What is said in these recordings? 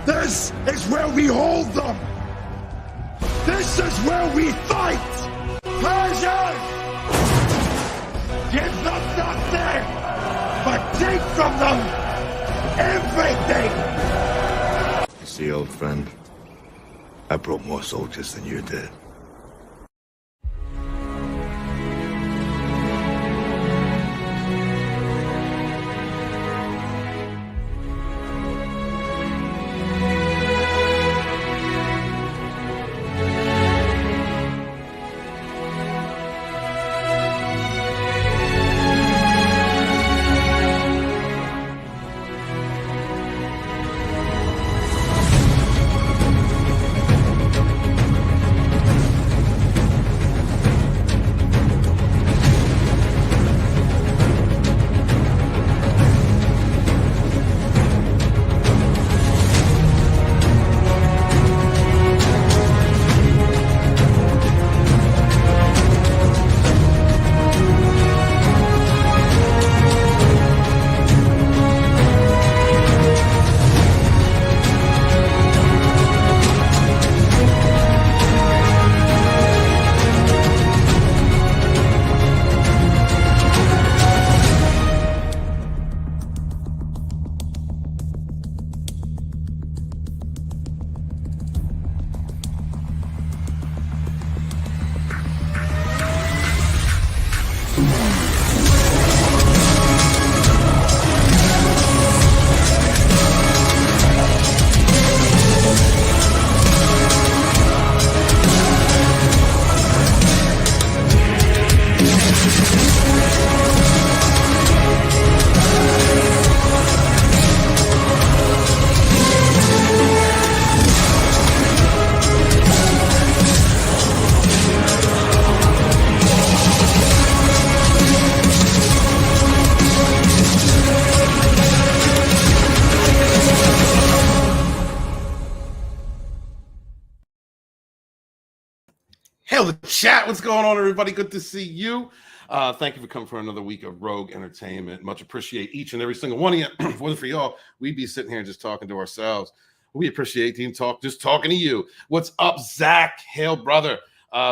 This is where we hold them. This is where we fight. Persians! Give them nothing, but take from them everything. You see, old friend, I brought more soldiers than you did. Hell, the chat. What's going on, everybody? Good to see you. Thank you for coming for another week of Rogue Entertainment. Much appreciate each and every single one of you. If it wasn't for y'all, we'd be sitting here just talking to ourselves. We appreciate Team Talk, just talking to you. What's up, Zach? Hail, brother.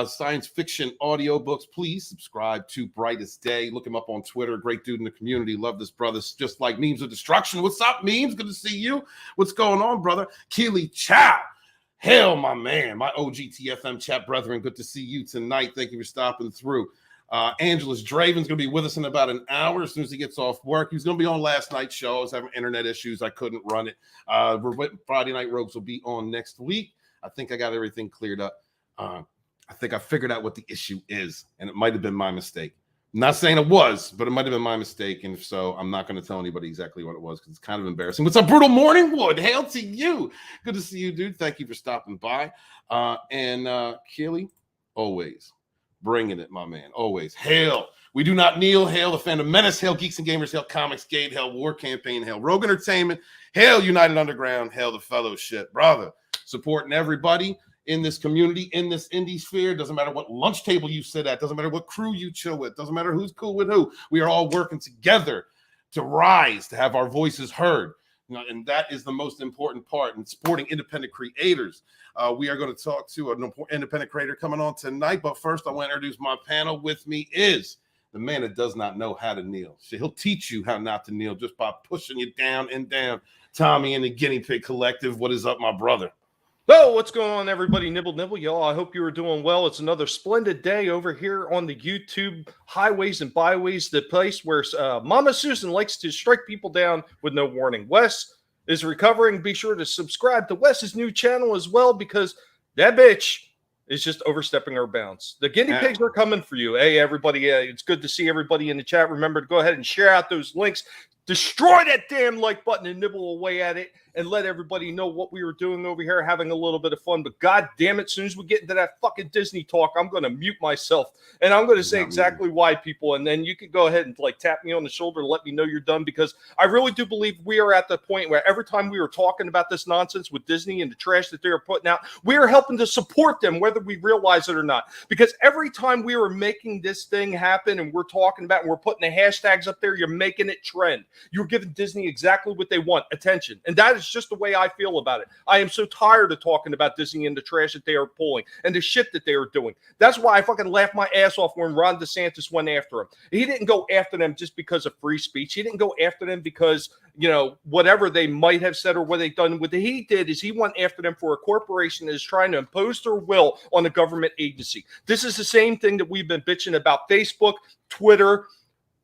Science fiction audiobooks. Please subscribe to Brightest Day. Look him up on Twitter. Great dude in the community. Love this brother. Just like Memes of Destruction. What's up, Memes? Good to see you. What's going on, brother? Keely Chow. Hell, my man, my OGTFM chat brethren, good to see you tonight. Thank you for stopping through. Angelus Draven's going to be with us in about an hour as soon as he gets off work. He was going to be on last night's show. I was having internet issues. I couldn't run it. Friday Night Rogues will be on next week. I think I got everything cleared up. I think I figured out what the issue is, and it might have been my mistake. I'm not saying it was, but it might have been my mistake. And if so, I'm not going to tell anybody exactly what it was because it's kind of embarrassing. What's up, Brutal Morningwood? Hail to you. Good to see you, dude. Thank you for stopping by. And Keely, always bringing it, my man. Always. Hail. We do not kneel. Hail the Fandom Menace. Hail Geeks and Gamers. Hail Comics Gate. Hail War Campaign. Hail Rogue Entertainment. Hail United Underground. Hail the Fellowship. Brother, supporting everybody in this community, in this indie sphere. Doesn't matter what lunch table you sit at. Doesn't matter what crew you chill with. Doesn't matter who's cool with who. We are all working together to rise, to have our voices heard. You know, and that is the most important part in supporting independent creators. We are going to talk to an independent creator coming on tonight. But first, I want to introduce my panel. With me is the man that does not know how to kneel. So he'll teach you how not to kneel just by pushing you down and down. Tommy and the Guinea Pig Collective. What is up, my brother? So, what's going on, everybody? Nibble, y'all. I hope you are doing well. It's another splendid day over here on the YouTube highways and byways, the place where Mama Susan likes to strike people down with no warning. Wes is recovering. Be sure to subscribe to Wes's new channel as well because that bitch is just overstepping our bounds. The guinea pigs are coming for you. Hey, everybody. It's good to see everybody in the chat. Remember to go ahead and share out those links. Destroy that damn like button and nibble away at it and let everybody know what we were doing over here, having a little bit of fun. But God damn it, as soon as we get into that fucking Disney talk, I'm going to mute myself and I'm going to say exactly why, people. And then you can go ahead and like tap me on the shoulder and let me know you're done, because I really do believe we are at the point where every time we were talking about this nonsense with Disney and the trash that they're putting out, we are helping to support them, whether we realize it or not. Because every time we were making this thing happen and we're talking about and we're putting the hashtags up there, you're making it trend. You're giving Disney exactly what they want, attention. And that is just the way I feel about it. I am so tired of talking about Disney and the trash that they are pulling and the shit that they are doing. That's why I fucking laughed my ass off when Ron DeSantis went after him. He didn't go after them just because of free speech. He didn't go after them because, you know, whatever they might have said or what they've done. What he did is he went after them for a corporation that is trying to impose their will on a government agency. This is the same thing that we've been bitching about Facebook, Twitter,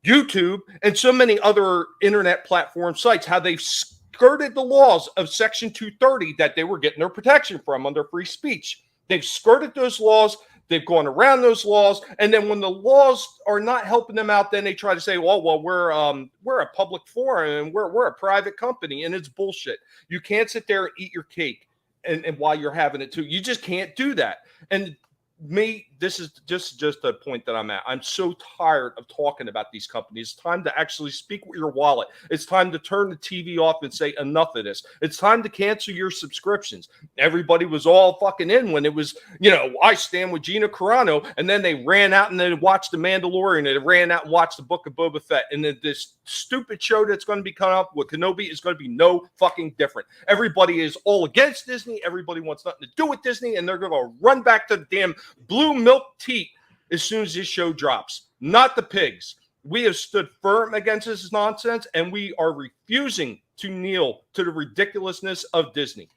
YouTube, and so many other internet platform sites, how they've skirted the laws of Section 230 that they were getting their protection from under free speech. They've skirted those laws. They've gone around those laws, and then when the laws are not helping them out, then they try to say, "Well, we're a public forum and we're a private company," and it's bullshit. You can't sit there and eat your cake and while you're having it too. You just can't do that. And me, this is just the point that I'm at. I'm so tired of talking about these companies. It's time to actually speak with your wallet. It's time to turn the TV off and say enough of this. It's time to cancel your subscriptions. Everybody was all fucking in when it was, you know, I stand with Gina Carano, and then they ran out and they watched The Mandalorian, and they ran out and watched the Book of Boba Fett, and then this stupid show that's going to be coming up with Kenobi is going to be no fucking different. Everybody is all against Disney. Everybody wants nothing to do with Disney, and they're going to run back to the damn blue milk teat as soon as this show drops. Not the pigs. We have stood firm against this nonsense, and we are refusing to kneel to the ridiculousness of Disney.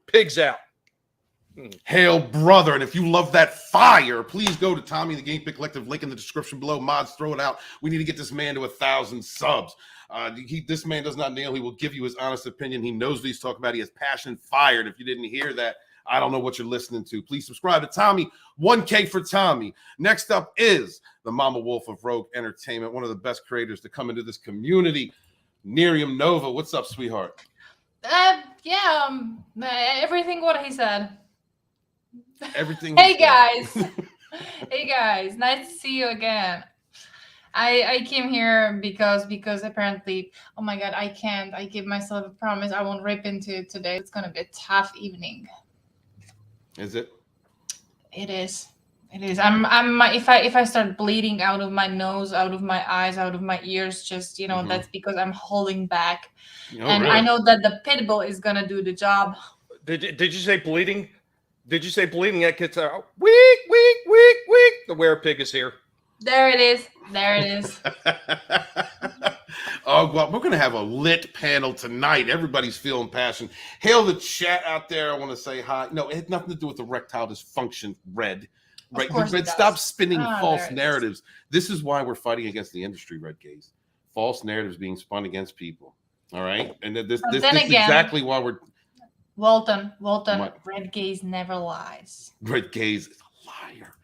Pigs out. Hail, brother. And if you love that fire, please go to Tommy the Game Pick Collective, link in the description below. Mods, throw it out. We need to get this man to 1,000 subs. This man does not kneel. He will give you his honest opinion. He knows what he's talking about. He has passion and fire. And if you didn't hear that, I don't know what you're listening to. Please subscribe to Tommy. 1K for Tommy. Next up is the Mama Wolf of Rogue Entertainment, one of the best creators to come into this community, Miriam Nova. What's up, sweetheart? Everything what he said. Everything. Hey guys. Hey guys, nice to see you again. I came here because apparently, oh my god, I can't. I give myself a promise I won't rip into it today. It's gonna be a tough evening. Is it? It is. It is. If I start bleeding out of my nose, out of my eyes, out of my ears, just that's because I'm holding back. And really? I know that the pit bull is gonna do the job. Did you say bleeding? Did you say bleeding? That gets out. Weak. The werepig is here. There it is. There it is. Oh, well, we're going to have a lit panel tonight. Everybody's feeling passion. Hail the chat out there. I want to say hi. No, it had nothing to do with erectile dysfunction, Red. Right? Red, stop spinning false narratives. This is why we're fighting against the industry, Red Gaze. False narratives being spun against people. All right? And this is exactly why we're... Walton, Red Gaze never lies. Red Gaze is a liar.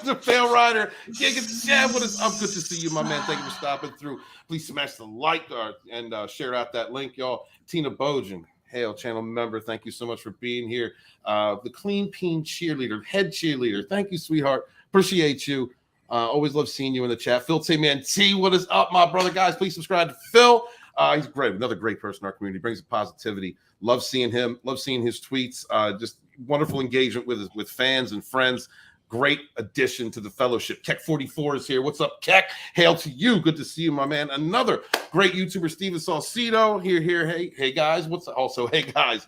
The Fail Rider, Jake and Chad, what is up? Good to see you, my man. Thank you for stopping through. Please smash the like and share out that link, y'all. Tina Bojan, Hail channel member, thank you so much for being here. The Clean Peen cheerleader, head cheerleader, thank you, sweetheart. Appreciate you. Always love seeing you in the chat. Phil T, man, T, what is up, my brother? Guys, please subscribe to Phil. He's great, another great person in our community. Brings positivity. Love seeing him. Love seeing his tweets. Just wonderful engagement with fans and friends. Great addition to the fellowship. Keck44 is here. What's up, Keck? Hail to you. Good to see you, my man. Another great YouTuber, Steven Salcido. Here. Hey guys. Hey guys.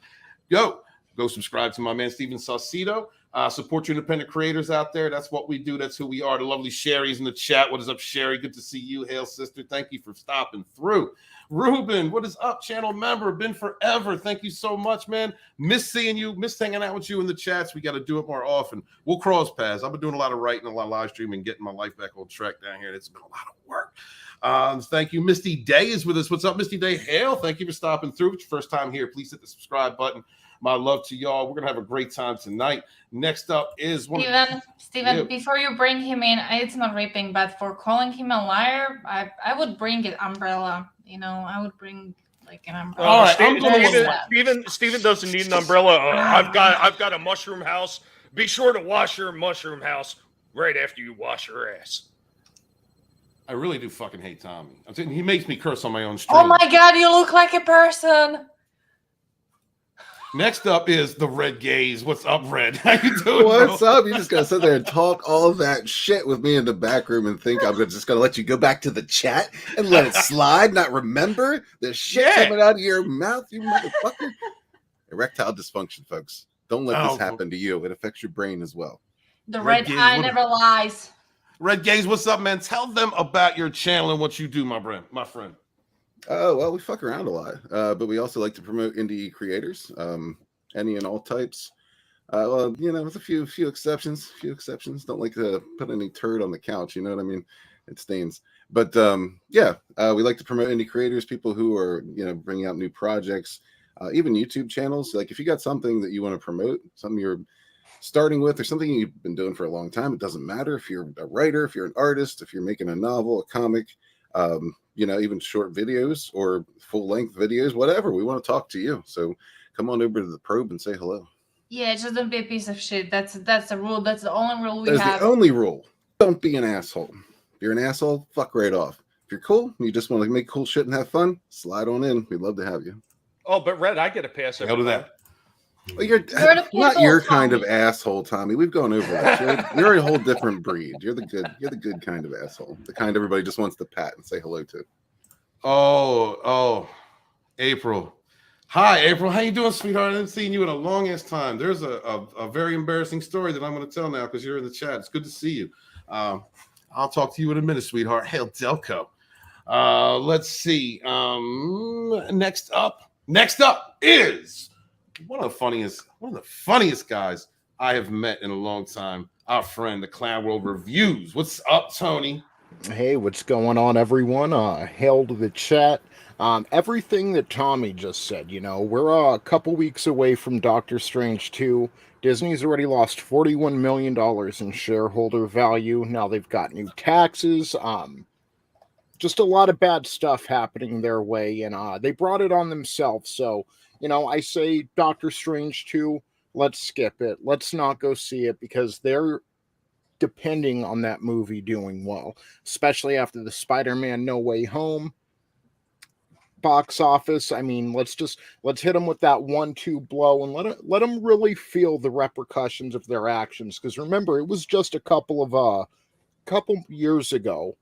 Go subscribe to my man, Steven Salcido. Support your independent creators out there. That's what we do. That's who we are. The lovely Sherry's in the chat. What is up, Sherry? Good to see you. Hail, sister. Thank you for stopping through. Ruben, what is up, channel member? Been forever. Thank you so much, man. Miss seeing you. Miss hanging out with you in the chats. We got to do it more often. We'll cross paths. I've been doing a lot of writing, a lot of live streaming, getting my life back on track down here. It's been a lot of work. Thank you. Misty Day is with us. What's up, Misty Day? Hail. Thank you for stopping through. It's your first time here. Please hit the subscribe button. My love to y'all. We're going to have a great time tonight. Next up is Steven, before you bring him in, it's not raping, but for calling him a liar, I would bring an umbrella. I would bring like an umbrella. All right, Steven doesn't need an umbrella. I've got a mushroom house. Be sure to wash your mushroom house right after you wash your ass. I really do fucking hate Tommy. I'm saying he makes me curse on my own stream. Oh my god, you look like a person. Next up is the Red Gaze. What's up, Red? How you doing? What's bro? up? You just gotta sit there and talk all that shit with me in the back room and think I'm just gonna let you go back to the chat and let it slide, not remember the shit coming out of your mouth, you motherfucker. Erectile dysfunction, folks. Don't let this happen to you. It affects your brain as well. The red eye never lies. Red Gaze, what's up, man? Tell them about your channel and what you do, my friend. Oh, well, we fuck around a lot, but we also like to promote indie creators, any and all types. Well, you know, with a few exceptions. Don't like to put any turd on the couch. You know what I mean? It stains. But yeah, we like to promote indie creators, people who are, you know, bringing out new projects, even YouTube channels. Like if you got something that you want to promote, something you're starting with, or something you've been doing for a long time, it doesn't matter if you're a writer, if you're an artist, if you're making a novel, a comic, you know, even short videos or full-length videos, whatever. We want to talk to you. So come on over to the Probe and say hello. Yeah, just don't be a piece of shit. That's the rule. That's the only rule we have. That's the only rule. Don't be an asshole. If you're an asshole, fuck right off. If you're cool, you just want to make cool shit and have fun, slide on in. We'd love to have you. Oh, but Red, I get a pass every time. that. Well, you're not your kind of asshole, Tommy. We've gone over that. You're a whole different breed. You're the good kind of asshole. The kind everybody just wants to pat and say hello to. Oh, April. Hi, April. How you doing, sweetheart? I haven't seen you in a long ass time. There's a very embarrassing story that I'm going to tell now because you're in the chat. It's good to see you. I'll talk to you in a minute, sweetheart. Hail Delco. Let's see. Next up is one of the funniest guys I have met in a long time. Our friend, the Clown World Reviews. What's up, Tony? Hey, what's going on, everyone? Hail to the chat. Everything that Tommy just said, you know, we're a couple weeks away from Doctor Strange 2. Disney's already lost $41 million in shareholder value. Now they've got new taxes. Just a lot of bad stuff happening their way, and they brought it on themselves. So, you know, I say Doctor Strange 2, let's skip it. Let's not go see it because they're depending on that movie doing well, especially after the Spider-Man No Way Home box office. I mean, let's hit them with that 1-2 blow and let them really feel the repercussions of their actions. Because remember, it was just a couple years ago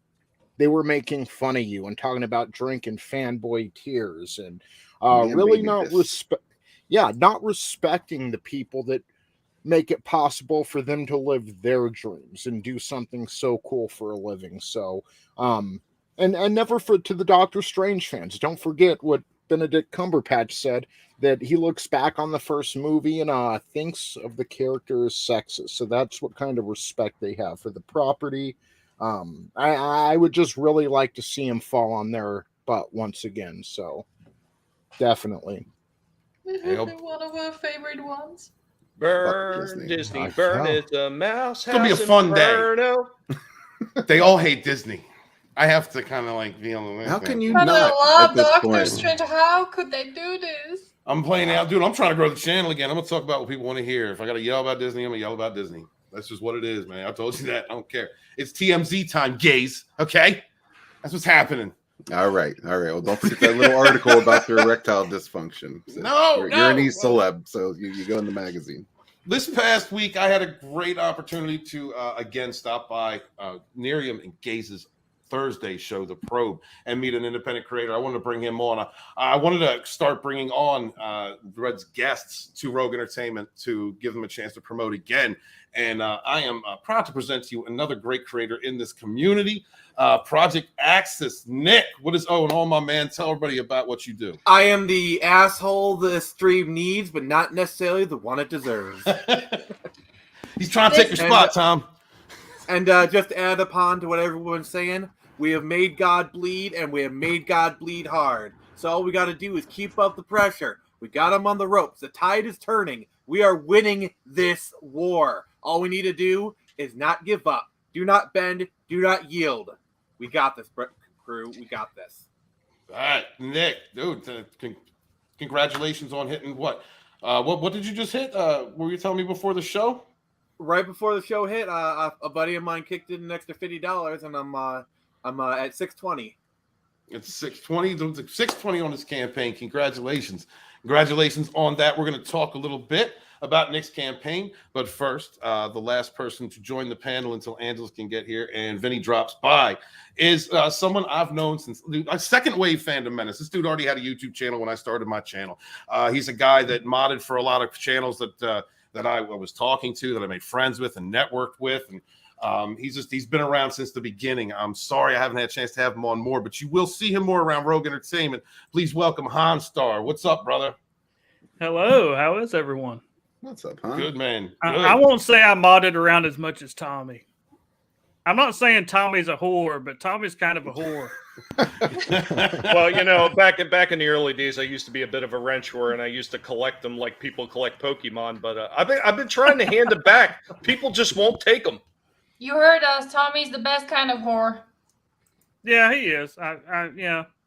they were making fun of you and talking about drinking fanboy tears and really not respecting the people that make it possible for them to live their dreams and do something so cool for a living. So, and never to the Doctor Strange fans, don't forget what Benedict Cumberbatch said, that he looks back on the first movie and thinks of the character as sexist. So that's what kind of respect they have for the property. I would just really like to see him fall on their butt once again. So definitely. One of our favorite ones. Burn Disney. Burn it. The mouse. It's gonna be a fun day. They all hate Disney. I have to kind of like be on the. How can you But not? I love at this Doctor point? Strange. How could they do this? I'm playing out, dude. I'm trying to grow the channel again. I'm gonna talk about what people want to hear. If I gotta yell about Disney, I'm gonna yell about Disney. That's just what it is, man. I told you that. I don't care. It's TMZ time, gays. Okay, that's what's happening. All right. Well, don't forget that little article about their erectile dysfunction. So you're an e-celeb, so you go in the magazine. This past week, I had a great opportunity to again stop by Nerium and Gaze's Thursday show, The Probe, and meet an independent creator. I wanted to bring him on. I wanted to start bringing on Red's guests to Rogue Entertainment to give them a chance to promote again. And I am proud to present to you another great creator in this community, Project Axis. Nick, what is and all my man, tell everybody about what you do. I am the asshole the stream needs, but not necessarily the one it deserves. He's trying to take your spot, Tom. And just to add upon to what everyone's saying, we have made God bleed, and we have made God bleed hard. So all we got to do is keep up the pressure. We got him on the ropes. The tide is turning. We are winning this war. All we need to do is not give up. Do not bend. Do not yield. We got this, crew. We got this. All right, Nick, dude, congratulations on hitting what? What did you just hit? Were you telling me before the show? Right before the show hit, a buddy of mine kicked in an extra $50, and I'm at 620. It's 620 on this campaign. Congratulations on that. We're going to talk a little bit about Nick's campaign, but first, the last person to join the panel until Angeles can get here and Vinny drops by is someone I've known since a second wave Fandom Menace. This dude already had a YouTube channel when I started my channel. He's a guy that modded for a lot of channels that I was talking to, that I made friends with and networked with, and he's been around since the beginning. I'm sorry I haven't had a chance to have him on more, but you will see him more around Rogue Entertainment. Please welcome Hanstar. What's up, brother? Hello, how is everyone? What's up, huh? Good, man. Good. I won't say I modded around as much as Tommy. I'm not saying Tommy's a whore, but Tommy's kind of a whore. Well, you know, back in the early days, I used to be a bit of a wrench whore, and I used to collect them like people collect Pokemon. But I've been trying to hand them back. People just won't take them. You heard us. Tommy's the best kind of whore. Yeah, he is.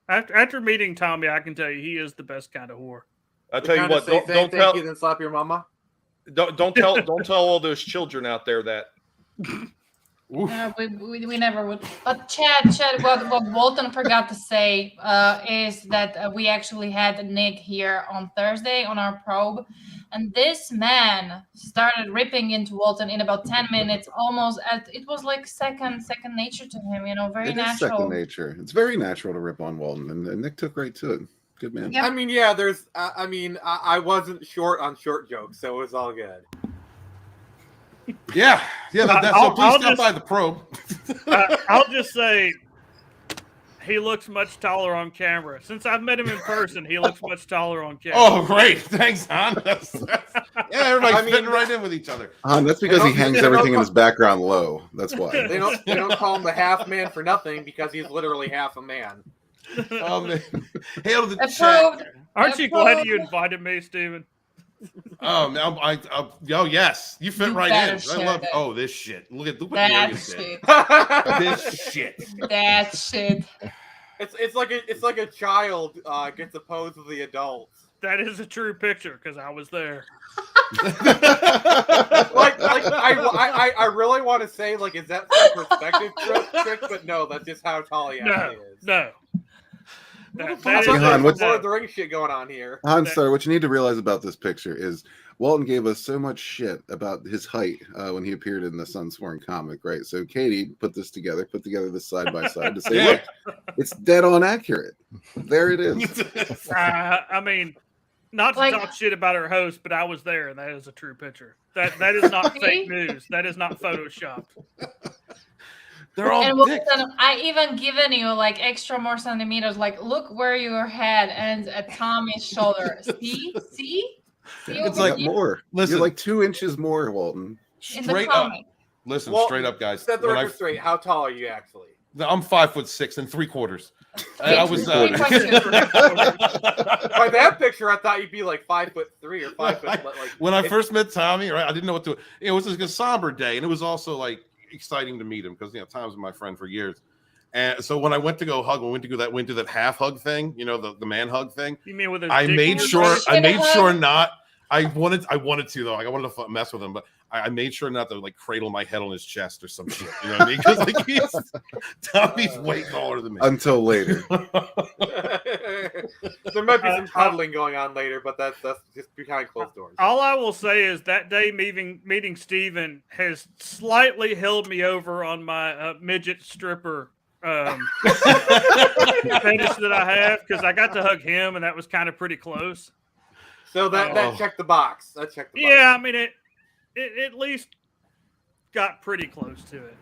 After meeting Tommy, I can tell you he is the best kind of whore. I'll tell you what. Don't thank you, then slap your mama. Don't tell all those children out there that. We never would. But Chad, what Walton forgot to say is that we actually had Nick here on Thursday on our probe, and this man started ripping into Walton in about 10 minutes, almost as it was like second nature to him. You know, very It is natural. second nature. It's very natural to rip on Walton, and Nick took right to it. Good man. Yep. I mean, yeah, there's. I wasn't short on short jokes, so it was all good. Yeah. So please stop by the probe. I'll just say he looks much taller on camera. Since I've met him in person, he looks much taller on camera. Oh, great. Thanks, Han. Everybody's fitting right in with each other. Han, that's because he hangs everything in his background low. That's why. They don't call him the half man for nothing because he's literally half a man. Oh, man. Hail to the Approved. chat. Aren't you glad you invited me, Steven? Oh, man. Yes. You fit right in. I love this shit. Look what the area said. This shit. That shit. It's like a child gets opposed to the adults. That is a true picture because I was there. I really want to say, like, is that some perspective trick? But no, that's just how tall he actually is. No. That's Han, what's Lord of the Rings shit going on here? Hanstar, what you need to realize about this picture is Walton gave us so much shit about his height when he appeared in the SUNSWORN comic, right? So Katie put this side by side to say, look, it's dead on accurate. There it is. I mean, not to talk shit about our host, but I was there, and that is a true picture. That is not fake news. That is not photoshopped. They're all I even given you like extra more centimeters. Like, look where your head ends at Tommy's shoulder. See? It's like more. Listen, you're like 2 inches more, Walton. Straight up. Listen, straight up, guys. Set the record straight. How tall are you actually? I'm 5'6" and 3/4. I was by that picture, I thought you'd be like 5'3" or 5 foot. When I first met Tommy, right, I didn't know what to. It was like a somber day, and it was also like exciting to meet him because Tom's been my friend for years. And so when I went to go hug, we went to do that half hug thing, the man hug thing. You mean with his I made sure not. I wanted to though. Like I wanted to mess with him, but I made sure not to like cradle my head on his chest or some shit. You know what I mean? Because like Tommy's way taller than me. Until later. There might be some cuddling going on later, but that's just behind closed doors. All I will say is that day meeting Steven has slightly held me over on my midget stripper fetish that I have because I got to hug him and that was kind of pretty close. So that checked the box. Yeah, I mean it at least got pretty close to it.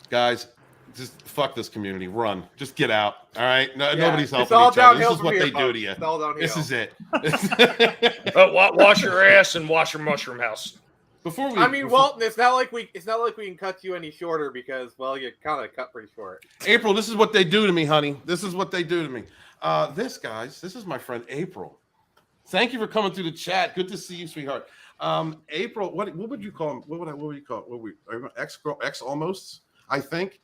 Guys, just fuck this community. Run. Just get out. All right? Nobody's helping all each other. This downhill is what from they here, do folks. to you. It's all downhill. This is it. Wash your ass and wash your mushroom house. Walton, it's not like we can cut you any shorter because, well, you kind of cut pretty short. April, this is what they do to me, honey. This is what they do to me. This is my friend April. Thank you for coming through the chat. Good to see you, sweetheart. April, what would you call him? What would you call it? Ex almost, I think.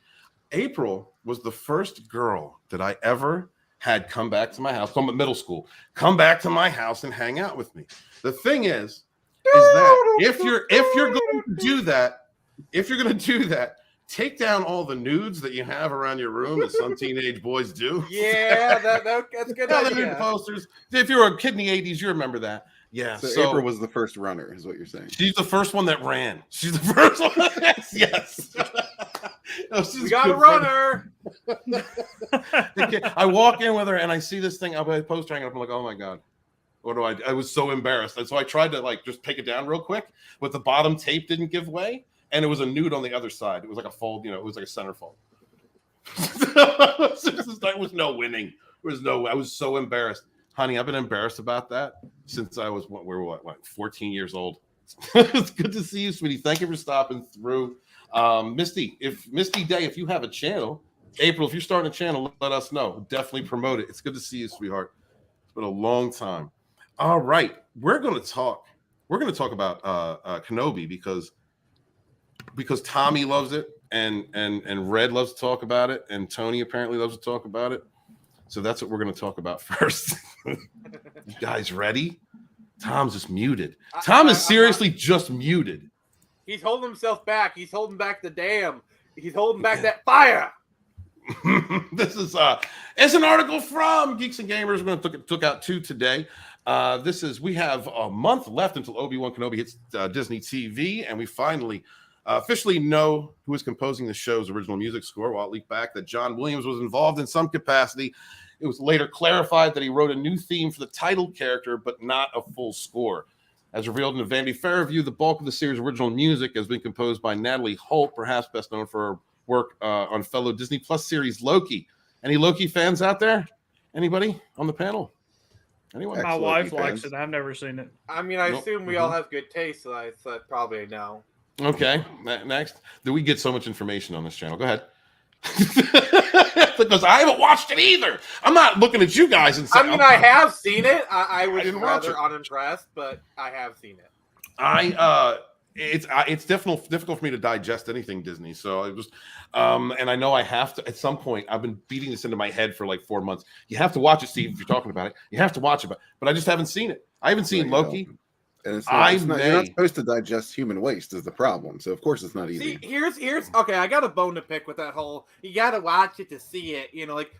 April was the first girl that I ever had come back to my house from middle school, come back to my house and hang out with me. The thing is that if you're going to do that, take down all the nudes that you have around your room, as some teenage boys do. Yeah, that's a good Yeah, the nude idea. posters. If you were a kid in the 80s, you remember that. Yeah. So April was the first runner, is what you're saying. She's the first one that ran. She's the first one. Yes. No, We got a runner. I walk in with her and I see this thing. I post hanging up. I'm like, oh my God. What do I was so embarrassed. And so I tried to like just take it down real quick, but the bottom tape didn't give way. And it was a nude on the other side. It was like a fold, it was like a centerfold. There was no winning. There was no, I was so embarrassed. Honey, I've been embarrassed about that since I was, 14 years old. It's good to see you, sweetie. Thank you for stopping through. Misty Day, if you have a channel, April, if you're starting a channel, let us know. Definitely promote it. It's good to see you, sweetheart. It's been a long time. All right, we're going to talk about Kenobi because Tommy loves it and Red loves to talk about it and Tony apparently loves to talk about it. So that's what we're going to talk about first. You guys ready? Tom's just muted. Tom is seriously just muted. He's holding himself back. He's holding back the dam. He's holding back that fire. This is it's an article from Geeks and Gamers. We're going to took out 2 today. We have a month left until Obi-Wan Kenobi hits Disney TV, and we finally officially know who is composing the show's original music score. While it leaked back that John Williams was involved in some capacity, it was later clarified that he wrote a new theme for the title character, but not a full score. As revealed in the Vanity Fair review, the bulk of the series' original music has been composed by Natalie Holt, perhaps best known for her work on fellow Disney Plus series Loki. Any Loki fans out there? Anybody on the panel? Anyone? My wife likes it. I've never seen it. I mean, I assume we all have good taste, so I said probably a no. Okay, next. Do we get so much information on this channel? Go ahead. Because I haven't watched it either. I'm not looking at you guys and saying. I mean, I have seen it. I was rather unimpressed, but I have seen it. It's difficult for me to digest anything Disney. So I was, and I know I have to. At some point, I've been beating this into my head for like 4 months. You have to watch it, Steve. If you're talking about it, you have to watch it. But I just haven't seen it. I haven't seen Loki. And you're not supposed to digest human waste is the problem. So of course it's not easy. See, here's okay. I got a bone to pick with that whole. You got to watch it to see it.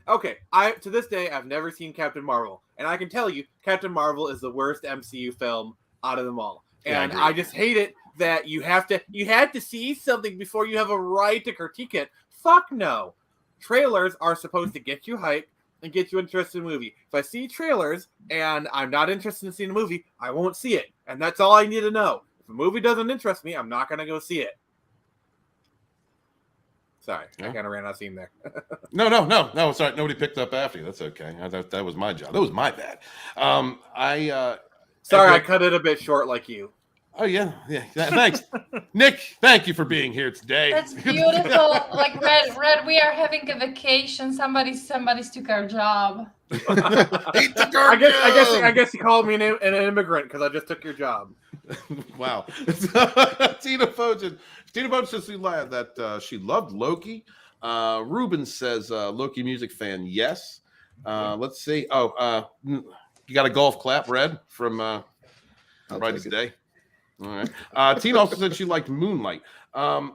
Okay. To this day I've never seen Captain Marvel, and I can tell you Captain Marvel is the worst MCU film out of them all. And I just hate it that you had to see something before you have a right to critique it. Fuck no. Trailers are supposed to get you hyped and get you interested in the movie. If I see trailers and I'm not interested in seeing the movie, I won't see it. And that's all I need to know. If a movie doesn't interest me, I'm not going to go see it. Sorry, I kind of ran out of steam there. No. Sorry, nobody picked up after you. That's okay. That was my job. That was my bad. Sorry, I cut it a bit short like you. Oh yeah. Thanks, Nick. Thank you for being here today. That's beautiful. Like Red, we are having a vacation. Somebody's took our job. I guess you called me an immigrant because I just took your job. Wow. Tina Fogen says that she loved Loki. Ruben says Loki music fan. Yes. Let's see. You got a golf clap, Red, from right today. All right. Tina also said she liked Moonlight. So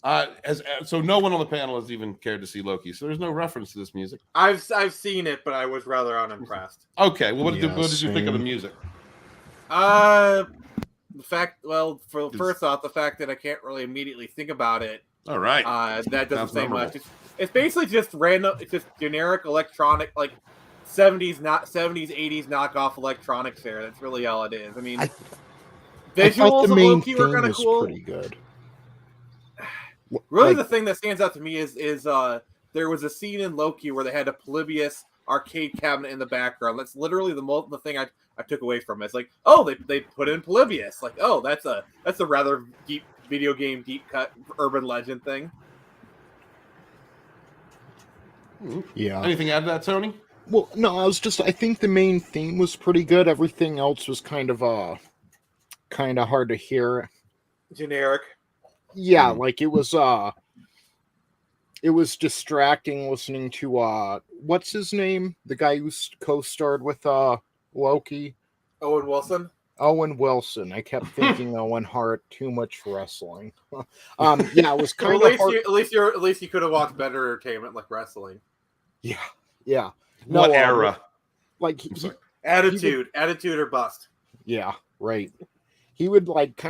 no one on the panel has even cared to see Loki. So there's no reference to this music. I've seen it, but I was rather unimpressed. Okay. Well, what did you think of the music? First off, the fact that I can't really immediately think about it. All right. That doesn't say much. It's basically just random. It's just generic electronic, like 70s, 80s knockoff electronics there. That's really all it is. I mean, visuals of Loki were kind of cool. Pretty good. Really, the thing that stands out to me is there was a scene in Loki where they had a Polybius arcade cabinet in the background. That's literally the thing I took away from it. It's like, oh, they put in Polybius. Like, oh, that's a rather deep video game deep cut urban legend thing. Yeah. Anything to add to that, Tony? Well, no, I think the main theme was pretty good. Everything else was kind of hard to hear. Generic. Yeah, like it was distracting listening to what's his name? The guy who co-starred with Loki. Owen Wilson. Owen Wilson. I kept thinking Owen Hart. Too much wrestling. Yeah, it was kind Well, of hard. at least you could have watched better entertainment like wrestling. Yeah. What era? Like Attitude or bust. Yeah, right. He would like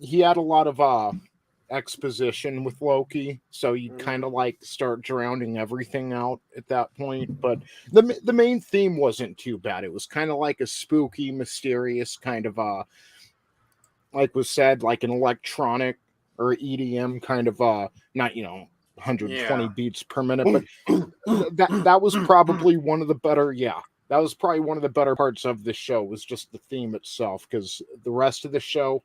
he had a lot of exposition with Loki, so you'd kind of like start drowning everything out at that point. But the main theme wasn't too bad. It was kind of like a spooky, mysterious kind of like was said, like an electronic or EDM kind of not 120 beats per minute, but that was probably one of the better. Yeah, that was probably one of the better parts of the show, was just the theme itself, because the rest of the show,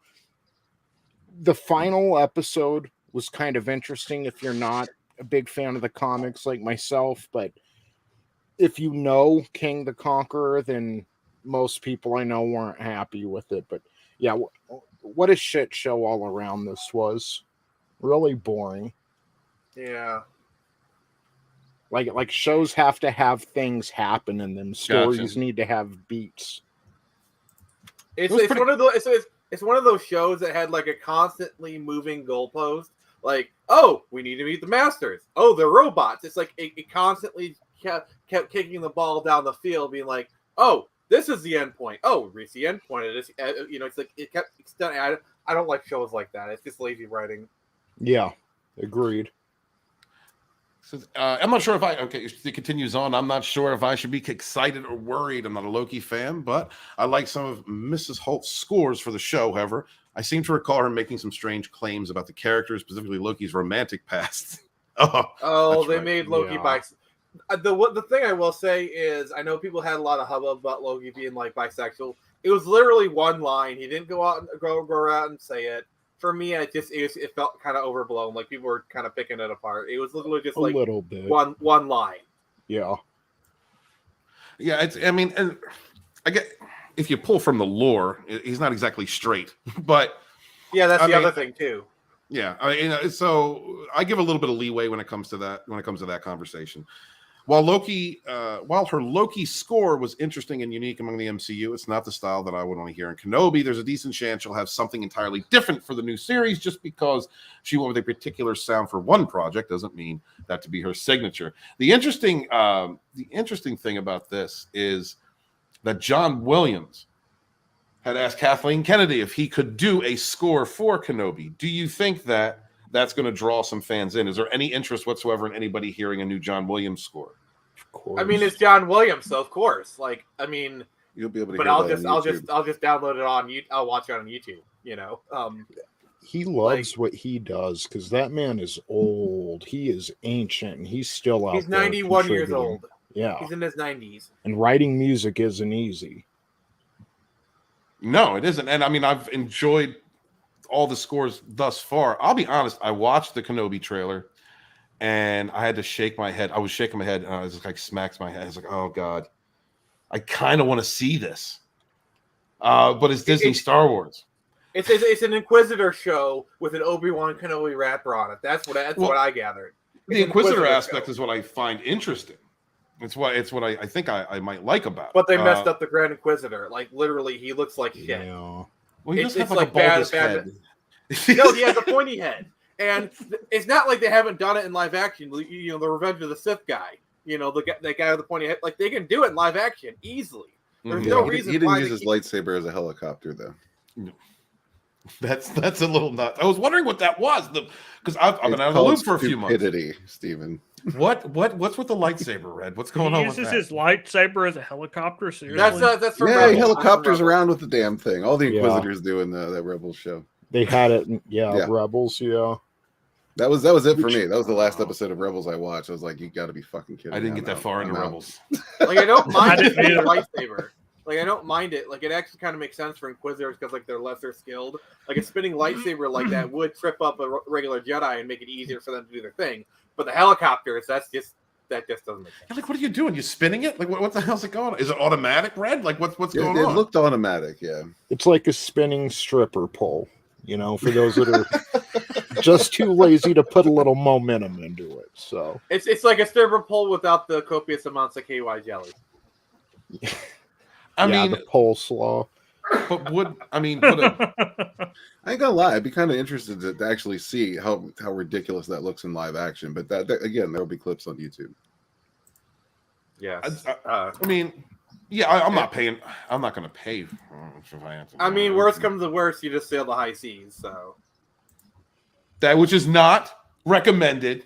the final episode was kind of interesting if you're not a big fan of the comics like myself, but if you know King the Conqueror, then most people I know weren't happy with it. But yeah, what a shit show all around this was. Really boring. Yeah. Like shows have to have things happen in them. Stories need to have beats. It's one of those shows that had like a constantly moving goalpost. Like, oh, we need to meet the Masters. Oh, they're robots. It's like it constantly kept kicking the ball down the field, being like, oh, this is the end point. Oh, reach the end point. It is, it's like it kept extending. I don't like shows like that. It's just lazy writing. Yeah, agreed. I'm not sure if it continues on. I'm not sure if I should be excited or worried. I'm not a Loki fan, but I like some of Mrs. Holt's scores for the show. However, I seem to recall her making some strange claims about the character, specifically Loki's romantic past. They made Loki the thing I will say is, I know people had a lot of hubbub about Loki being like bisexual. It was literally one line. He didn't go out and go out and say it. For me, it felt kind of overblown. Like people were kind of picking it apart. It was literally just like a little bit one line. Yeah. And I get, if you pull from the lore, he's not exactly straight, but yeah, that's the other thing too. Yeah, so I give a little bit of leeway when it comes to that conversation. While her Loki score was interesting and unique among the MCU, it's not the style that I would want to hear in Kenobi. There's a decent chance she'll have something entirely different for the new series. Just because she went with a particular sound for one project doesn't mean that to be her signature. The interesting thing about this is that John Williams had asked Kathleen Kennedy if he could do a score for Kenobi. Do you think that that's going to draw some fans in? Is there any interest whatsoever in anybody hearing a new John Williams score? Of course. I mean, it's John Williams, so of course. Like, I mean, you'll be able to. But I'll just download it on. I'll watch it on YouTube. He loves what he does, because that man is old. He is ancient, and he's still out. He's 91 years old. Yeah, he's in his 90s. And writing music isn't easy. No, it isn't. And I mean, I've enjoyed all the scores thus far. I'll be honest, I watched the Kenobi trailer and I had to shake my head. I was shaking my head and I was just like smacks my head. I was like, oh God, I kind of want to see this. But it's Disney Star Wars. It's an Inquisitor show with an Obi-Wan Kenobi rapper on it. That's what I gathered. The Inquisitor aspect is what I find interesting. It's what I think I might like about it. But they messed up the Grand Inquisitor. Like, literally, he looks like shit. Yeah. Well, he does have like a bulbous head. No, he has a pointy head. And it's not like they haven't done it in live action. The Revenge of the Sith guy. The guy with the pointy head. Like, they can do it in live action easily. There's no reason he didn't use his lightsaber as a helicopter, though. No. That's a little nuts. I was wondering what that was, because I've been out of the loop for a few months. Stupidity, Stephen. What's with the lightsaber, Red? What's going on? He uses his lightsaber as a helicopter. Seriously, that's for Rebels. Helicopters around with the damn thing. All the Inquisitors do in that Rebels show. They had it. Rebels. Yeah. That was it for me. That was the last episode of Rebels I watched. I was like, you got to be fucking kidding. I didn't get that far into Rebels. Like, I don't mind it being a lightsaber. Like, I don't mind it. Like, it actually kind of makes sense for Inquisitors because, like, they're lesser skilled. Like, a spinning lightsaber like that would trip up a regular Jedi and make it easier for them to do their thing. But the helicopters, that just doesn't make sense. Yeah, like, what are you doing? You spinning it? Like, what the hell's it going on? Is it automatic, Red? Like, what's going on? It looked automatic, yeah. It's like a spinning stripper pole, for those that are just too lazy to put a little momentum into it. So it's like a stripper pole without the copious amounts of KY jelly. I mean, the pole slaw. But would I ain't gonna lie, I'd be kind of interested to actually see how ridiculous that looks in live action. But that again, there'll be clips on YouTube. Yes. I mean, yeah, I'm not paying. I'm not going to pay. I mean, worst comes to worst, you just sail the high seas. So that, which is not recommended,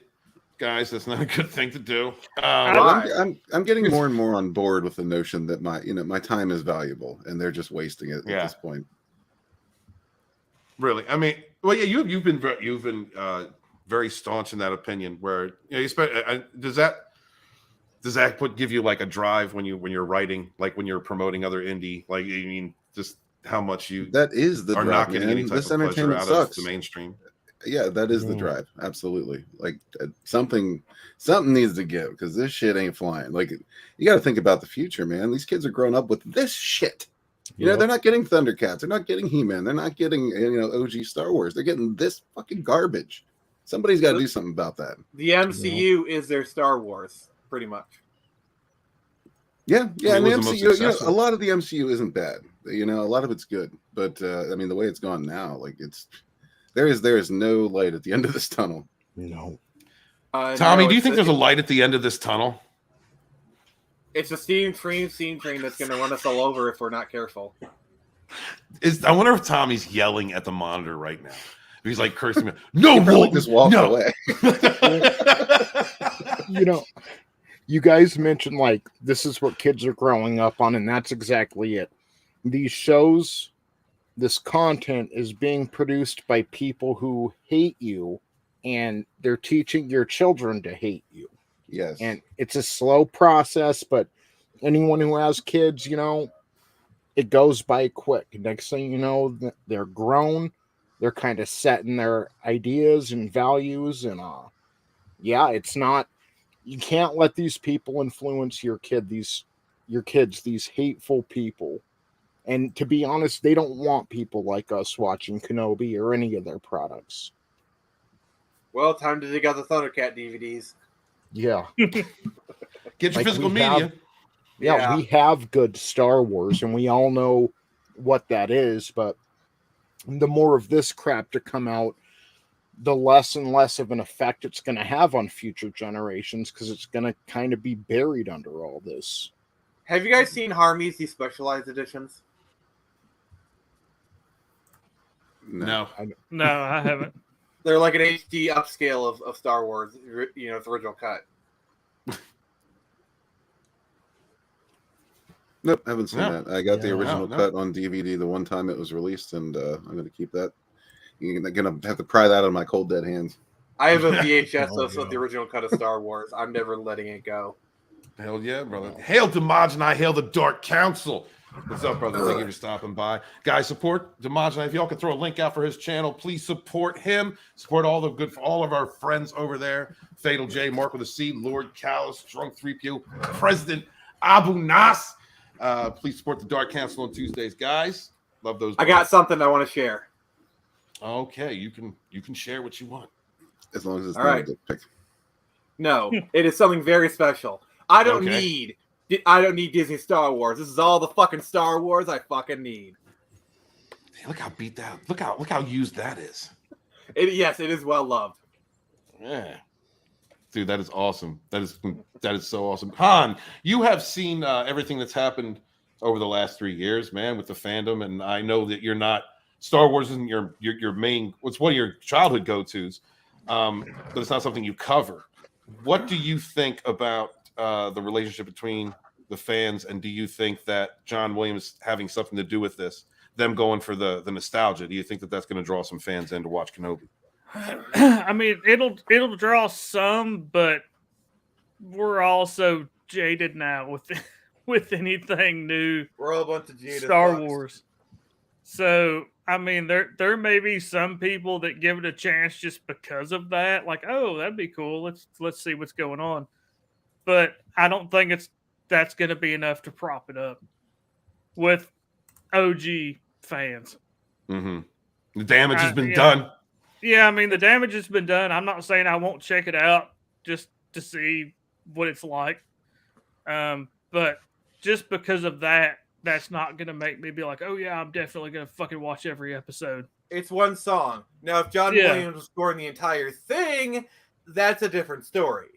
guys. That's not a good thing to do. I'm getting more and more on board with the notion that my time is valuable, and they're just wasting it at this point. Really, I mean, well, yeah, you've been very staunch in that opinion. Where does that give you like a drive when you're writing, like when you're promoting other indie? Like, I mean, just how much you that is the are drive, not getting man. any type This of pleasure entertainment out sucks. of the mainstream. Yeah, that is the drive. Absolutely. Like something needs to give, because this shit ain't flying. Like, you got to think about the future, man. These kids are growing up with this shit. You know, they're not getting Thundercats. They're not getting He-Man. They're not getting, OG Star Wars. They're getting this fucking garbage. Somebody's got to do something about that. the MCU is their Star Wars, pretty much. Yeah, I mean, and the it was the most MCU, successful. a lot of the MCU isn't bad. A lot of it's good. But I mean, the way it's gone now, like there is no light at the end of this tunnel. No. Tommy, do you think there's a light at the end of this tunnel? It's a steam train that's going to run us all over if we're not careful. I wonder if Tommy's yelling at the monitor right now. He's like cursing me. No, He Walton, just walked no. away. You guys mentioned like this is what kids are growing up on, and that's exactly it. These shows, this content is being produced by people who hate you, and they're teaching your children to hate you. Yes. And it's a slow process, but anyone who has kids, it goes by quick. Next thing you know, they're grown. They're kind of set in their ideas and values. And it's not, you can't let these people influence your kids, these hateful people. And to be honest, they don't want people like us watching Kenobi or any of their products. Well, time to dig out the Thundercat DVDs. Yeah. Get your physical media. We have good Star Wars, and we all know what that is, but the more of this crap to come out, the less and less of an effect it's going to have on future generations, because it's going to kind of be buried under all this. Have you guys seen Harmy's Specialized Editions? No, I haven't. They're like an HD upscale of Star Wars, its original cut. Nope, haven't seen that. I got the original no. cut on DVD the one time it was released, and I'm going to keep that. You're going to have to pry that out of my cold, dead hands. I have a VHS of the original cut of Star Wars. I'm never letting it go. Hell yeah, brother. Hail Damaj and I hail the Dark Council. What's up, brother? Thank you for stopping by. Guys, support Damaj and I. If y'all can throw a link out for his channel, please support him. Support all of our friends over there. Fatal J, Mark with a C, Lord Callus, Drunk 3PO, President Abu Nas. Please support the Dark Council on Tuesdays, guys. Love those. I got something I want to share. Okay, you can share what you want. As long as it's all not right. a dick pic. No, it is something very special. I don't need Disney Star Wars. This is all the fucking Star Wars I fucking need. Hey, look how beat that. Look how used that is. Yes, it is well loved. Yeah. Dude, that is awesome. That is so awesome. Han, you have seen everything that's happened over the last 3 years, man, with the fandom, and I know that you're not Star Wars isn't your main. It's one of your childhood go-tos, but it's not something you cover. What do you think about the relationship between the fans, and do you think that John Williams having something to do with this, them going for the nostalgia? Do you think that that's going to draw some fans in to watch Kenobi? I mean, it'll draw some, but we're also jaded now with anything new. We're all a bunch of jaded Star fucks. Wars. So I mean, there may be some people that give it a chance just because of that. Like, oh, that'd be cool. Let's see what's going on. But I don't think that's going to be enough to prop it up with OG fans. Mm-hmm. The damage has been done. Yeah, I mean, the damage has been done. I'm not saying I won't check it out just to see what it's like. But just because of that, that's not going to make me be like, oh yeah, I'm definitely going to fucking watch every episode. It's one song. Now, if John Williams was scoring the entire thing, that's a different story.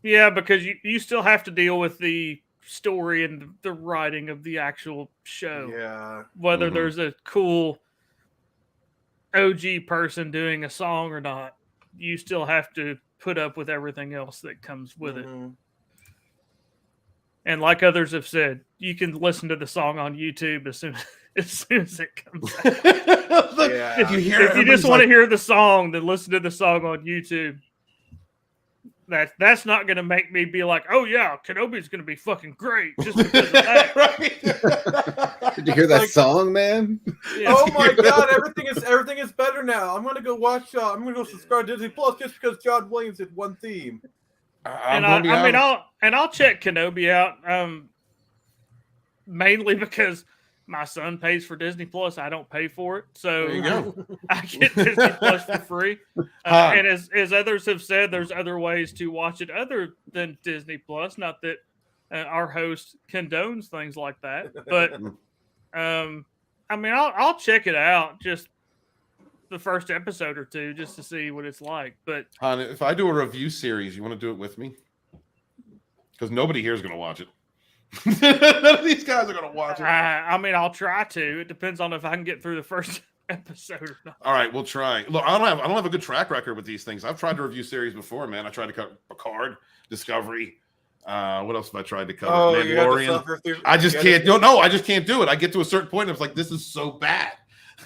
Yeah, because you still have to deal with the story and the writing of the actual show. Yeah. Whether there's a cool OG person doing a song or not, you still have to put up with everything else that comes with it. And like others have said, you can listen to the song on YouTube as soon as it comes out. If you just want to hear the song, then listen to the song on YouTube. That's not going to make me be like, oh yeah, Kenobi's going to be fucking great just because of that. Right? Did you hear that song, man? Yeah. Oh my god, everything is better now. I'm gonna go watch. I'm gonna go subscribe to Disney Plus just because John Williams did one theme. I'll check Kenobi out. Mainly because my son pays for Disney Plus. I don't pay for it, so There you go. I get Disney Plus for free. And as others have said, there's other ways to watch it other than Disney Plus. Not that our host condones things like that, but I'll check it out. Just the first episode or two just to see what it's like. But Han, if I do a review series, you want to do it with me? Because nobody here is going to watch it. None of these guys are going to watch it. I'll try to. It depends on if I can get through the first episode or not. All right, we'll try. Look, I don't have a good track record with these things. I've tried to review series before, man. I tried to cover Picard, Discovery. What else have I tried to cover? Mandalorian. I just can't do it. No, I just can't do it. I get to a certain point and it's like, this is so bad.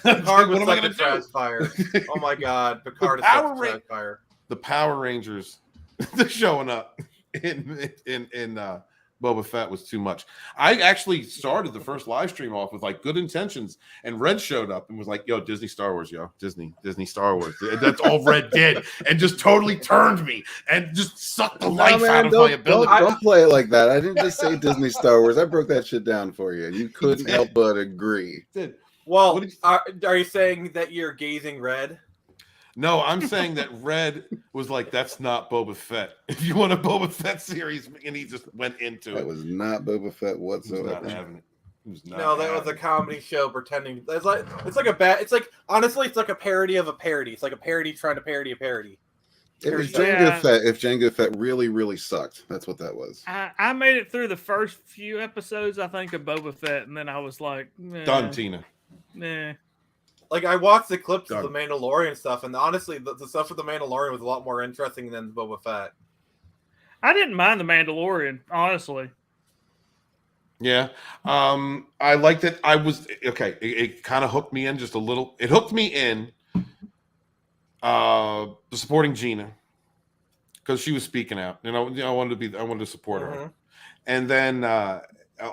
Picard what was am I like going a to do? fire. Oh my god, Picard is such a fire. The Power Rangers they're showing up in Boba Fett was too much. I actually started the first live stream off with like good intentions, and Red showed up and was like, "Yo, Disney Star Wars, yo, Disney Star Wars." That's all Red did, and just totally turned me and just sucked the life out of my ability. Don't play it like that. I didn't just say Disney Star Wars. I broke that shit down for you. You couldn't help but agree. Well, are you saying that you're gazing Red? No, I'm saying that Red was like, that's not Boba Fett. If you want a Boba Fett series, and he just went into it. That was not Boba Fett whatsoever. Not having it. No, that was a comedy show pretending. It's like a parody of a parody. It's like a parody trying to parody a parody. It was Jango Fett. If Jango Fett really, really sucked, that's what that was. I made it through the first few episodes, I think, of Boba Fett, and then I was like, done, Tina. Nah. Like, I watched the clips of the Mandalorian stuff, and honestly, the stuff with the Mandalorian was a lot more interesting than Boba Fett. I didn't mind the Mandalorian, honestly. Yeah. I liked it. I was okay. It kind of hooked me in just a little. It hooked me in the supporting Gina because she was speaking out. I wanted to support her. And then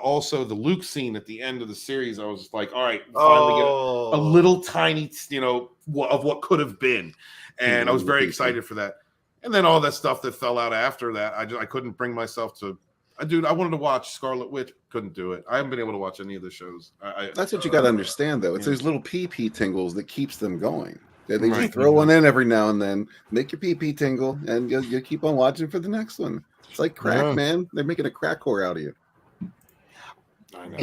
also the Luke scene at the end of the series, I was just like, all right, finally get a little tiny, of what could have been. And I was very excited for that. And then all that stuff that fell out after that, I couldn't bring myself to. I wanted to watch Scarlet Witch, couldn't do it. I haven't been able to watch any of the shows. That's what you got to understand, though. It's those little pee tingles that keeps them going. They just throw one in every now and then, make your pee tingle, and you keep on watching for the next one. It's like crack, man. They're making a crack whore out of you. I know.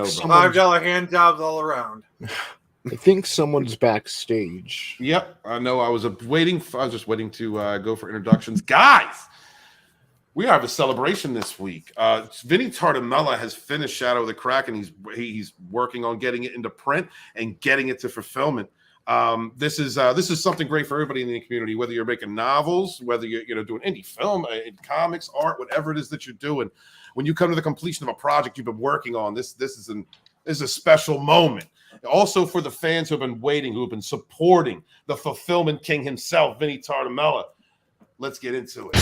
$5 hand jobs all around. I think someone's backstage. Yep, I know. I was just waiting to go for introductions, guys. We have a celebration this week. Vinny Tartamella has finished Shadow of the Kracken. He's working on getting it into print and getting it to fulfillment. This is something great for everybody in the community. Whether you're making novels, whether you're doing indie film, comics, art, whatever it is that you're doing. When you come to the completion of a project you've been working on, this is a special moment. Also for the fans who have been waiting, who have been supporting the fulfillment king himself, Vinny Tartamella. Let's get into it.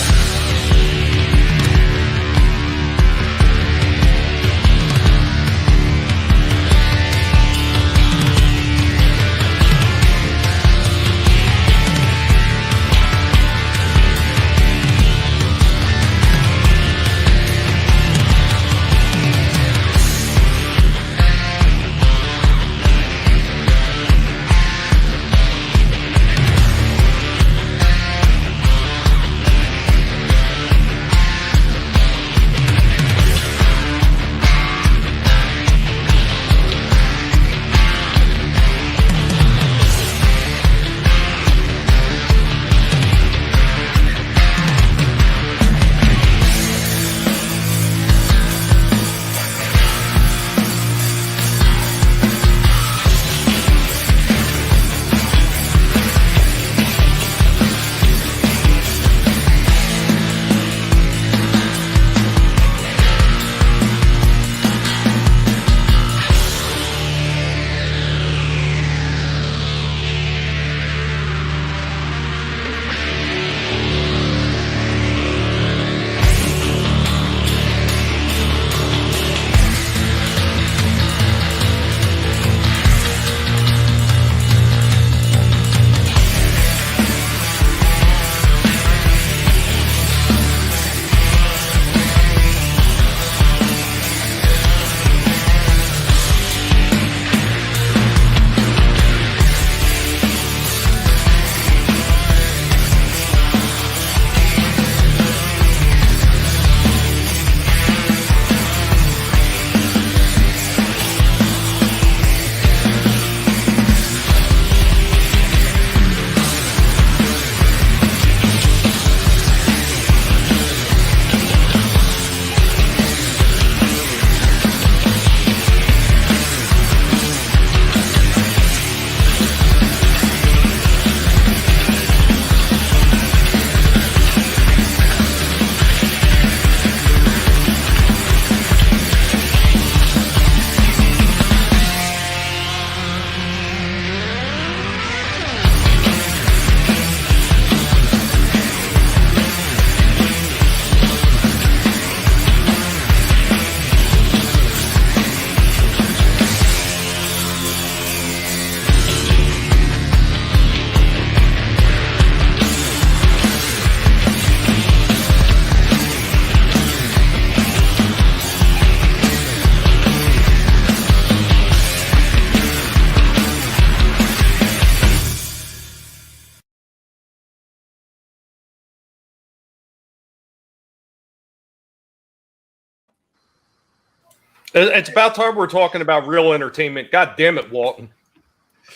It's about time we're talking about real entertainment. God damn it, Walton.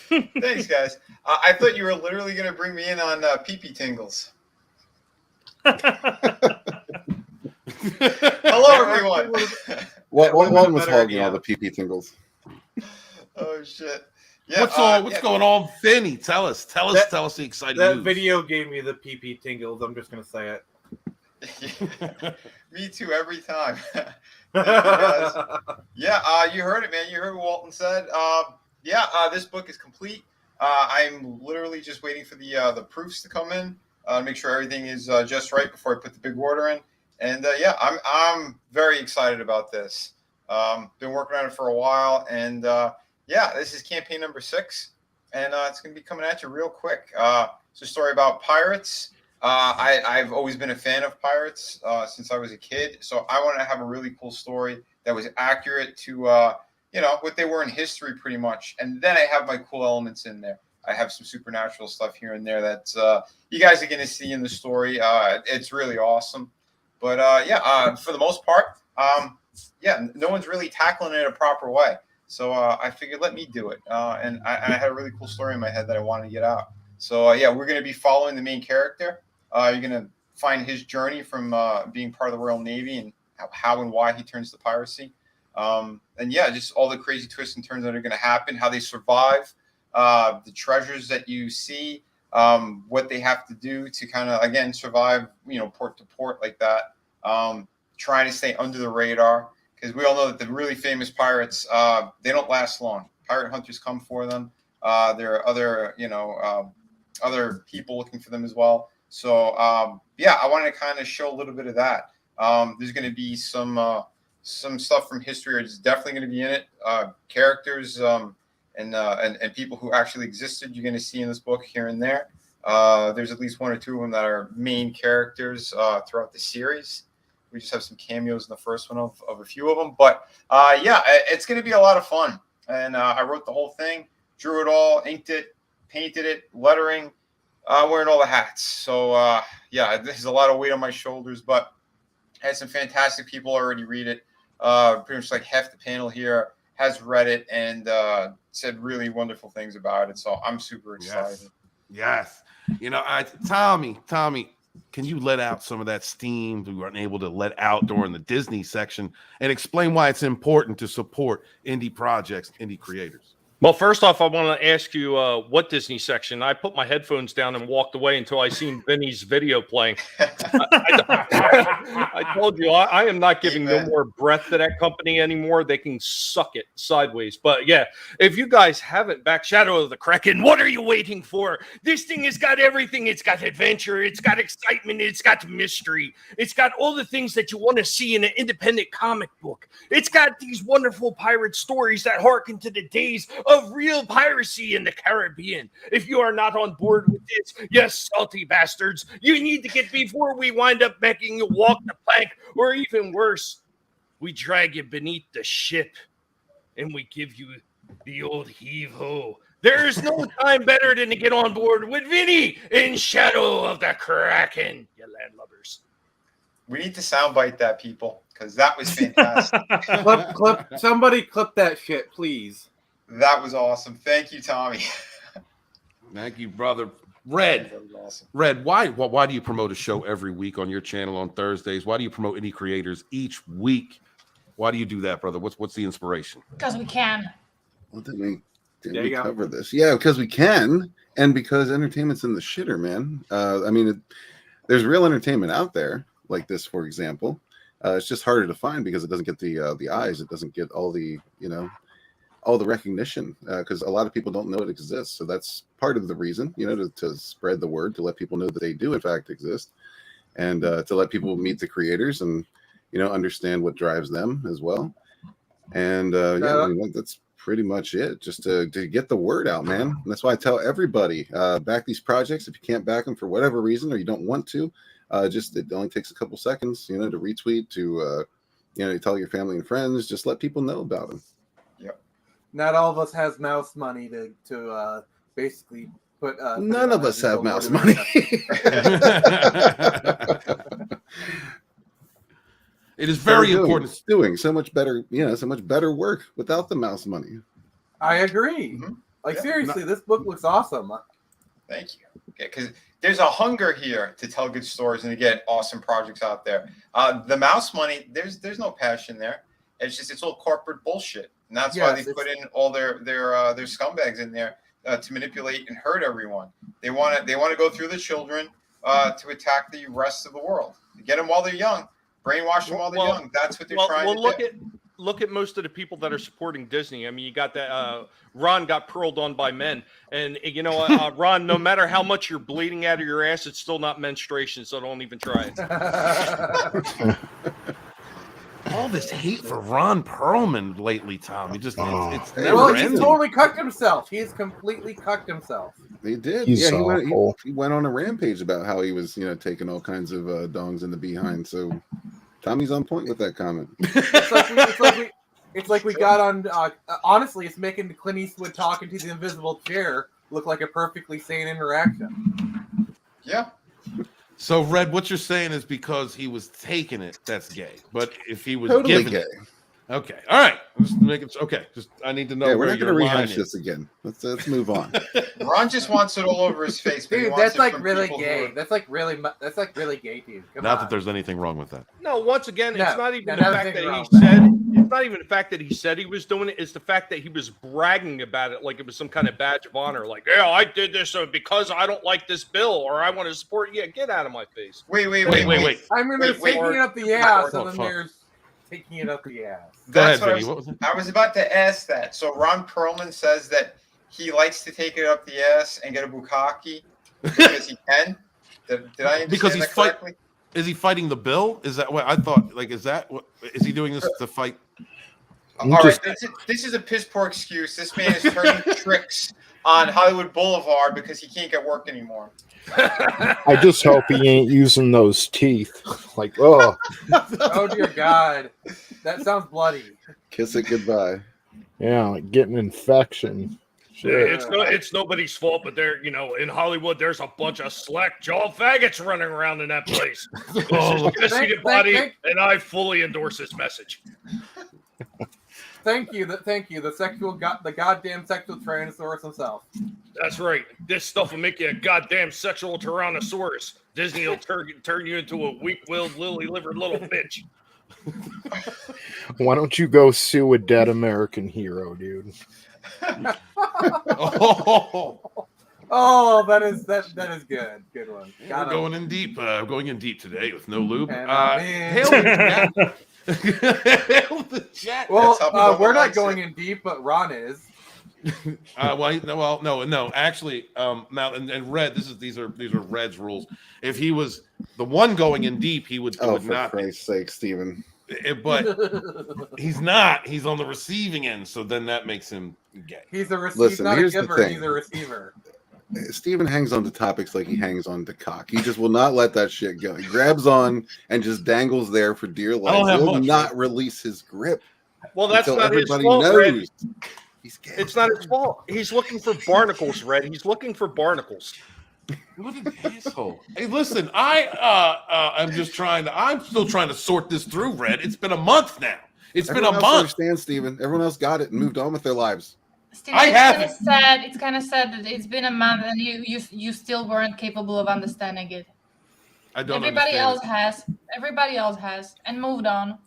Thanks, guys. I thought you were literally going to bring me in on pee-pee tingles. Hello, everyone. One was hogging all the pee-pee tingles. Oh, shit. Yeah, what's going on, Vinny? Tell us the exciting That news. video gave me the pee-pee tingles. I'm just gonna say it. Me too, every time. You heard it, man. You heard what Walton said. This book is complete. I'm literally just waiting for the proofs to come in, make sure everything is just right before I put the big order in. And I'm very excited about this. Been working on it for a while, and this is campaign number 6, and it's going to be coming at you real quick. It's a story about pirates. I've always been a fan of pirates since I was a kid, so I want to have a really cool story that was accurate to what they were in history, pretty much. And then I have my cool elements in there. I have some supernatural stuff here and there that you guys are going to see in the story. It's really awesome. But for the most part, no one's really tackling it a proper way. So I figured let me do it. And I had a really cool story in my head that I wanted to get out. So we're going to be following the main character. You're going to find his journey from being part of the Royal Navy and how and why he turns to piracy. Just all the crazy twists and turns that are going to happen, how they survive, the treasures that you see, what they have to do to kind of, again, survive, port to port like that, trying to stay under the radar. Because we all know that the really famous pirates, they don't last long. Pirate hunters come for them. There are other people looking for them as well. So, I wanted to kind of show a little bit of that. There's going to be some stuff from history is definitely going to be in it. Characters and people who actually existed, you're going to see in this book here and there. There's at least 1 or 2 of them that are main characters throughout the series. We just have some cameos in the first one of a few of them. But, it's going to be a lot of fun. And I wrote the whole thing, drew it all, inked it, painted it, lettering, wearing all the hats. So, there's a lot of weight on my shoulders. But I had some fantastic people already read it. Pretty much like half the panel here has read it and said really wonderful things about it. So I'm super excited. Yes. Tommy, can you let out some of that steam we weren't able to let out during the Disney section and explain why it's important to support indie projects, indie creators? Well, first off, I want to ask you what Disney section. I put my headphones down and walked away until I seen Vinny's video playing. I told you I am not giving no more breath to that company anymore. They can suck it sideways. But yeah, if you guys haven't back Shadow of the Kracken, what are you waiting for? This thing has got everything. It's got adventure. It's got excitement. It's got mystery. It's got all the things that you want to see in an independent comic book. It's got these wonderful pirate stories that harken to the days of real piracy in the Caribbean. If you are not on board with this, you salty bastards, you need to get before we wind up making you walk the plank, or even worse, we drag you beneath the ship and we give you the old heave-ho. There is no time better than to get on board with Vinny in Shadow of the Kracken, you landlubbers. We need to soundbite that, people, because that was fantastic. Somebody clip that shit, please. That was awesome. Thank you, Tommy. Thank you, brother. Red. That was awesome. Red, why do you promote a show every week on your channel on Thursdays? Why do you promote indie creators each week? Why do you do that, brother? What's the inspiration? Because we can. Well, didn't we cover this? Yeah, because we can, and because entertainment's in the shitter, man. There's real entertainment out there, like this, for example. It's just harder to find because it doesn't get the eyes. It doesn't get all the all the recognition because a lot of people don't know it exists. So that's part of the reason, to spread the word, to let people know that they do in fact exist, and to let people meet the creators and understand what drives them as well. And that's pretty much it. Just to get the word out, man. And that's why I tell everybody, back these projects. If you can't back them for whatever reason or you don't want to, it only takes a couple seconds, to retweet, to tell your family and friends. Just let people know about them. Not all of us has mouse money to basically put. None of us have mouse money. It is very important. It's doing so much better, so much better work without the mouse money. I agree. Like seriously, this book looks awesome. Thank you. Because there's a hunger here to tell good stories and to get awesome projects out there. The mouse money, there's no passion there. It's all corporate bullshit, and that's why they put in all their scumbags in there to manipulate and hurt everyone. They want to go through the children to attack the rest of the world. Get them while they're young, brainwash them while they're young. That's what they're trying to do. Look at most of the people that are supporting Disney. I mean, you got that Ron got pearled on by men, and Ron, no matter how much you're bleeding out of your ass, it's still not menstruation, so don't even try it. All this hate for Ron Perlman lately, Tom. He just it's never well, ending. he's totally cucked himself. He's completely cucked himself. He did. He's he went on a rampage about how he was, taking all kinds of dongs in the behind. So Tommy's on point with that comment. It's like we got on. Honestly, it's making Clint Eastwood talking to the invisible chair look like a perfectly sane interaction. Yeah. So, Red, what you're saying is because he was taking it, that's gay. But if he was Totally giving gay. it, okay, all right. I'm just making okay. Just I need to know. Yeah, where we're not your going to line rehash is. this again. Let's move on. Ron just wants it all over his face. But he Dude, wants that's it like from really people who gay. are- That's like really gay, dude. Come Not on. that there's anything wrong with that. No, once again, No, it's not even no, the fact nothing that wrong he with that. said. It's not even the fact that he said he was doing it. It's the fact that he was bragging about it like it was some kind of badge of honor. Like, yeah, I did this because I don't like this bill or I want to support. Yeah, get out of my face. Wait. I mean, there's Wait, taking it up the ass, Oh, and then fuck. there's taking it up the ass. Go ahead, That's what Vinny. What was it? I was about to ask that. So Ron Perlman says that he likes to take it up the ass and get a bukkake because he can. Did I understand Because that correctly? Is he fighting the bill? Is that what I thought? Like, is that what? Is he doing this to fight? All right, this is a piss poor excuse. This man is turning tricks on Hollywood Boulevard because he can't get work anymore. I just hope he ain't using those teeth. Like, oh. Oh dear God, that sounds bloody. Kiss it goodbye. Yeah, like getting infection. Shit. It's nobody's fault, but in Hollywood, there's a bunch of slack jaw faggots running around in that place. This is gonna see the body, and I fully endorse this message. Thank you, the goddamn sexual tyrannosaurus himself. That's right. This stuff will make you a goddamn sexual tyrannosaurus. Disney will turn you into a weak-willed, lily-livered little bitch. Why don't you go sue a dead American hero, dude? Oh, that is good. Good one. We're going in deep. Going in deep today with no lube. Hail the chat. Well, we're not going in deep, but Ron is. No. Actually, now and Red. These are Red's rules. If he was the one going in deep, he would. Oh, would for not Christ's sake, Stephen. But he's not. He's on the receiving end, so then that makes him gay. He's a receiver. He's not a giver. He's a receiver. Stephen hangs on to topics like he hangs on to cock. He just will not let that shit go. He grabs on and just dangles there for dear life. He will not release his grip. Well, that's not his fault, Red. It's not his fault. He's looking for barnacles, Red. He's looking for barnacles. What an asshole! Hey, listen, I'm still trying to sort this through, Red. It's been a month now. Everyone else understands, Stephen. Everyone else got it and moved on with their lives. Steve, it's kind of sad that it's been a month and you still weren't capable of understanding it. I don't. Everybody else has, and moved on.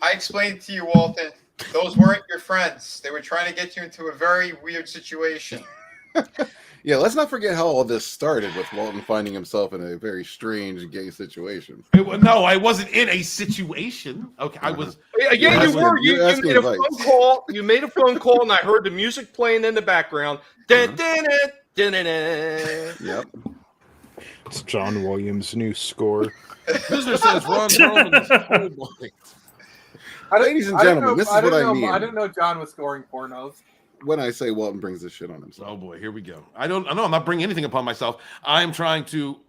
I explained to you, Walton. Those weren't your friends. They were trying to get you into a very weird situation. Yeah, let's not forget how all this started with Walton finding himself in a very strange gay situation. No, I wasn't in a situation. Okay, I was. Yeah, you were. You made a phone call. You made a phone call, and I heard the music playing in the background. Yep. It's John Williams' new score. Business says Ron Perlman is Ladies and gentlemen, this is what I mean. I didn't know John was scoring pornos. When I say Walton brings this shit on himself. Oh boy, here we go. I know I'm not bringing anything upon myself. I'm trying to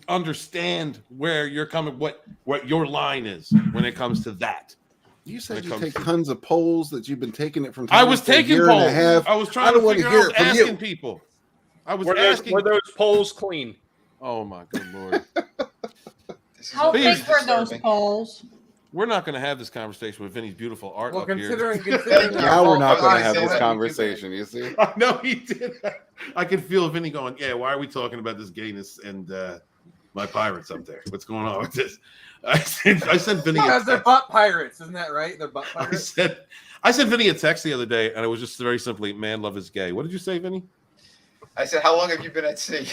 understand where you're coming, what your line is when it comes to that. You said you take tons of polls that you've been taking it from time I was taking polls. I was trying to figure out asking people. I was asking. Were those polls clean? Oh my good lord. How big were those polls? We're not going to have this conversation with Vinny's beautiful art Well, up here. considering Now we're not going to have I this was conversation. You see? I know he did. I could feel Vinny going, yeah, why are we talking about this gayness and my pirates up there? What's going on with this? I sent Vinny because they're butt pirates, isn't that right? They're butt pirates. I sent Vinny a text the other day, and it was just very simply, man, love is gay. What did you say, Vinny? I said, how long have you been at sea?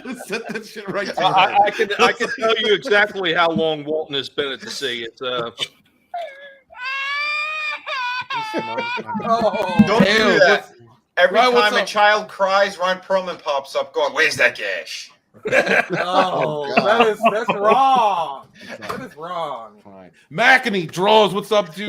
Let's set that shit right to I can tell you exactly how long Walton has been at the sea. It's Don't Oh, do that. Every Ryan, what's time a up? child cries, Ron Perlman pops up going, where's that gash? oh, God. that's wrong. That is wrong. Fine. Mackany Draws, what's up, dude?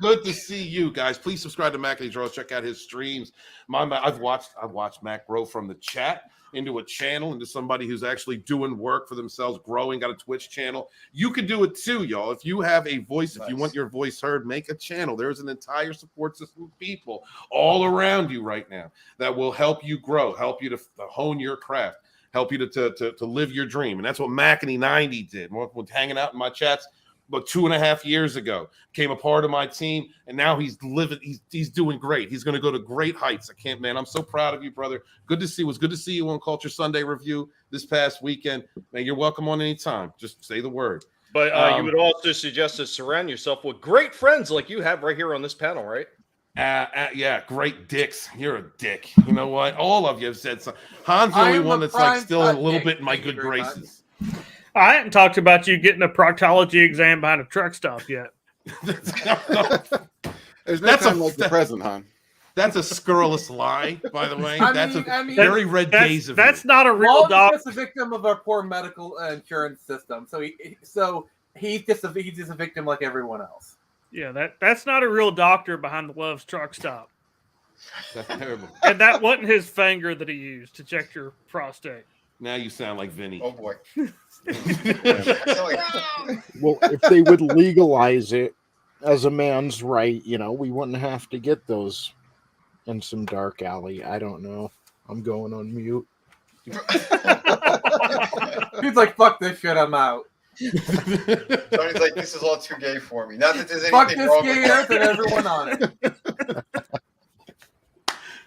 Good to see you guys. Please subscribe to Mackany Draws. Check out his streams. I've watched Mac grow from the chat into a channel, into somebody who's actually doing work for themselves, growing, got a Twitch channel. You can do it too, y'all. If you have a voice, if you want your voice heard, make a channel. There's an entire support system of people all around you right now that will help you grow, help you to hone your craft, help you to live your dream. And that's what Mackany 90 did. Was hanging out in my chats about 2.5 years ago, became a part of my team, and now he's doing great. He's going to go to great heights. Man, I'm so proud of you, brother. Good to see. It was good to see you on Culture Sunday Review this past weekend. Man, you're welcome on any time. Just say the word. But you would also suggest to surround yourself with great friends like you have right here on this panel, right? Yeah, great dicks. You're a dick. You know what? All of you have said something. Han's the only one that's like still a little bit in my good graces. I hadn't talked about you getting a proctology exam behind a truck stop yet. There's no time like the present, Han. That's a scurrilous lie, by the way. I That's mean, very red days of That's you. not a real Walton's doctor. just a victim of our poor medical insurance system. So he's just a victim like everyone else. Yeah, that's not a real doctor behind the Love's truck stop. That's terrible. And that wasn't his finger that he used to check your prostate. Now you sound like Vinny. Oh, boy. Well, if they would legalize it as a man's right, we wouldn't have to get those in some dark alley. I don't know. I'm going on mute. He's like, fuck this shit, I'm out. Tony's like, this is all too gay for me. Not that there's Fuck anything this wrong gay with earth that. and everyone on it.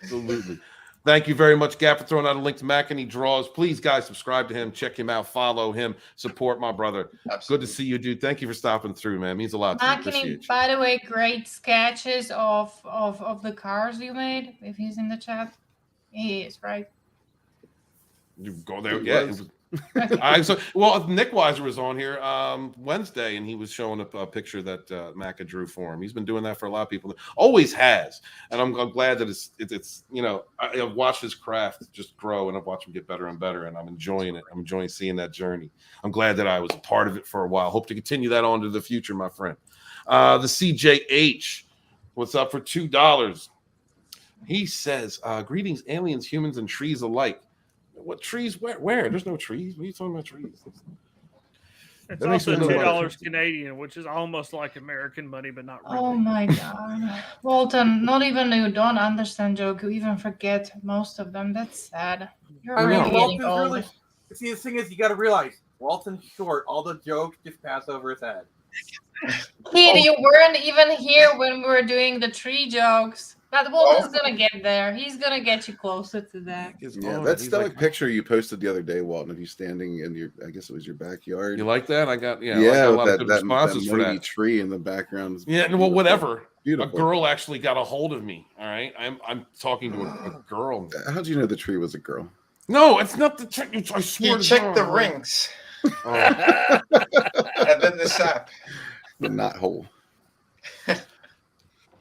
Absolutely. Thank you very much, Gap, for throwing out a link to Mackany Draws. Please, guys, subscribe to him, check him out, follow him, support my brother. Absolutely. Good to see you, dude. Thank you for stopping through, man. It means a lot to me. Appreciate Mackany, you. by the way, great sketches of the cars you made. If he's in the chat, he is right. You go there, yeah. It was. Nick Weiser was on here Wednesday, and he was showing a picture that Macca drew for him. He's been doing that for a lot of people. Always has, and I'm glad that it's I've watched his craft just grow, and I've watched him get better and better, and I'm enjoying it. I'm enjoying seeing that journey. I'm glad that I was a part of it for a while. Hope to continue that on to the future, my friend. The CJH, what's up for $2? He says, "Greetings, aliens, humans, and trees alike." What trees? Where? There's no trees. What are you talking about trees? It's That makes also me know $2 Canadian, which is almost like American money, but not really. Oh my god. Walton, not even you don't understand joke. You even forget most of them. That's sad. You're I mean, really getting Walton's old. really. See, the thing is, you got to realize Walton's short. All the jokes just pass over his head. Kid, you weren't even here when we were doing the tree jokes. But Walton's gonna get there. He's gonna get you closer to that. Yeah, that stoic picture you posted the other day, Walton, of you standing in your, I guess it was your backyard. You like that? I got yeah, I got a lot of that good responses for mighty that. tree in the background. Yeah, well, whatever. Beautiful. A girl actually got a hold of me. All right, I'm talking to a girl. How'd you know the tree was a girl? No, it's not the check. I swear. He checked the rings. Oh. And then the sap. The knot hole.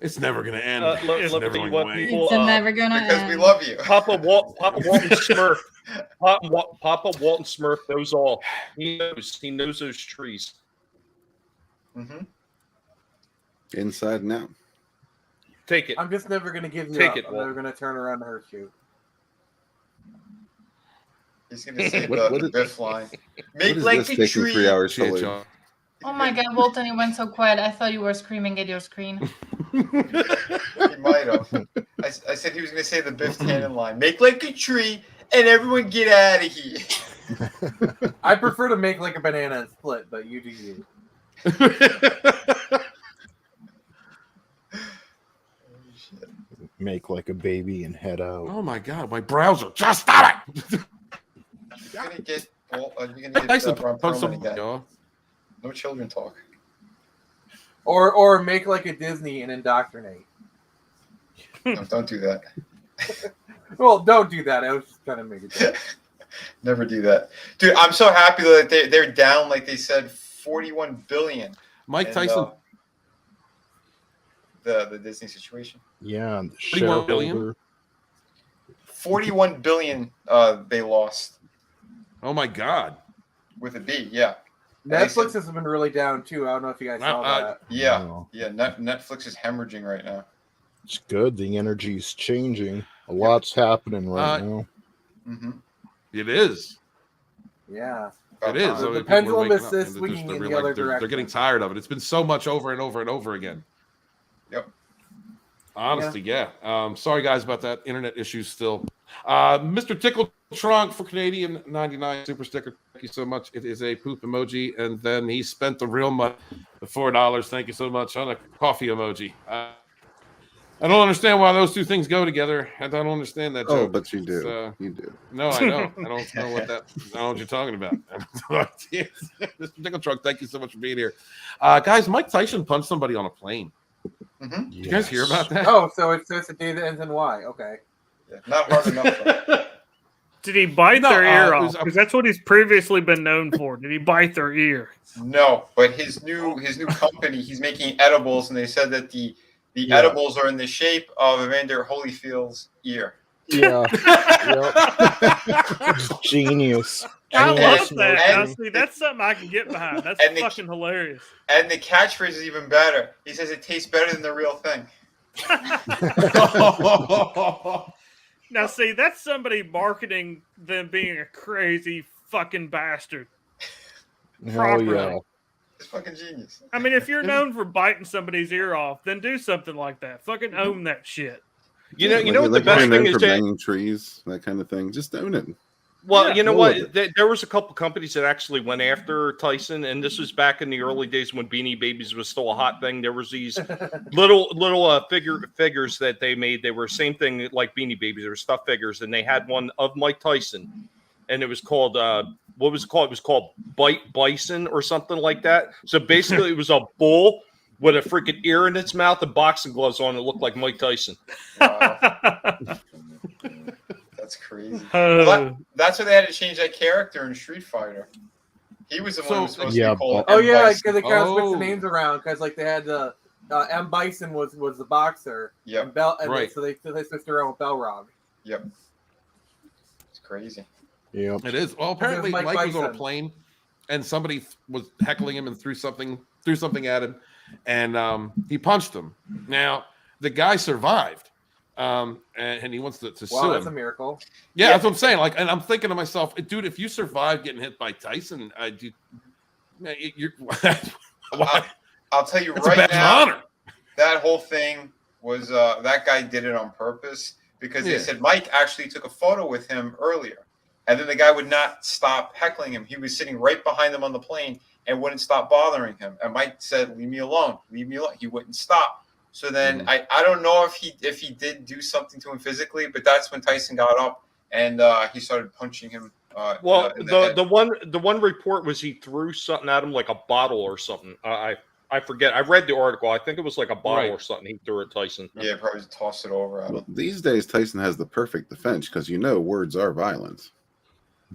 It's never gonna end. It's never never going away. It's never gonna Because end. we love you. Papa Walton Smurf. Papa Walton Smurf knows all. He knows those trees. Mm-hmm. Inside and out. Take it. I'm just never going to give you Take up. it, I'm Walton. never going to turn around and hurt you. He's going to say What the is- Biff line. What Make is like this a taking tree. 3 hours to Shit, load? y'all. Oh my god, Walton, you went so quiet. I thought you were screaming at your screen. He might have. I said he was going to say the Biff Tannen line. Make like a tree and everyone get out of here. I prefer to make like a banana and split, but you do you. Make like a baby and head out. Oh my god, my browser! Just stop it! You're gonna get. You're gonna Nice get to Ron post Perlman some. again. Y'all. No children talk. Or make like a Disney and indoctrinate. No, don't do that. Well, don't do that. I was just trying to make it. Never do that, dude. I'm so happy that they're down, like they said, 41 billion. Mike And, Tyson. The Disney situation. Yeah, and the 41 billion? shareholder. 41 billion. They lost Oh my god. with a B. Yeah. Netflix has been really down too. I don't know if you guys saw that. Yeah. Oh. Yeah. Netflix is hemorrhaging right now. It's good. The energy's changing. A lot's happening right now. Mm-hmm. It is. Yeah. It is. The I mean, pendulum people are is waking up, and swinging they're in the like- other they're direction. getting tired of it. It's been so much over and over and over again. Yep. Honestly, yeah. Sorry, guys, about that. Internet issues still. Mr. Tickle Trunk for Canadian 99 super sticker. Thank you so much. It is a poop emoji, and then he spent the real money, the $4. Thank you so much on a coffee emoji. I don't understand why those two things go together. I don't understand that joke. Oh, but you do. You do. No, I know. I don't know what that. I don't know what you're talking about. Mr. Tickle Trunk, thank you so much for being here, guys. Mike Tyson punched somebody on a plane. Mm-hmm. Did you guys hear about that? Oh, so it's a day that ends in Y. Okay. Yeah, not hard enough. Did he bite No, their ear it off? was a- Because that's what he's previously been known for. Did he bite their ear? No, but his new company, he's making edibles, and they said that the Yeah. edibles are in the shape of Evander Holyfield's ear. Yeah. Yep. Genius. I And- love and- that. and- Now, see, that's something I can get behind. That's and the- fucking hilarious. And the catchphrase is even better. He says it tastes better than the real thing. Now, see, that's somebody marketing them being a crazy fucking bastard. Hell Properly. yeah. It's fucking genius. I mean, if you're known for biting somebody's ear off, then do something like that. Fucking own that shit. You know what the like best you're thing known is for that. banging trees, that kind of thing. Just own it. Well, Yeah, you know roll what? with it. There was a couple companies that actually went after Tyson, and this was back in the early days when Beanie Babies was still a hot thing. There was these little figures that they made. They were same thing like Beanie Babies. They were stuffed figures, and they had one of Mike Tyson, and it was called what was it called? It was called Bite Bison or something like that. So basically, it was a bull with a freaking ear in its mouth and boxing gloves on. It looked like Mike Tyson. Wow. That's crazy. Well, that's why they had to change that character in Street Fighter. He was the one who was supposed to be called Oh M. yeah, Bison. because they kind of switched the names around because like they had the M. Bison was the boxer. Yep. And Bell, and Right. so they switched around with Belrog. Yep. It's crazy. Yeah. It is. Well, apparently Mike Mike was on a Tyson. plane, and somebody was heckling him and threw something at him, and he punched him. Now the guy survived, and he wants to Wow, sue that's a him. miracle. Yeah, that's what I'm saying. Like, and I'm thinking to myself, dude, if you survive getting hit by Tyson, you're I'll tell you That's a right badge of now, honor. that whole thing was that guy did it on purpose because Yeah. they said Mike actually took a photo with him earlier, and then the guy would not stop heckling him. He was sitting right behind him on the plane and wouldn't stop bothering him. And Mike said, "Leave me alone, leave me alone." He wouldn't stop. So then I don't know if he did do something to him physically, but that's when Tyson got up and he started punching him. Well, in the head. the one report was he threw something at him like a bottle or something. I forget. I read the article. I think it was like a bottle Right. or something he threw at Tyson. Yeah, probably just tossed it over at him. Well, these days, Tyson has the perfect defense because words are violence.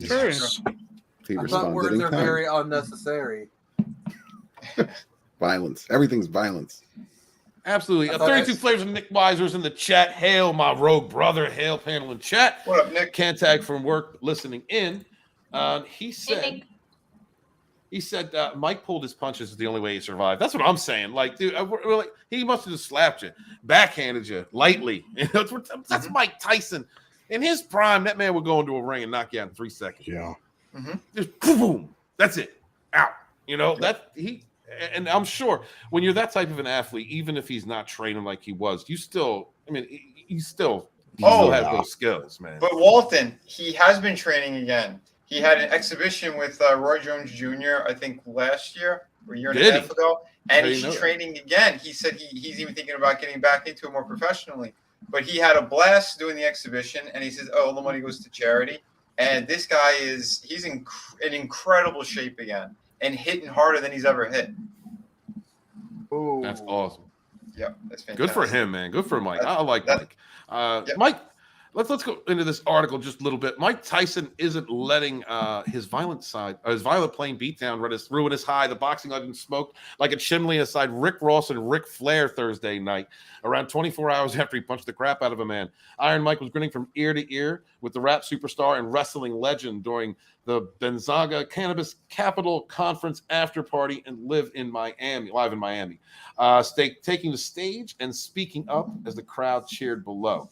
Sure. He I thought responded words in are kind. very unnecessary. Violence. Everything's violence. Absolutely. I thought 32 that's- flavors of Nick Weiser's in the chat. Hail, my rogue brother. Hail, panel in chat. What up, Nick? Can't tag from work listening in. He said, Mike pulled his punches is the only way he survived. That's what I'm saying. Like, dude, we're like, he must have just slapped you, backhanded you lightly. That's Mike Tyson. In his prime, that man would go into a ring and knock you out in 3 seconds. Yeah. Just boom, boom. That's it. Out. You know, and I'm sure when you're that type of an athlete, even if he's not training like he was, you still have those skills, man. But Walton, he has been training again. he had an exhibition with Roy Jones Jr. I think last year or a year and a half ago, and he's training again. He said he's even thinking about getting back into it more professionally. But he had a blast doing the exhibition, and he says, "Oh, the money goes to charity." And this guy he's in incredible shape again and hitting harder than he's ever hit. Ooh. That's awesome. Yeah, that's fantastic. Good for him, man. Good for Mike. I like Mike. Mike, let's go into this article just a little bit. Mike Tyson isn't letting his violent playing beatdown ruin his high. The boxing legend smoked like a chimney aside Rick Ross and Ric Flair Thursday night, around 24 hours after he punched the crap out of a man. Iron Mike was grinning from ear to ear with the rap superstar and wrestling legend during the Gonzaga Cannabis Capital Conference after party and live in Miami. Taking the stage and speaking up as the crowd cheered below.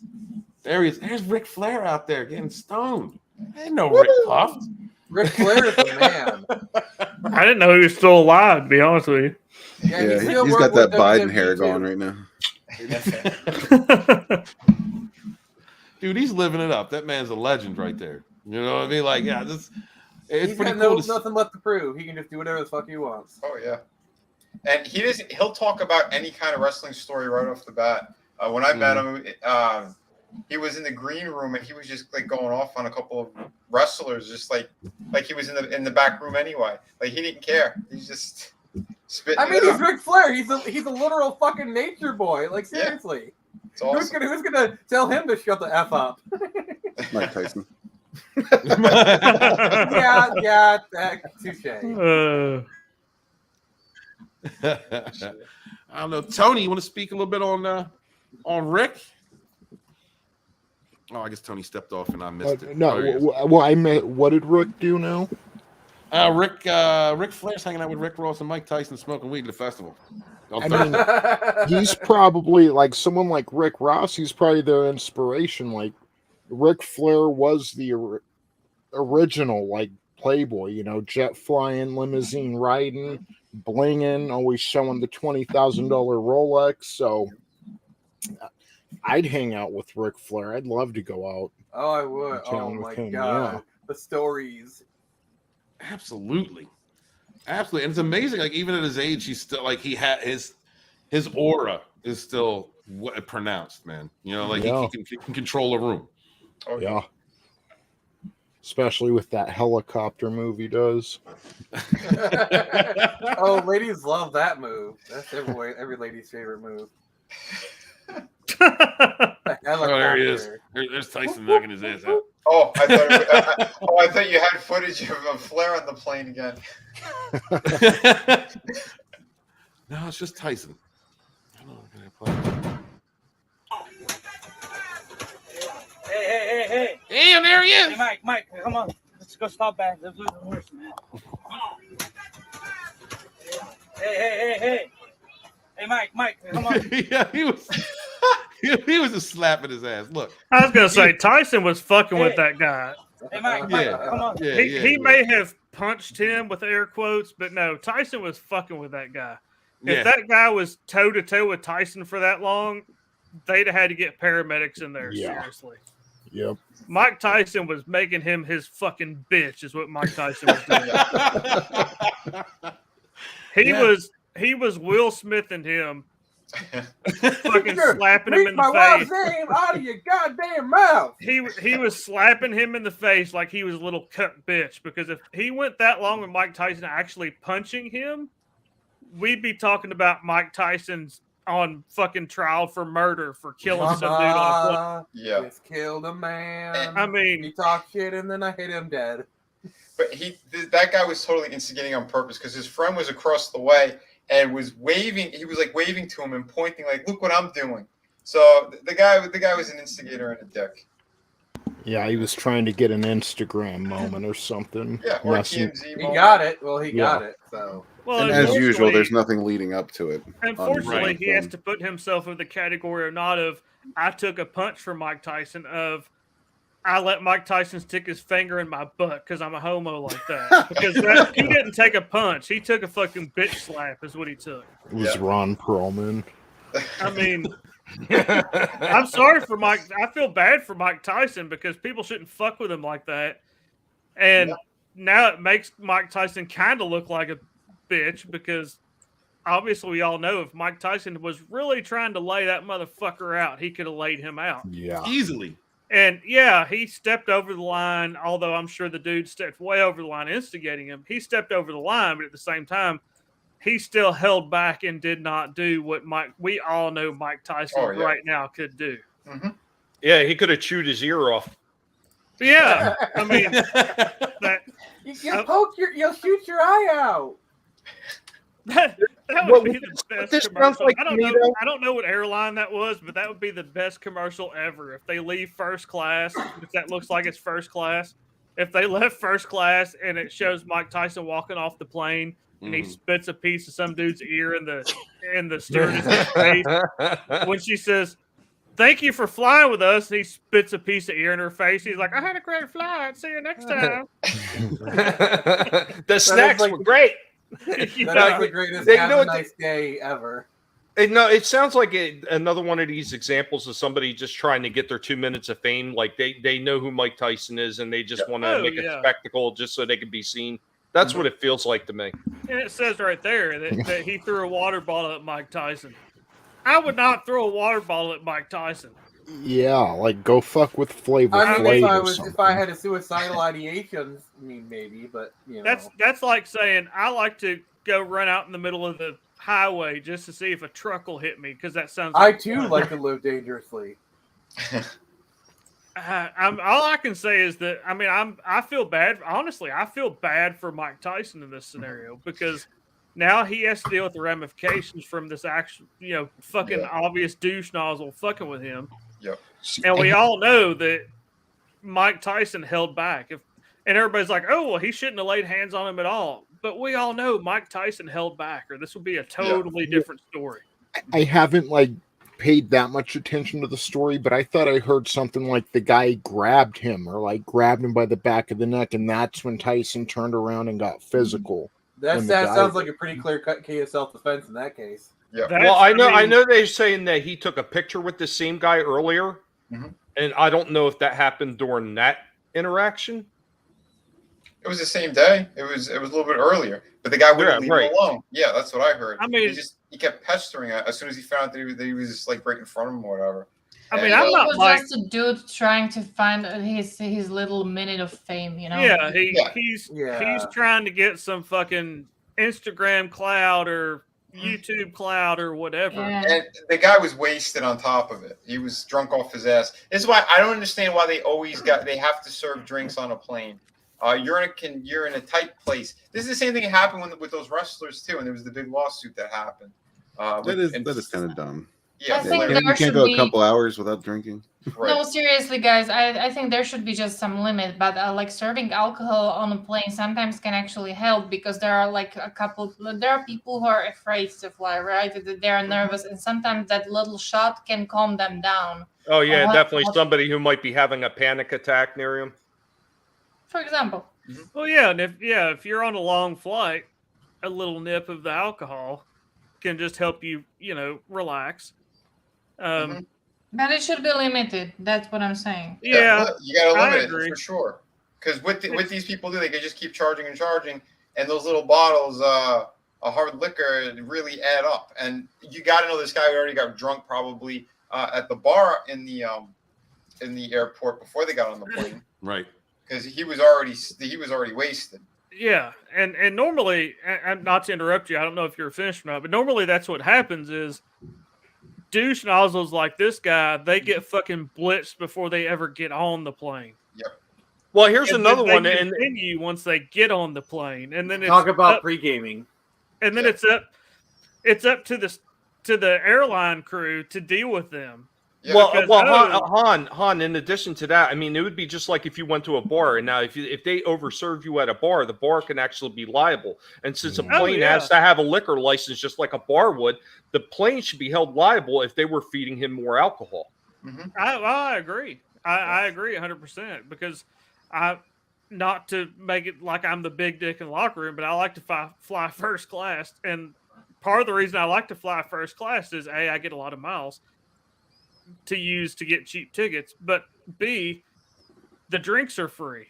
There he is. There's Ric Flair out there getting stoned. I didn't know Rick puffed. Ric Flair is the man. I didn't know he was still alive, to be honest with you. Yeah, he's got that Biden hair going right now. Dude, he's living it up. That man's a legend right there. You know what I mean? Like, yeah, it's he's pretty got cool. nothing left to prove. He can just do whatever the fuck he wants. Oh yeah, and he'll talk about any kind of wrestling story right off the bat. When I met him, he was in the green room and he was just like going off on a couple of wrestlers, just like he was in the back room anyway. Like he didn't care. He's just spitting. I mean, he's Ric Flair. He's a literal fucking nature boy. Like seriously, awesome. Who's gonna tell him to shut the f up? Mike Tyson. yeah, touche. I don't know, Tony. You want to speak a little bit on Rick? Oh, I guess Tony stepped off and I missed it. No, what did Rick do now? Rick Flair's hanging out with Rick Ross and Mike Tyson smoking weed at the festival. I mean, he's probably like someone like Rick Ross. He's probably their inspiration. Like Ric Flair was the original like playboy, you know, jet flying, limousine riding, blinging, always showing the $20,000 Rolex. So I'd hang out with Ric Flair. I'd love to go out. Oh, I would. Oh my god, yeah. The stories. Absolutely. And it's amazing. Like even at his age, he's still like he had his aura is still pronounced, man. You know, like he can control a room. Oh yeah. Especially with that helicopter move he does. Oh, ladies love that move. That's every lady's favorite move. There he is. There's Tyson knocking his ass out. Oh, I thought you had footage of Flair on the plane again. No, it's just Tyson. Hey. Hey, and there he is. Hey, Mike, come on. Let's go stop back. Let's do the horse, man. Hey. Hey, Mike, come on. Yeah, he was just slapping his ass. Look. I was going to say, Tyson was fucking with that guy. Hey, Mike, come on. He may have punched him with air quotes, but no, Tyson was fucking with that guy. If that guy was toe-to-toe with Tyson for that long, they'd have had to get paramedics in there, seriously. Yep. Mike Tyson was making him his fucking bitch, is what Mike Tyson was doing. He was Will Smith and him fucking slapping him in the face. Name out of your goddamn mouth. He was slapping him in the face like he was a little cunt bitch, because if he went that long with Mike Tyson actually punching him, we'd be talking about Mike Tyson's on fucking trial for murder for killing some dude on a plane. Yeah. Just killed a man. I mean, he talked shit and then I hit him dead. But that guy was totally instigating on purpose because his friend was across the way and was waving. He was like waving to him and pointing, like, "Look what I'm doing." So the guy was an instigator and a dick. Yeah, he was trying to get an Instagram moment or something. Yeah, or TMZ moment. He got it. Well, he got it. So. Well, and as usual, there's nothing leading up to it. Unfortunately, he has to put himself in the category of not of I took a punch from Mike Tyson, of I let Mike Tyson stick his finger in my butt because I'm a homo like that. Because he didn't take a punch. He took a fucking bitch slap is what he took. It was Ron Perlman. I mean, I'm sorry for Mike. I feel bad for Mike Tyson because people shouldn't fuck with him like that. And now it makes Mike Tyson kind of look like a bitch because obviously we all know if Mike Tyson was really trying to lay that motherfucker out, he could have laid him out. Yeah. Easily. And yeah, he stepped over the line, although I'm sure the dude stepped way over the line instigating him. He stepped over the line, but at the same time, he still held back and did not do what we all know Mike Tyson right now could do. Mm-hmm. Yeah, he could have chewed his ear off. Yeah, I mean, you'll shoot your eye out. That would be the best commercial. Like I don't know what airline that was, but that would be the best commercial ever. If they leave first class, if that looks like it's first class. If they left first class and it shows Mike Tyson walking off the plane and he spits a piece of some dude's ear in the stewardess's face, when she says, "Thank you for flying with us," he spits a piece of ear in her face. He's like, "I had a great flight. See you next time." The snacks were great. That's the greatest have a nice day ever. It sounds like another one of these examples of somebody just trying to get their 2 minutes of fame. Like they know who Mike Tyson is and they just want to make a spectacle just so they can be seen. That's what it feels like to me. And it says right there that he threw a water bottle at Mike Tyson. I would not throw a water bottle at Mike Tyson. Yeah, like go fuck with Flavor Flav. If I had a suicidal ideation, maybe, but you know. That's like saying I like to go run out in the middle of the highway just to see if a truck will hit me because that sounds. I too like to live dangerously. All I can say is that I feel bad. Honestly, I feel bad for Mike Tyson in this scenario because now he has to deal with the ramifications from this actual, fucking obvious douche nozzle fucking with him. Yep. And we all know that Mike Tyson held back. And everybody's like, "Oh, well, he shouldn't have laid hands on him at all." But we all know Mike Tyson held back, or this would be a totally different story. I haven't paid that much attention to the story, but I thought I heard something like the guy grabbed him or grabbed him by the back of the neck, and that's when Tyson turned around and got physical. That sounds like a pretty clear-cut case of self-defense in that case. Yeah. Well, I know they're saying that he took a picture with the same guy earlier, and I don't know if that happened during that interaction. It was the same day. It was a little bit earlier, but the guy wouldn't leave him alone. Yeah, that's what I heard. He kept pestering it as soon as he found out that he was right in front of him or whatever. I'm not just a dude trying to find his little minute of fame, Yeah, he's trying to get some fucking Instagram clout or YouTube clout or whatever. Yeah. And the guy was wasted on top of it. He was drunk off his ass. This is why I don't understand why they have to serve drinks on a plane. You're in a tight place. This is the same thing that happened with those wrestlers too, and there was the big lawsuit that happened. That is kind of dumb. Yeah, I think you can't go a couple hours without drinking. Right. No, seriously, guys. I think there should be just some limit. But serving alcohol on a plane sometimes can actually help because there are there are people who are afraid to fly, right? They are nervous, and sometimes that little shot can calm them down. Oh yeah, definitely somebody who might be having a panic attack near him. For example. Well, yeah, and if you're on a long flight, a little nip of the alcohol can just help you, relax. But it should be limited. That's what I'm saying. Yeah, you got to limit it for sure. Because what these people do, they can just keep charging, and those little bottles of hard liquor really add up. And you got to know this guy already got drunk probably at the bar in the airport before they got on the plane. Right. Because he was already wasted. Yeah, and normally, and not to interrupt you, I don't know if you're finished or not, but normally that's what happens is douche nozzles like this guy, they get fucking blitzed before they ever get on the plane. Yep. Well, here's another one. And continue once they get on the plane, and then talk about pre-gaming, and then it's up to the airline crew to deal with them. Yeah, Han, in addition to that, it would be just like if you went to a bar, and now if they overserve you at a bar, the bar can actually be liable. And since a plane has to have a liquor license, just like a bar would, the plane should be held liable if they were feeding him more alcohol. Mm-hmm. I agree. I agree 100% because not to make it like I'm the big dick in the locker room, but I like to fly first class, and part of the reason I like to fly first class is A, I get a lot of miles to use to get cheap tickets, but B, the drinks are free.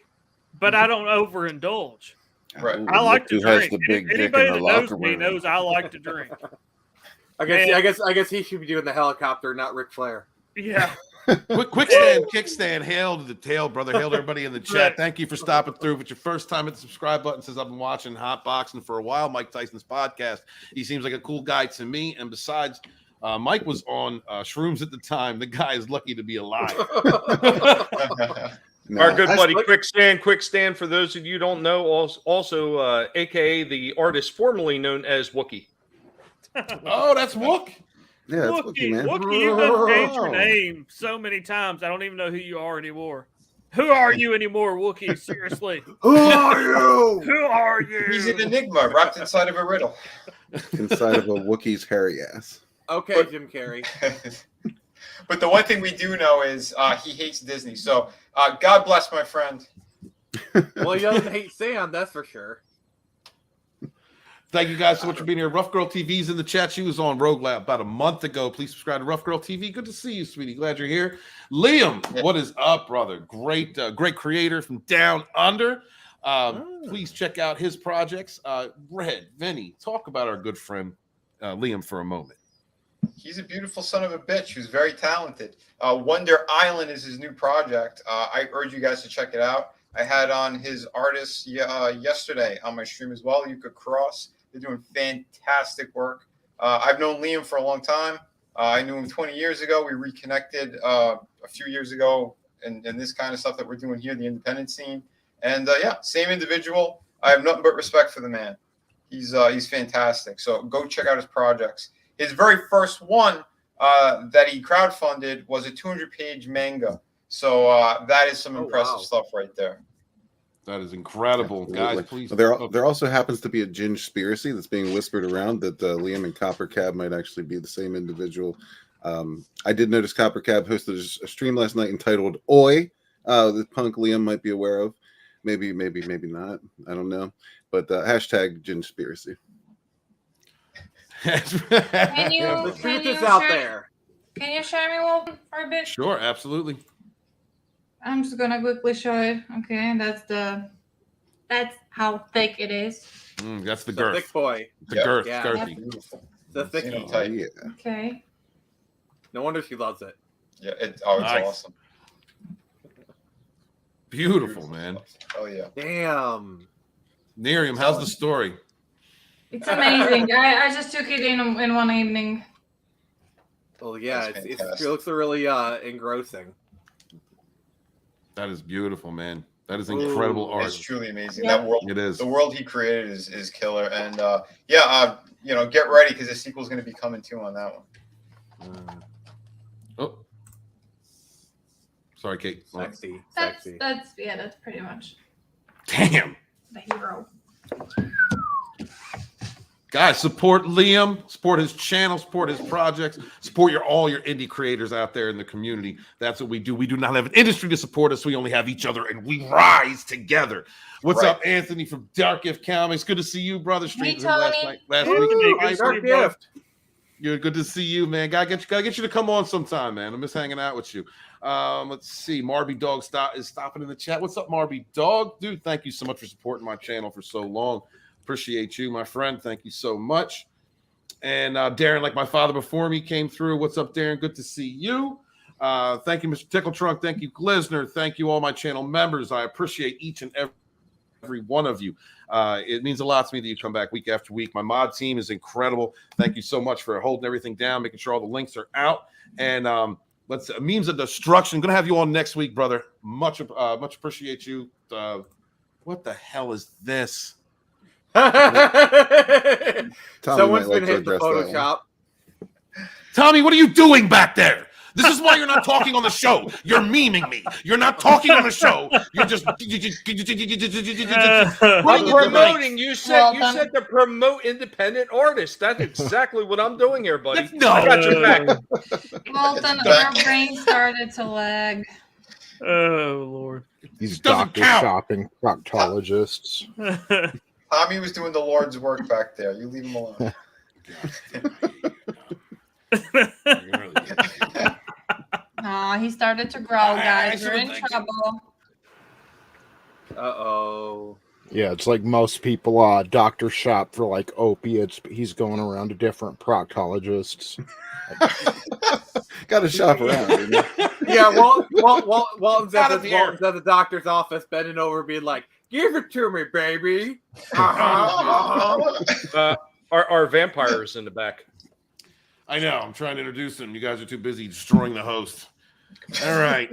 but I don't overindulge. Right. I like to Who has drink. the big dick Anybody in the that knows locker me room? knows I like to drink. I guess he should be doing the helicopter, not Ric Flair. Yeah. Quick stand, kickstand, hail to the tail, brother. Hail to everybody in the chat. Thank you for stopping through. If it's your first time, hit the subscribe button. Says I've been watching Hot Boxing for a while. Mike Tyson's podcast. He seems like a cool guy to me. And besides, Mike was on shrooms at the time. The guy is lucky to be alive. Our good buddy Quickstand, for those of you who don't know, also aka the artist formerly known as Wookie. Oh, that's Wook. Yeah, it's Wookie, man. Wookie, you've done changed your name so many times. I don't even know who you are anymore. Who are you anymore, Wookie? Seriously. Who are you? Who are you? He's an enigma wrapped inside of a riddle. Inside of a Wookiee's hairy ass. Okay, Jim Carrey. But the one thing we do know is he hates Disney. So God bless my friend. Well, he doesn't hate Sam, that's for sure. Thank you guys so much for being here. Rough Girl TV's in the chat. She was on Rogue Lab about a month ago. Please subscribe to Rough Girl TV. Good to see you, sweetie. Glad you're here. Liam, what is up, brother? Great creator from Down Under. Please check out his projects. Red, Vinny, talk about our good friend Liam for a moment. He's a beautiful son of a bitch who's very talented. Wonder Island is his new project. I urge you guys to check it out. I had on his artists yesterday on my stream as well. Yuka Cross. They're doing fantastic work. I've known Liam for a long time. I knew him 20 years ago. We reconnected a few years ago and this kind of stuff that we're doing here, the independent scene. And same individual. I have nothing but respect for the man. He's fantastic. So go check out his projects. His very first one that he crowdfunded was a 200-page manga. So that is some impressive stuff right there. That is incredible. Guys, please. There also happens to be a Ginge-spiracy that's being whispered around that Liam and Copper Cab might actually be the same individual. I did notice Copper Cab hosted a stream last night entitled Oi, that Punk Liam might be aware of. Maybe not. I don't know. But hashtag Ginge-spiracy. The truth is out there. Can you show me Walton for a bit? Sure, absolutely. I'm just gonna quickly show it. Okay, that's how thick it is. That's the It's girth. a thick boy. The girth, Yeah. girthy. It's a thick Yeah. Okay. No wonder she loves it. Yeah, it's Nice. awesome. Beautiful, man. Oh yeah. Damn. Miriam, how's the story? It's amazing. I just took it in one evening. Well, yeah, That's it fantastic. looks really engrossing. That is beautiful, man. That is incredible art. It's truly amazing. Yeah. That world, It is. the world he created is killer. And get ready because the sequel is going to be coming too on that one. Oh, sorry, Kate. Sexy. That's pretty much Damn. the hero. Guys, support Liam, support his channel, support his projects, support all your indie creators out there in the community. That's what we do. We do not have an industry to support us. We only have each other, and we rise together. What's up, Anthony from Dark Gift Comics? Good to see you, brother. Streamed last week. Dark Gift. You're good to see you, man. Gotta get you to come on sometime, man. I miss hanging out with you. Let's see. Marby Dog is stopping in the chat. What's up, Marby Dog? Dude, thank you so much for supporting my channel for so long. Appreciate you, my friend. Thank you so much. And Darren, like my father before me, came through. What's up, Darren? Good to see you. Thank you, Mr. Tickle Trunk. Thank you, Glisner. Thank you, all my channel members. I appreciate each and every one of you. It means a lot to me that you come back week after week. My mod team is incredible. Thank you so much for holding everything down, making sure all the links are out. And let's memes of destruction. Going to have you on next week, brother. Much appreciate you. What the hell is this? Someone's been hit the Photoshop. Tommy, what are you doing back there? This is why you're not talking on the show. You're memeing me. You're not talking on the show. You're just I'm promoting. You said to promote independent artists. That's exactly what I'm doing here, buddy. No. I got your back. Walton, our brain started to lag. Oh Lord. These doctor shopping proctologists. Tommy was doing the Lord's work back there. You leave him alone. He started to growl, guys. We're in trouble. Uh-oh. Yeah, it's like most people doctor shop for like opiates, but he's going around to different proctologists. Got to shop around. You know? Yeah, Walton's at the doctor's office, bending over, being like, "Give it to me, baby." Our vampires in the back. I know. I'm trying to introduce them. You guys are too busy destroying the host. All right.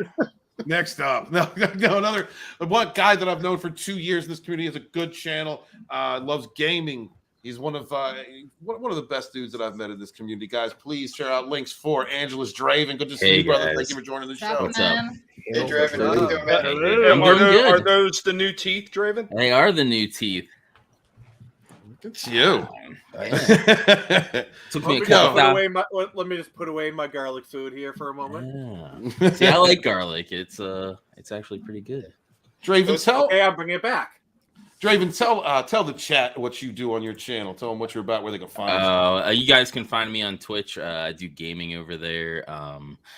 Next up, another one guy that I've known for 2 years in this community has a good channel. Loves gaming. He's one of the best dudes that I've met in this community. Guys, please share out links for Angelus Draven. Good to see you, brother. Thank you for joining the show. What's up? Hey, Draven, how you doing, man? Are those the new teeth, Draven? They are the new teeth. It's you. Let me just put away my garlic food here for a moment. Yeah. See, I like garlic. It's actually pretty good. Draven, I'm bringing it back. Draven, tell the chat what you do on your channel. Tell them what you're about, where they can find you. You guys can find me on Twitch. I do gaming over there.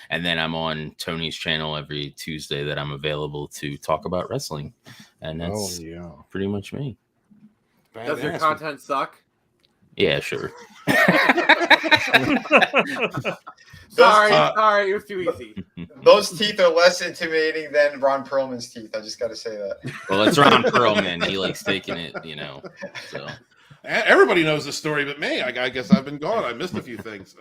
And then I'm on Tony's channel every Tuesday that I'm available to talk about wrestling. And that's pretty much me. Does your content suck? Yeah, sure. Sorry, it was too easy. Those teeth are less intimidating than Ron Perlman's teeth. I just got to say that. Well, it's Ron Perlman. He likes taking it, So everybody knows the story, but me. I guess I've been gone. I missed a few things.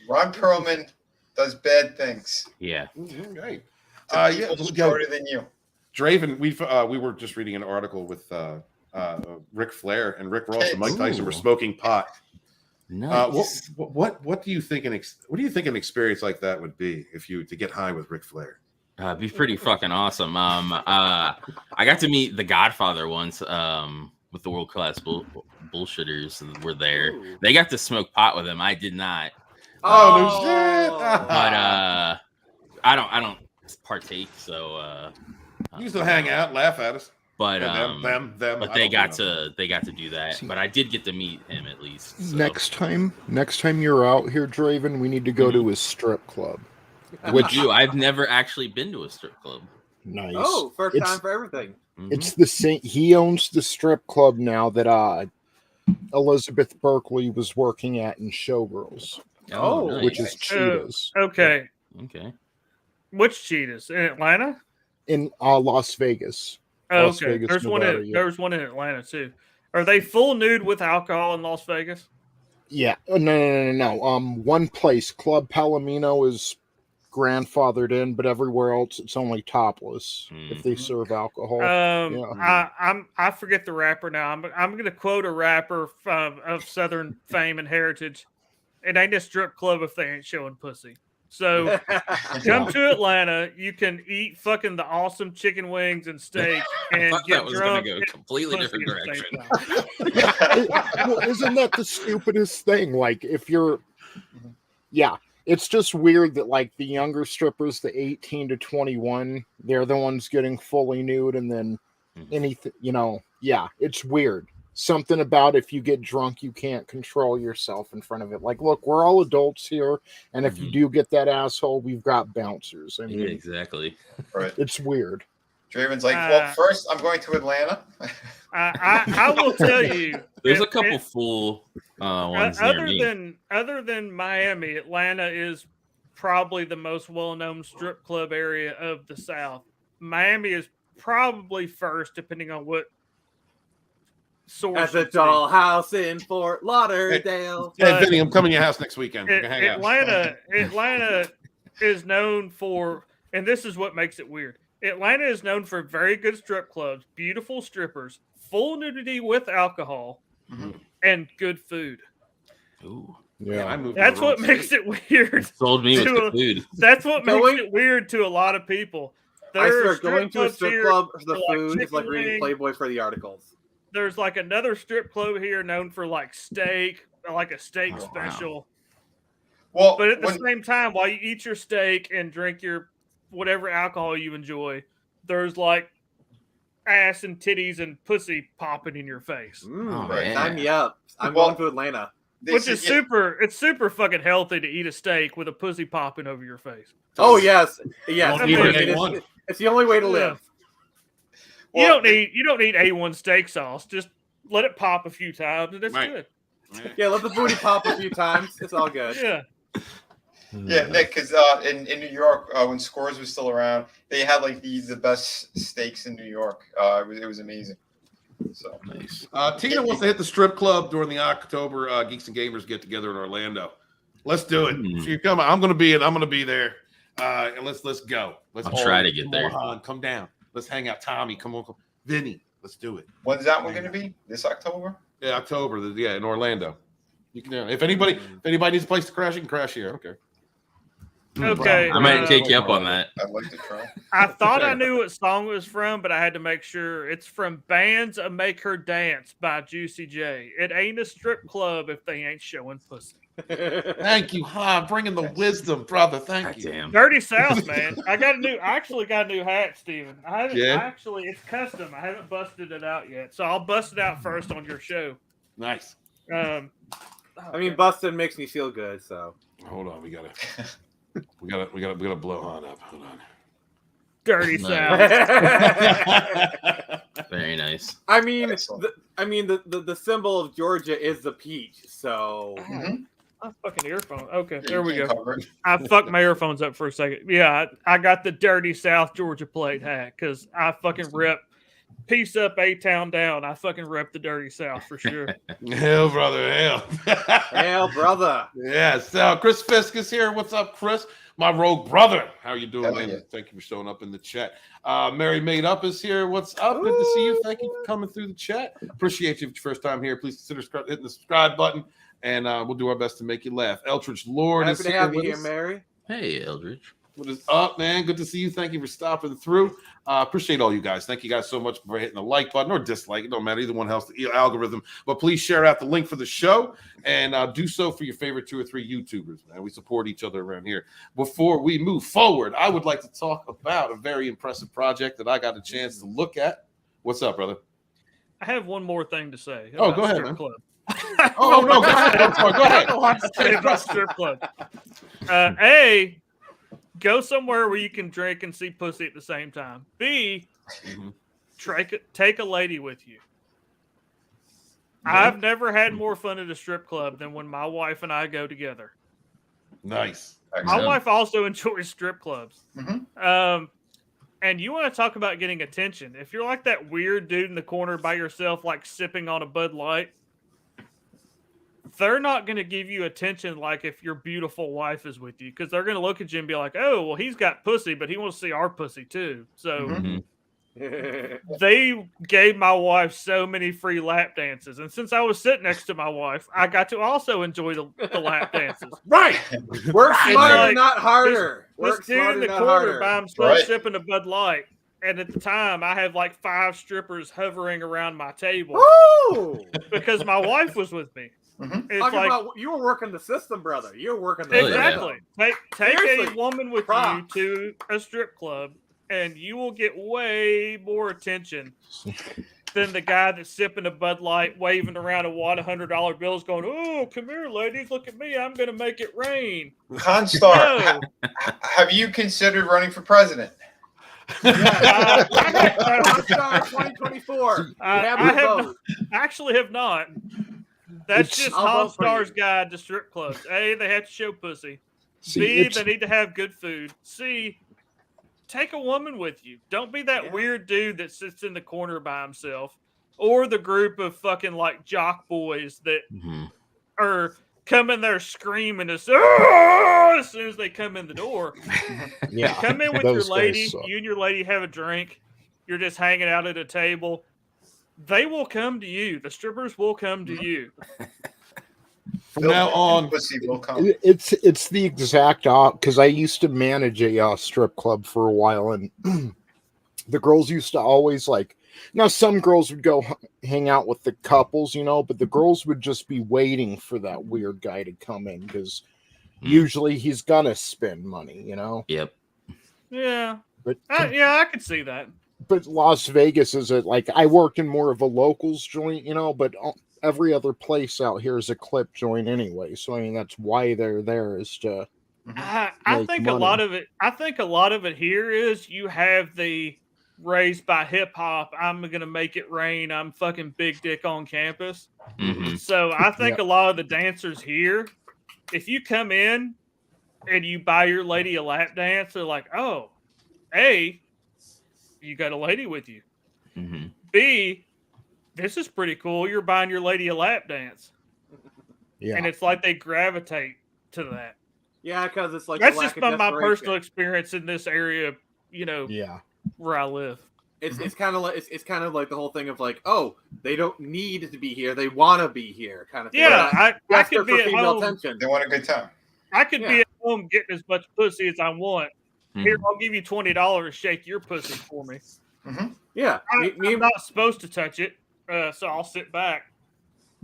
Ron Perlman does bad things. Yeah. Okay. Shorter than you. Draven, we were just reading an article with Ric Flair and Rick Ross and Mike Tyson were smoking pot. Nice. What do you think an experience like that would be if you to get high with Ric Flair? It'd be pretty fucking awesome. I got to meet the Godfather once with the world class bullshitters were there. Ooh. They got to smoke pot with him. I did not. Oh no shit! But I don't partake. So you still hang out, laugh at us. But them. But they got to do that. But I did get to meet him at least. So. Next time you're out here, Draven, we need to go to his strip club. Which I've never actually been to a strip club. Nice. Oh, first time for everything. It's the same. He owns the strip club now that Elizabeth Berkley was working at in Showgirls. Oh, nice. Which is Cheetahs. Okay. Which Cheetahs? In Atlanta? In Las Vegas. Oh, Las okay. Vegas, There's Nevada, there's one in Atlanta too. Are they full nude with alcohol in Las Vegas? Yeah. No. One place, Club Palomino, is grandfathered in, but everywhere else it's only topless if they serve alcohol. I forget the rapper now. I'm going to quote a rapper of Southern fame and heritage. It ain't a strip club if they ain't showing pussy. So come to Atlanta. You can eat fucking the awesome chicken wings and steak and get that was drunk. Going to go completely different direction. Well, isn't that the stupidest thing? Like, if you're, it's just weird that like the younger strippers, the 18 to 21, they're the ones getting fully nude, and then anything, it's weird. Something about if you get drunk, you can't control yourself in front of it. Like, look, we're all adults here, and if you do get that asshole, we've got bouncers. I mean, exactly. Right. It's weird. Draven's like, well, first I'm going to Atlanta. I will tell you, there's a couple full ones other than Miami. Atlanta is probably the most well-known strip club area of the South. Miami is probably first, depending on what. At the dollhouse in Fort Lauderdale. Hey, Vinny, I'm coming to your house next weekend. Atlanta is known for, and this is what makes it weird. Atlanta is known for very good strip clubs, beautiful strippers, full nudity with alcohol, and good food. Ooh. Yeah, that's what makes it weird. Sold me with the food. That's what makes it weird to a lot of people. I swear, going to a strip club for the food is like reading Playboy for the articles. There's like another strip club here known for like steak, like a steak special. Wow. Well, but at the same time, while you eat your steak and drink your whatever alcohol you enjoy, there's like ass and titties and pussy popping in your face. Sign me up. I'm going to Atlanta. Which is super. It's super fucking healthy to eat a steak with a pussy popping over your face. Oh yes. It's the only way to live. You don't need A1 steak sauce. Just let it pop a few times, and it's good. Yeah, let the booty pop a few times. It's all good. Yeah. Yeah, Nick, because in New York, when Scores was still around, they had like the best steaks in New York. It was amazing. So nice. Tina wants to hit the strip club during the October Geeks and Gamers get together in Orlando. Let's do it. If you come, I'm gonna be there. And let's go. Let's I'll try to get there. Come down. Let's hang out. Tommy, come on. Vinny, let's do it. When's that one gonna be? This October? Yeah, October. Yeah, in Orlando. You can. If anybody needs a place to crash, you can crash here. Okay. Okay. I might take you up on that. I'd like to try. I thought I knew what song it was from, but I had to make sure. It's from Bands of Make Her Dance by Juicy J. It ain't a strip club if they ain't showing pussy. Thank you, bringing the wisdom, brother. Thank you. Damn. Dirty South, man. I actually got a new hat, Steven. It's custom. I haven't busted it out yet. So I'll bust it out first on your show. Nice. I mean, busting makes me feel good, so. Hold on, we gotta blow on up. Hold on. Dirty South. Very nice. I mean, the symbol of Georgia is the peach, so. My fucking earphone. Okay, there we go. I fucked my earphones up for a second. Yeah, I got the Dirty South Georgia plate hat because I fucking rep peace up, A-Town down. I fucking rep the Dirty South for sure. Hell, brother, hell. Hell, brother. Yes. Chris Fisk is here. What's up, Chris? My rogue brother. How you doing, man? Yeah. Thank you for showing up in the chat. Mary Made Up is here. What's up? Good to see you. Thank you for coming through the chat. Appreciate you if it's your first time here. Please consider hitting the subscribe button, and we'll do our best to make you laugh. Eldridge Lord is here. Happy to have you here, Mary. Hey, Eldridge. What is up, man? Good to see you. Thank you for stopping through. Appreciate all you guys. Thank you guys so much for hitting the like button or dislike. It don't matter. Either one helps the algorithm. But please share out the link for the show and do so for your favorite 2 or 3 YouTubers, man. We support each other around here. Before we move forward, I would like to talk about a very impressive project that I got a chance to look at. What's up, brother? I have one more thing to say. Oh, go ahead, man. Club. Oh, no, go ahead. Go ahead. About strip club. Go somewhere where you can drink and see pussy at the same time. B, take a lady with you. I've never had more fun at a strip club than when my wife and I go together. Nice. My wife also enjoys strip clubs. And you want to talk about getting attention. If you're like that weird dude in the corner by yourself, like sipping on a Bud Light, they're not going to give you attention like if your beautiful wife is with you, because they're going to look at you and be like, oh, well, he's got pussy, but he wants to see our pussy too. So they gave my wife so many free lap dances. And since I was sitting next to my wife, I got to also enjoy the lap dances. Right. Work smarter, not harder. This dude in the corner by himself sipping a Bud Light. And at the time, I had like 5 strippers hovering around my table. Woo! Because my wife was with me. It's Talking about, you were working the system, brother. You were working the system. Take Seriously, a woman with you to a strip club, and you will get way more attention than the guy that's sipping a Bud Light, waving around a wad of $100 bills, going, "Oh, come here, ladies, look at me, I'm going to make it rain." Constar, have you considered running for president? Constar 2024. I actually have not. That's just Homestar's guide to strip clubs. A, they have to show pussy. B, they need to have good food. C, take a woman with you. Don't be that weird dude that sits in the corner by himself, or the group of fucking like jock boys that are coming there screaming as soon as they come in the door. Come in with your lady. You and your lady have a drink. You're just hanging out at a table. They will come to you. The strippers will come to you. From now on, it's the exact because I used to manage a strip club for a while, and the girls used to always like. Now some girls would go hang out with the couples, but the girls would just be waiting for that weird guy to come in because usually he's gonna spend money, Yep. Yeah. But I could see that. But Las Vegas is I worked in more of a locals joint, but every other place out here is a clip joint anyway. So I mean that's why they're there is to. I think money. A lot of it. I think a lot of it here is you have the raised by hip hop. I'm gonna make it rain. I'm fucking big dick on campus. Mhm. So I think a lot of the dancers here, if you come in and you buy your lady a lap dance, they're like, oh, A, you got a lady with you. Mhm. B, this is pretty cool. You're buying your lady a lap dance. Yeah. And it's like they gravitate to that. Yeah, because it's like That's the lack just of been my desperation. personal experience in this area, where I live. It's kind of like it's kind of like the whole thing of like, oh, they don't need to be here, they want to be here, kind of thing. Yeah, I Desperate could be for at female home. attention. They want a good time. I could be at home getting as much pussy as I want. Here, I'll give you $20 to shake your pussy for me. Yeah, I'm not supposed to touch it, so I'll sit back.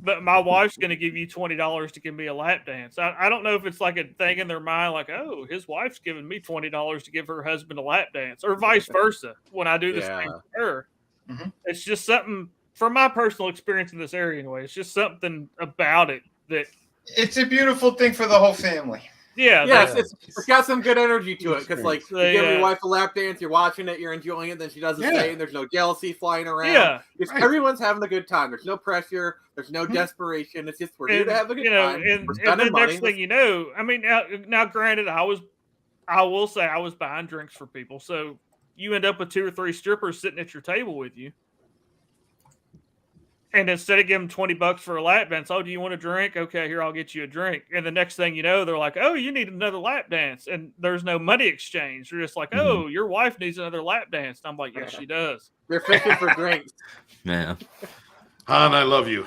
But my wife's going to give you $20 to give me a lap dance. I don't know if it's like a thing in their mind, like, oh, his wife's giving me $20 to give her husband a lap dance, or vice versa. When I do the same for her, it's just something from my personal experience in this area. Anyway, it's just something about it that it's a beautiful thing for the whole family. Yeah, yes, it's got some good energy to it because, like, you give yeah. your wife a lap dance, you're watching it, you're enjoying it, then she does it stay, and there's no jealousy flying around. Yeah, everyone's having a good time. There's no pressure. There's no desperation. It's just we're here to have a good time. And we're then spending money. next thing you know, I mean, now granted, I will say I was buying drinks for people, so you end up with 2 or 3 strippers sitting at your table with you. And instead of giving them $20 for a lap dance, oh, do you want a drink? Okay, here, I'll get you a drink. And the next thing you know, they're like, oh, you need another lap dance. And there's no money exchange. They're just like, oh, your wife needs another lap dance. And I'm like, yes, she does. They're fishing for drinks. Yeah. Han, I love you.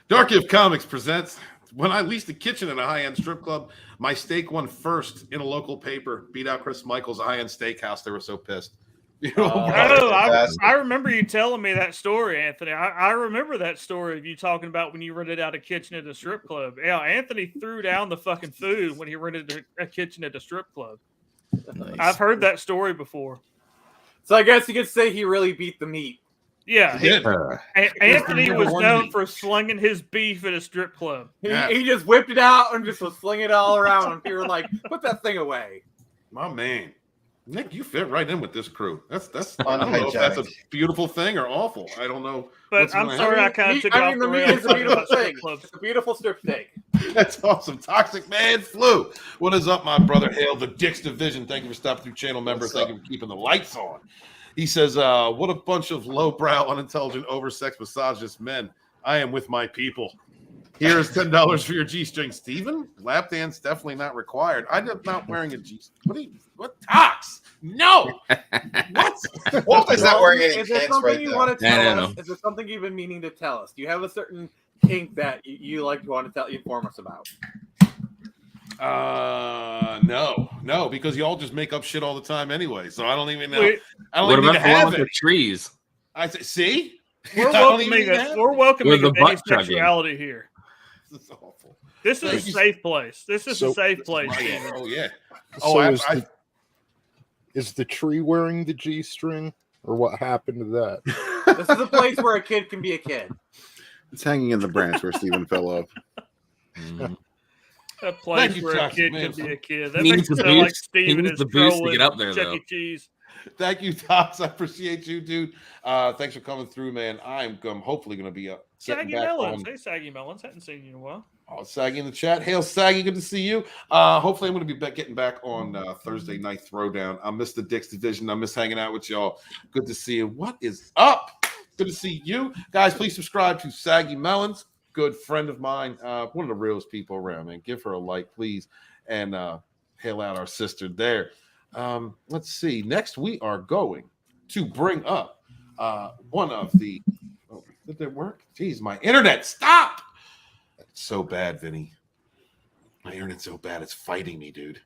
Dark Gift Comics presents, when I leased a kitchen in a high-end strip club, my steak won first in a local paper. Beat out Chris Michael's high-end steakhouse. They were so pissed. I remember you telling me that story, Anthony. I remember that story of you talking about when you rented out a kitchen at a strip club. Yeah, Anthony threw down the fucking food when he rented a kitchen at a strip club. Nice. I've heard that story before. So I guess you could say he really beat the meat. Yeah, Anthony was known for slinging his beef at a strip club. He just whipped it out and just was slinging it all around, and people were like, "Put that thing away." My man. Nick, you fit right in with this crew. That's I don't know if that's a beautiful thing or awful. I don't know. But I'm sorry I kind of took off the meat is a beautiful thing. It's a beautiful strip steak. That's awesome. Toxic Man Flu. What is up, my brother? Hail the Dick's Division. Thank you for stopping through, channel member. Thank you for keeping the lights on. He says, what a bunch of lowbrow, unintelligent, oversexed, misogynist men. I am with my people. Here is $10 for your G-string. Steven? Lap dance definitely not required. I'm not wearing a G-string. What? Tox? No! What? Walton's not wearing any Is there pants something right you now. want to tell us? Is there something you've been meaning to tell us? Do you have a certain kink that you like to want to inform us about? No, because y'all just make up shit all the time anyway. So I don't even know. What about the one with the trees? I say, see, we're welcoming any sexuality here. This is awful. This is a safe place. This is a safe place. Right. Oh yeah. So is the tree wearing the G-string, or what happened to that? This is a place where a kid can be a kid. It's hanging in the branch where Steven fell off. A place where a kid can be a kid. That He makes needs it the sound like boost. Steven He needs is the boost to trolling get up there, Chuck though. E. Cheese. Thank you, Tops. I appreciate you, dude. Thanks for coming through, man. I'm hopefully going to be Saggy Melons. Hey, Saggy Melons. Hadn't seen you in a while. Oh, Saggy in the chat. Hail, Saggy. Good to see you. Hopefully, I'm going to be getting back on Thursday Night Throwdown. I miss the Dick's Division. I miss hanging out with y'all. Good to see you. What is up? Good to see you. Guys, please subscribe to Saggy Melons. Good friend of mine. One of the realest people around, man. Give her a like, please. And hail out our sister there. Let's see. Next, we are going to bring up one of the. Oh, did that work? Jeez, my internet. Stop. It's so bad, Vinny. My internet's so bad. It's fighting me, dude.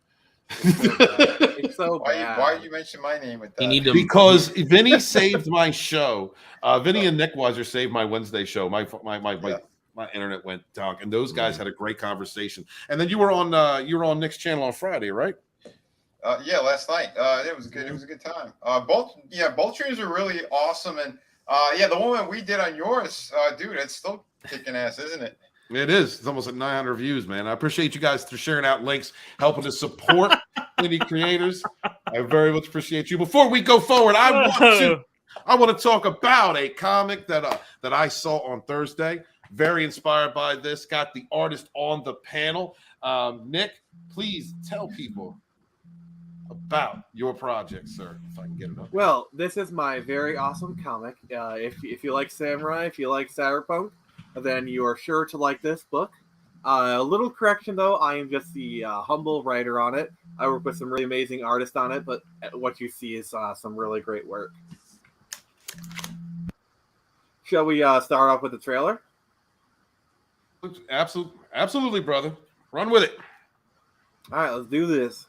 It's so bad. Why you mention my name with that? Because Vinny saved my show. Vinny and Nick Weiser saved my Wednesday show. My internet went down, and those guys had a great conversation. And then you were on Nick's channel on Friday, right? Yeah, last night. It was good. It was a good time. Both streams are really awesome, and the one that we did on yours, dude, it's still kicking ass, isn't it? It is. It's almost at 900 views, man. I appreciate you guys for sharing out links, helping to support indie creators. I very much appreciate you. Before we go forward, I want to talk about a comic that I saw on Thursday. Very inspired by this. Got the artist on the panel. Nick, please tell people about your project, sir, if I can get it up. Well, this is my very awesome comic. If you like samurai, if you like cyberpunk, then you are sure to like this book. A little correction, though. I am just the humble writer on it. I work with some really amazing artists on it, but what you see is some really great work. Shall we start off with the trailer? Absolutely, brother. Run with it. All right, let's do this.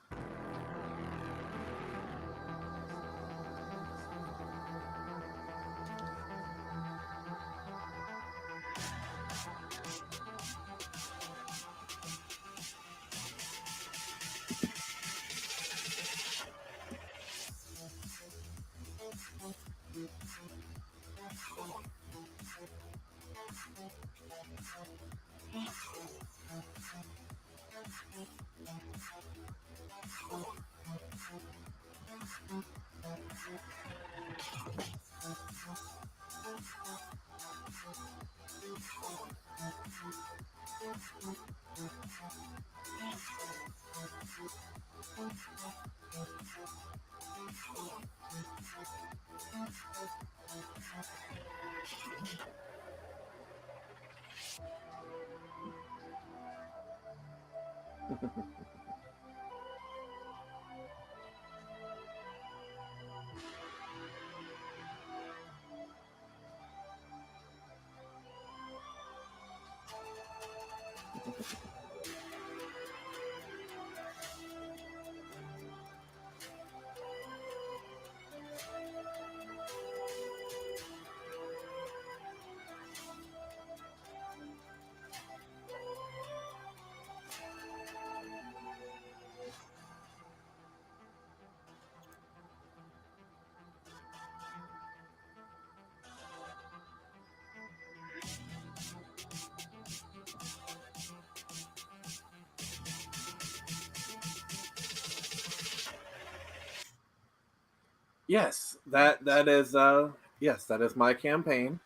Yes, that is my campaign.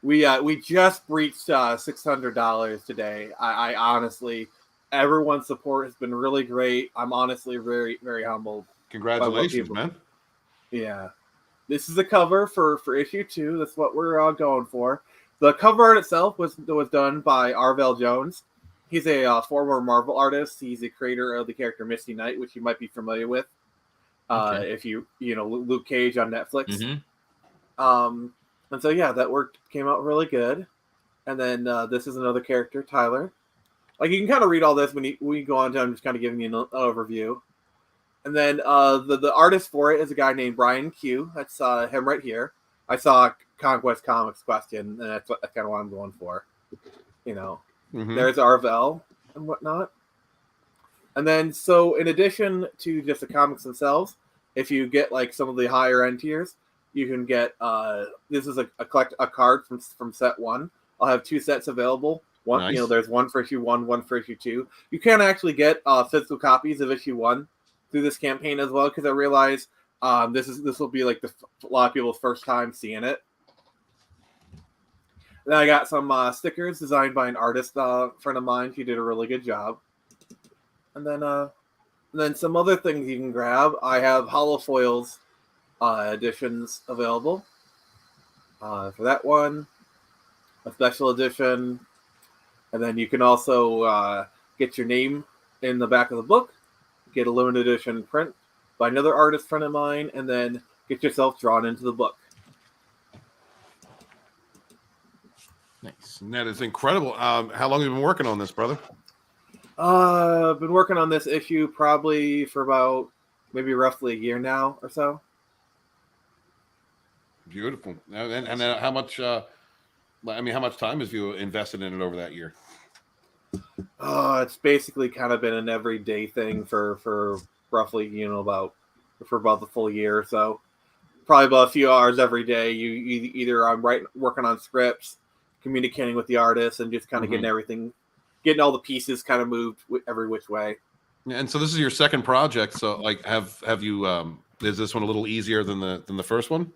We just breached $600 today. I honestly, everyone's support has been really great. I'm honestly very, very humbled. Congratulations, man. Yeah, this is the cover for issue 2. That's what we're going for. The cover art itself was done by Arvell Jones. He's a former Marvel artist. He's the creator of the character Misty Knight, which you might be familiar with. If you know Luke Cage on Netflix. Mm-hmm. And so yeah, that work came out really good. And then this is another character, Tyler. Like you can kind of read all this when we go on to. I'm just kind of giving you an overview. And then the artist for it is a guy named Brian Q. That's him right here. I saw Conquest Comics question, and that's kind of what I'm going for. You know, There's Arvell and whatnot. And then, so in addition to just the comics themselves, if you get like some of the higher end tiers, you can get this is a card from set 1. I'll have 2 sets available. One, nice. There's one for issue 1, one for issue 2. You can actually get physical copies of issue 1 through this campaign as well, because I realize this will be like a lot of people's first time seeing it. Then I got some stickers designed by an artist friend of mine. He did a really good job. And then some other things you can grab. I have holofoils editions available for that one, a special edition, and then you can also get your name in the back of the book, get a limited edition print by another artist friend of mine, and then get yourself drawn into the book. Nice. And that is incredible. How long have you been working on this, brother? I've been working on this issue probably for about maybe roughly a year now or so. Beautiful. And then how much? How much time have you invested in it over that year? It's basically kind of been an everyday thing for roughly about the full year or so. Probably about a few hours every day. You either I'm working on scripts, communicating with the artists, and just kind of getting all the pieces kind of moved every which way. And so this is your second project. So like, have you? Is this one a little easier than the first one?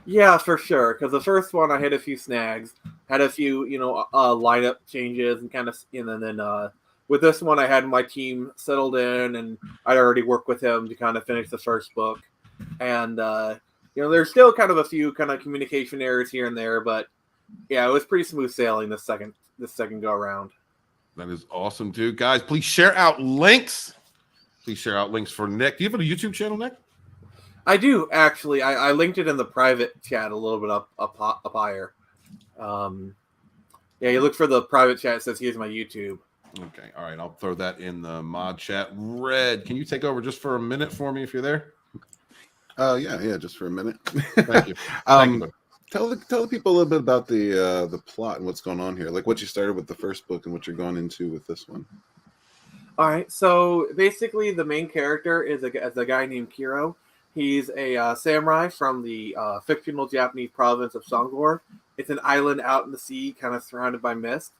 Yeah, for sure. Because the first one, I had a few snags, had a few, lineup changes, and then with this one, I had my team settled in, and I'd already worked with him to kind of finish the first book. And there's still kind of a few kind of communication errors here and there, but yeah, it was pretty smooth sailing this second go around. That is awesome, dude. Guys, please share out links. Please share out links for Nick. Do you have a YouTube channel, Nick? I do, actually. I linked it in the private chat a little bit up higher. You look for the private chat. It says here's my YouTube. Okay, all right. I'll throw that in the mod chat. Red, can you take over just for a minute for me if you're there? Yeah, just for a minute. Thank you. Thank you. Tell the people a little bit about the plot and what's going on here, like what you started with the first book and what you're going into with this one. All right, so basically the main character is a guy named Kiro. He's a samurai from the fictional Japanese province of SUNSWORN. It's an island out in the sea, kind of surrounded by mist,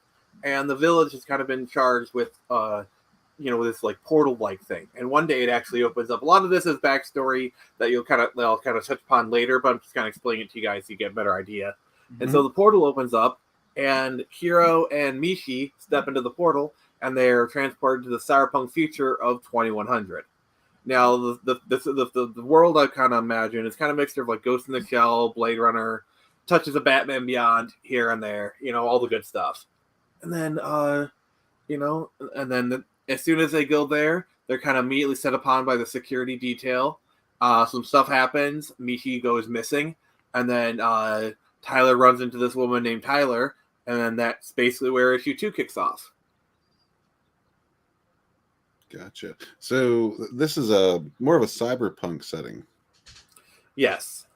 and the village has kind of been charged with this like portal-like thing. And one day it actually opens up. A lot of this is backstory that they'll kind of touch upon later, but I'm just kind of explaining it to you guys so you get a better idea. Mm-hmm. And so the portal opens up, and Hiro and Mishi step into the portal, and they're transported to the cyberpunk future of 2100. Now, the world I kind of imagine is kind of a mixture of like Ghost in the Shell, Blade Runner, touches of Batman Beyond here and there, all the good stuff. And then, as soon as they go there, they're kind of immediately set upon by the security detail. Some stuff happens. Mishi goes missing. And then Tyler runs into this woman named Tyler. And then that's basically where issue 2 kicks off. Gotcha. So this is more of a cyberpunk setting. Yes.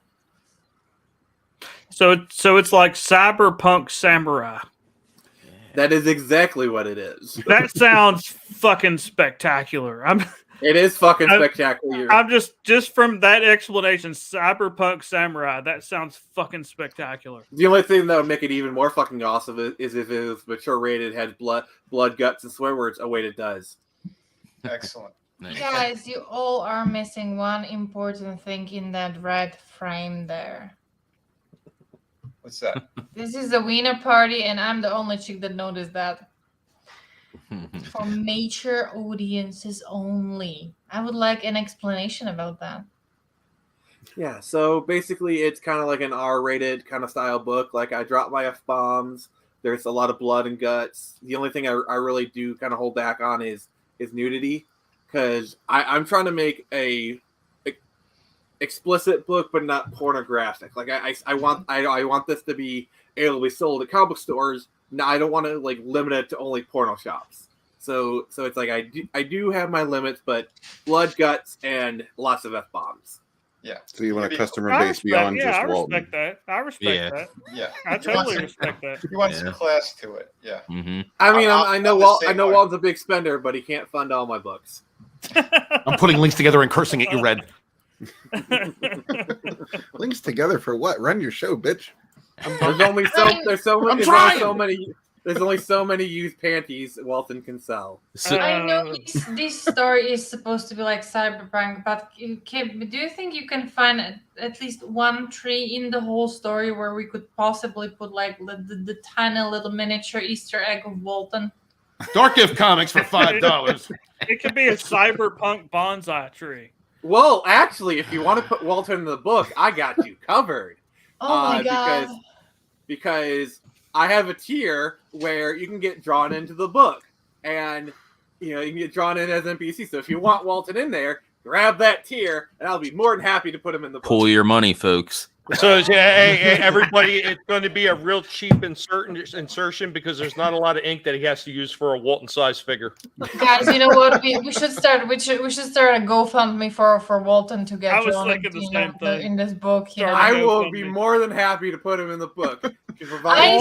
So it's like cyberpunk samurai. That is exactly what it is. That sounds fucking spectacular. It is fucking spectacular. I'm just from that explanation, cyberpunk samurai. That sounds fucking spectacular. The only thing that would make it even more fucking awesome is if it was mature rated, had blood, guts, and swear words. Oh wait, it does. Excellent. Nice. Guys, you all are missing one important thing in that red frame there. What's that? This is the wiener party, and I'm the only chick that noticed that. For mature audiences only. I would like an explanation about that. Yeah, so basically it's kind of like an R-rated kind of style book. Like I drop my F-bombs. There's a lot of blood and guts. The only thing I really do kind of hold back on is nudity, because I'm trying to make a explicit book, but not pornographic. Like I want this to be able to be sold at comic stores. No, I don't want to like limit it to only porno shops. So it's like I do have my limits, but blood, guts, and lots of F-bombs. Yeah. So you want a customer base beyond just Walton. I respect that. I respect that. Yeah. I totally respect that. You want some class to it. Yeah. Mm-hmm. I mean, I know Walton's a big spender, but he can't fund all my books. I'm putting links together and cursing at you, Red. Links together for what? Run your show, bitch. There's only so many used panties Walton can sell. I know this story is supposed to be like cyberpunk, but do you think you can find at least one tree in the whole story where we could possibly put like the tiny little miniature Easter egg of Walton? Dark Gift Comics for $5. It could be a cyberpunk bonsai tree. Well, actually, if you want to put Walton in the book, I got you covered. Oh my god! Because I have a tier where you can get drawn into the book, and you can get drawn in as NPC. So if you want Walton in there, grab that tier, and I'll be more than happy to put him in the book. Pull your money, folks. So hey, everybody, it's going to be a real cheap insertion because there's not a lot of ink that he has to use for a Walton size figure. Guys, you know what? We should start. We should start a GoFundMe for Walton to get drawn in this book. I will be more than happy to put him in the book. I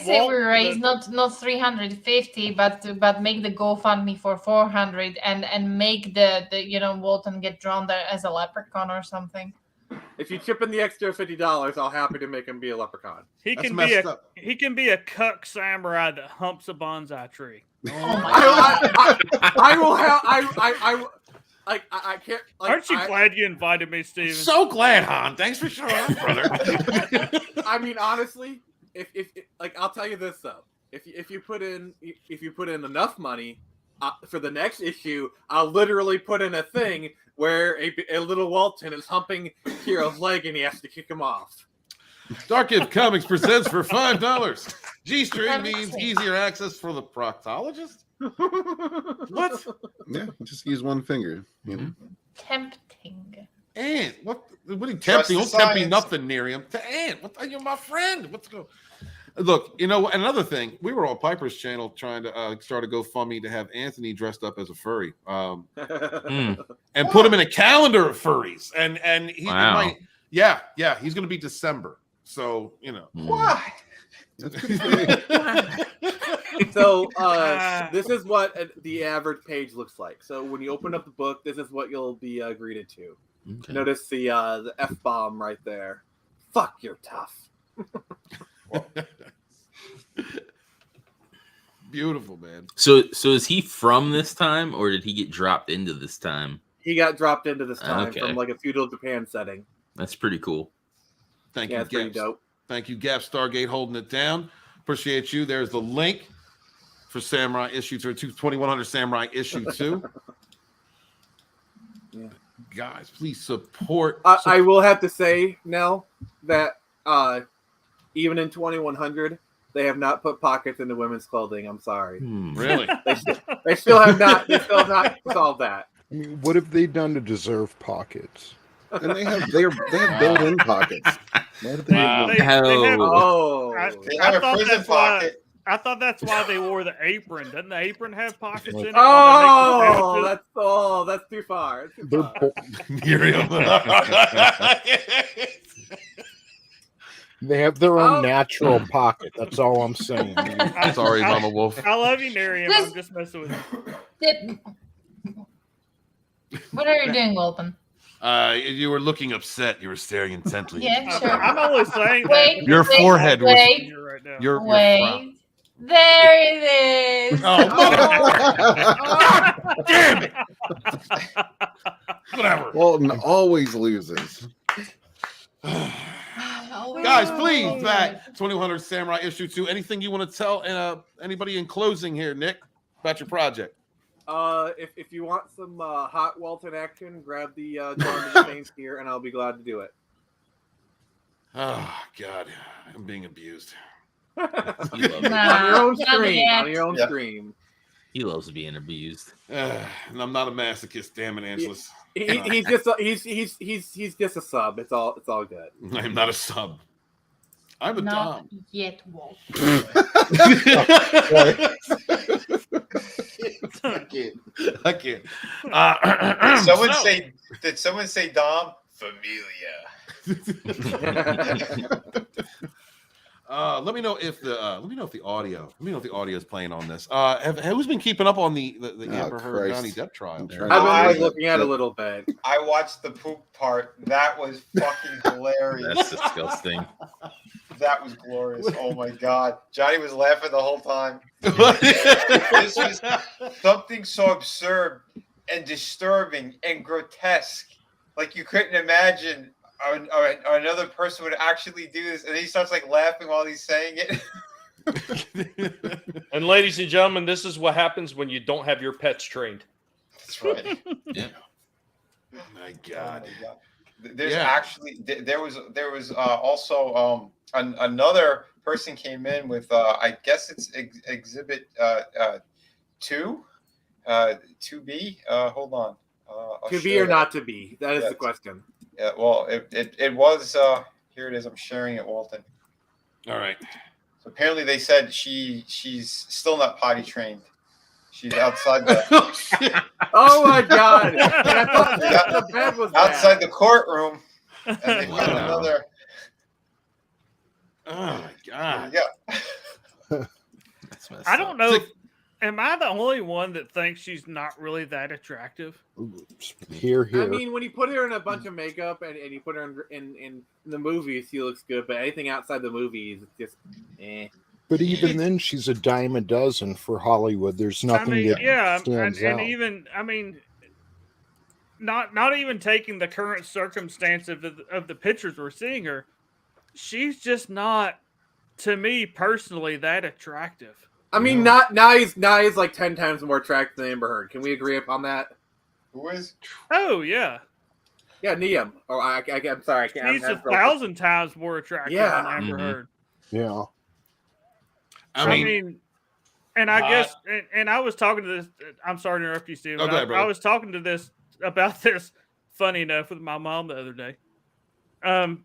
say we raise not 350, but make the GoFundMe for 400 and make the Walton get drawn there as a leprechaun or something. If you chip in the extra $50, I'll happy to make him be a leprechaun. He can be a cuck samurai that humps a bonsai tree. I I will have. I can't. Like, Aren't you glad you invited me, Steven? So glad, Han. Thanks for showing up, brother. I mean, honestly, if like, I'll tell you this though. If you put in enough money for the next issue, I'll literally put in a thing where a little Walton is humping Hero's leg and he has to kick him off. Dark Gift Comics presents for $5. G-string means easier access for the proctologist. What? Yeah, just use one finger. You know? Tempting. Ant, what are you Trust tempting? the Don't tempt me science. nothing, Miriam. To Ant, you're my friend. What's going? Look, you know, another thing. We were on Piper's channel trying to start a GoFundMe to have Anthony dressed up as a furry, and put him in a calendar of furries. And he might, yeah, he's going to be December. So you know Why? So this is what the average page looks like. So when you open up the book, this is what you'll be greeted to. Okay. Notice the F-bomb right there. Fuck, you're tough. Beautiful, man. So is he from this time, or did he get dropped into this time? He got dropped into this time Okay. from like a feudal Japan setting. That's pretty cool. Thank Yeah, you, it's pretty Gaps. dope. Thank you, Gap Stargate, holding it down. Appreciate you. There's the link for Samurai Issue 2, 2100 Samurai Issue 2. Yeah. Guys, please support. I will have to say, Nell, that even in 2100, they have not put pockets into women's clothing. I'm sorry. Really? They still have not. They still have not solved that. I mean, what have they done to deserve pockets? And they have built-in pockets. Wow. They have, Oh, They have a thought prison that's why- pocket. I thought that's why they wore the apron. Doesn't the apron have pockets in it? That's too far. That's too They're far. Miriam. They have their own natural pocket. That's all I'm saying. Sorry, Mama Wolf. I love you, Miriam. I'm just messing with you. What are you doing, Walton? You were looking upset. You were staring intently. Yeah, sure. I'm only saying Wait, that. Your forehead was. wait. Right now. Your Wait. There it is. Oh, God damn it! Whatever. Walton always loses. Guys, please, back 2100 Samurai Issue 2. Anything you want to tell anybody in closing here, Nick, about your project? If you want some hot Walton action, grab the John Saints here, and I'll be glad to do it. Oh, God. I'm being abused. He loves, On your own not stream. yet. On your own Yeah. stream. he loves being abused. And I'm not a masochist, damn it, Angelus. He's just a sub. It's all good. I'm not a sub. I'm a Not dom. yet, Walton. I can't. Did someone say Dom? Familia. Let me know if the audio. Let me know if the audio is playing on this. Who's been keeping up on the Amber Heard Johnny Depp trial? I've been like, looking at it a little bit. I watched the poop part. That was fucking hilarious. That's disgusting. That was glorious. Oh my God. Johnny was laughing the whole time. This was something so absurd and disturbing and grotesque. Like you couldn't imagine another person would actually do this. And then he starts like laughing while he's saying it. And ladies and gentlemen, this is what happens when you don't have your pets trained. That's right. Yeah. My God. Oh my God. There's actually there was also another person came in with I guess it's exhibit 2B. Hold on. To be or not to be? That is the question. Yeah. Well, it was. Here it is. I'm sharing it, Walton. All right. So apparently they said she's still not potty trained. She's outside the. Oh my God! And I thought the bed was outside the courtroom, and they got another. Oh my God! Yeah. I don't know. Am I the only one that thinks she's not really that attractive? Here. I mean, when you put her in a bunch of makeup and you put her in the movies, she looks good. But anything outside the movies, it's just eh. But even then, she's a dime a dozen for Hollywood. There's nothing that stands out. And even, I mean, not even taking the current circumstance of the pictures we're seeing her, she's just not, to me personally, that attractive. I mean, now he's like 10 times more attractive than Amber Heard. Can we agree upon that? Who is? Oh yeah. Yeah, Liam. Oh, I'm sorry. I can't. She's 1,000 times more attractive than Amber Heard. Yeah. I mean, and I guess, and I was talking to this. I'm sorry to interrupt you, Steve. I was talking to about this. Funny enough, with my mom the other day. The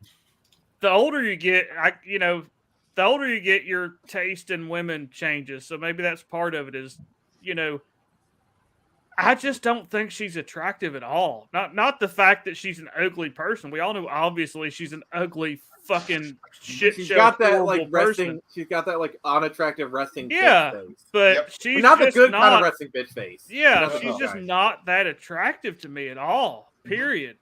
older you get, the older you get, your taste in women changes. So maybe that's part of it. Is, I just don't think she's attractive at all. Not the fact that she's an ugly person. We all know, obviously, she's an ugly fucking shit she's show. Got that like person. resting. She's got that like unattractive resting. Yeah, bitch face. but she's not the just good not, kind of resting bitch face. Yeah, she's just not that attractive to me at all. Period.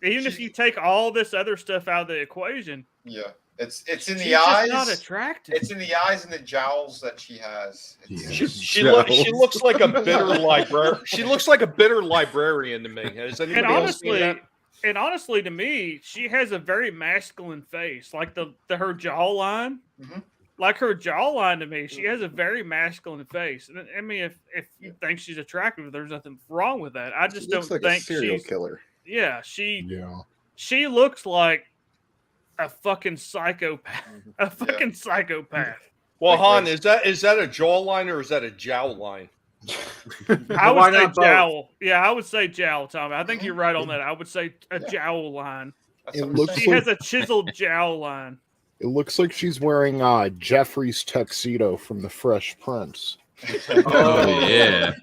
Even if you take all this other stuff out of the equation. Yeah. It's in the eyes. Just not attractive. It's in the eyes and the jowls that she has. She looks like a bitter librarian. She looks like a bitter librarian to me. Has anybody else seen that? And honestly, to me, she has a very masculine face. Like her jawline. Mm-hmm. Like her jawline to me, she has a very masculine face. And I mean, if you think she's attractive, there's nothing wrong with that. I just don't like think a serial she's killer. Yeah, she looks like a fucking psychopath. A fucking psychopath. Well, Han, is that a jawline or is that a jowl line? I would say jowl. Yeah, I would say jowl, Tommy. I think you're right on that. I would say a jowl line. She has a chiseled jowl line. It looks like she's wearing Jeffrey's tuxedo from The Fresh Prince. Oh yeah.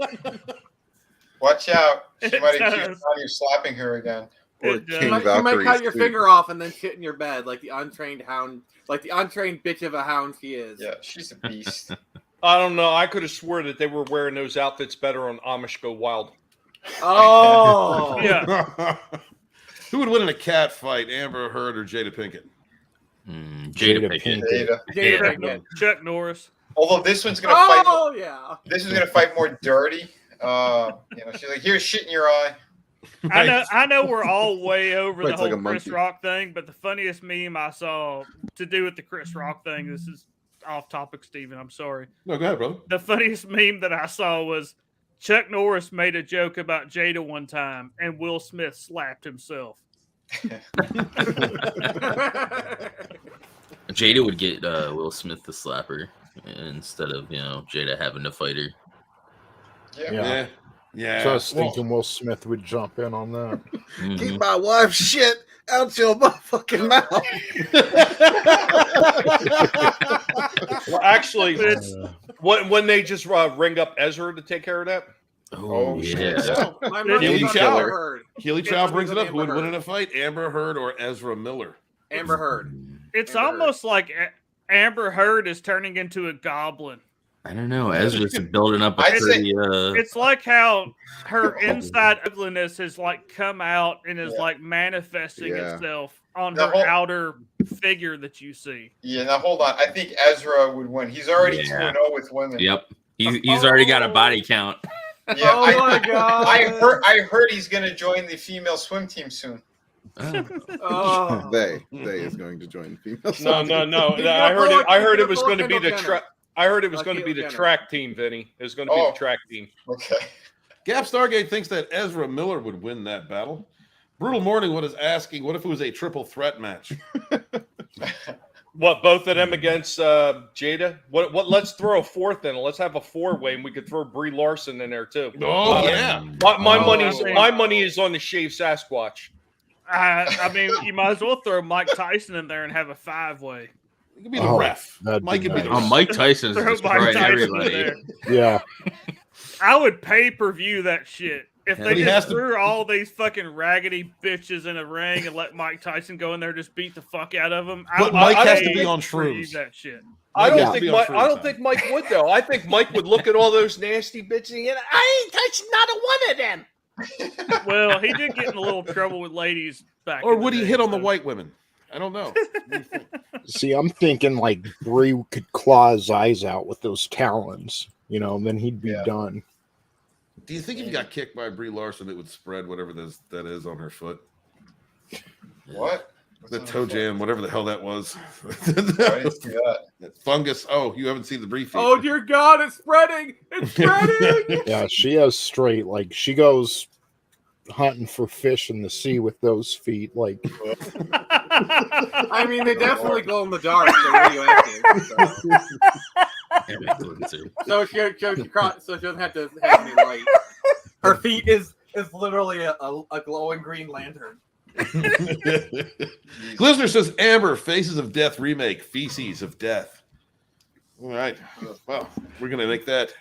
Watch out. She might accuse you slapping her again. You might cut your finger off and then shit in your bed like the untrained hound, like the untrained bitch of a hound she is. Yeah, she's a beast. I don't know. I could have swore that they were wearing those outfits better on Amish Go Wild. Oh, yeah. Who would win in a cat fight, Amber Heard or Jada Pinkett? Jada Pinkett. Jada Pinkett. Chuck Norris. Although this one's gonna fight. Oh yeah. This one's gonna fight more dirty. She's like, here's shit in your eye. I know we're all way over the Fights whole like a Chris monkey. Rock thing, but the funniest meme I saw to do with the Chris Rock thing, this is off topic, Steven, I'm sorry. No, go ahead, brother. The funniest meme that I saw was Chuck Norris made a joke about Jada one time, and Will Smith slapped himself. Jada would get Will Smith to slap her instead of Jada having to fight her. Yeah. So I was thinking Will Smith would jump in on that. Keep my wife's shit out your motherfucking mouth. Well, actually, when they just ring up Ezra to take care of that. Oh yeah. Keely Chow brings it up. Who would win in a fight, Amber Heard or Ezra Miller? Amber Heard. It's almost like Amber Heard is turning into a goblin. I don't know. Ezra's building up a pretty. It's like how her inside ugliness has like come out and is like manifesting itself on her outer figure that you see. Yeah, now hold on. I think Ezra would win. He's already 2-0 with women. Yep. He's already got a body count. Yeah, my God. I heard he's gonna join the female swim team soon. Oh. They is going to join the female. No. I heard it was going to be the track. I heard it was going to be the track team, Vinny. It was going to be the track team. Okay. Gap Stargate thinks that Ezra Miller would win that battle. Brutal Morning is asking, what if it was a triple threat match? What, both of them against Jada? What? Let's throw a fourth in. Let's have a four-way, and we could throw Brie Larson in there too. Oh yeah. My money is on the shaved Sasquatch. I mean, you might as well throw Mike Tyson in there and have a 5-way. It could be the ref. Mike could be the Mike Tyson's destroying everybody. Yeah. I would pay-per-view that shit. If they he just has to- threw all these fucking raggedy bitches in a ring and let Mike Tyson go in there and just beat the fuck out of them, But Mike has to be on shrooms. That shit. I don't think Mike would though. I think Mike would look at all those nasty bitches and I ain't touching not a one of them. Well, he did get in a little trouble with ladies back. Or in would the he day, hit on so. the white women? I don't know. See, I'm thinking like Bree could claw his eyes out with those talons, you know, and then he'd be done. Do you think if you got kicked by Brie Larson, it would spread whatever that is on her foot? What? The toe jam, whatever the hell that was. I didn't see that. That fungus. Oh, you haven't seen the Brie feet. Oh dear God, it's spreading! It's spreading! Yeah, she has straight, like, she goes hunting for fish in the sea with those feet. Like, I mean, they definitely glow in the dark. They're radioactive. So she doesn't have to have any light. Her feet is literally a glowing green lantern. Glistener says Amber Faces of Death remake, Feces of Death. All right. Well, we're gonna make that.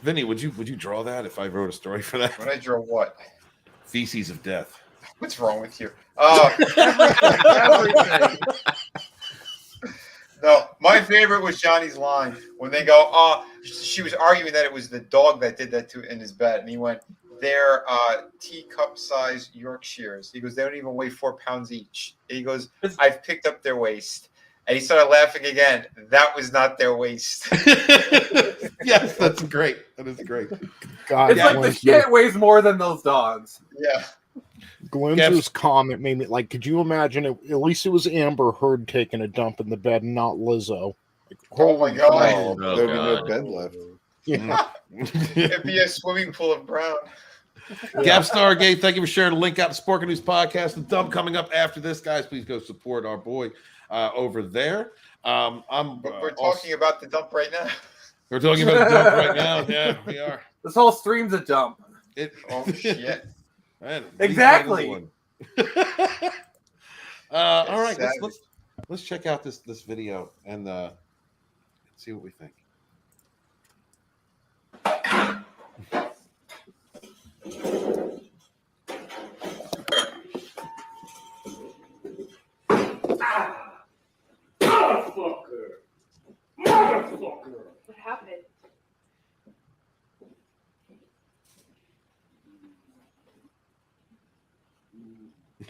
Vinny, would you draw that if I wrote a story for that? Would I draw what? Feces of Death. What's wrong with you? Everything. No, my favorite was Johnny's line when they go, she was arguing that it was the dog that did that in his bed. And he went, they're teacup-sized Yorkshires. He goes, they don't even weigh 4 pounds each. He goes, I've picked up their waist. And he started laughing again. That was not their waist. Yes, that's great. That is great. God, it's like the shit weighs more than those dogs. Yeah. Glenser's comment made me like, could you imagine it? At least it was Amber Heard taking a dump in the bed and not Lizzo. Like, oh my God. There'd be no bed left. Yeah. It'd be a swimming pool of brown. Gap Stargate, thank you for sharing the link out to Spork News Podcast. The dump coming up after this, guys. Please go support our boy over there. We're talking about the dump right now. We're talking about the dump right now. Yeah, we are. This whole stream's a dump. Oh shit! Man, exactly. All right, let's check out this video and see what we think. Motherfucker! What happened?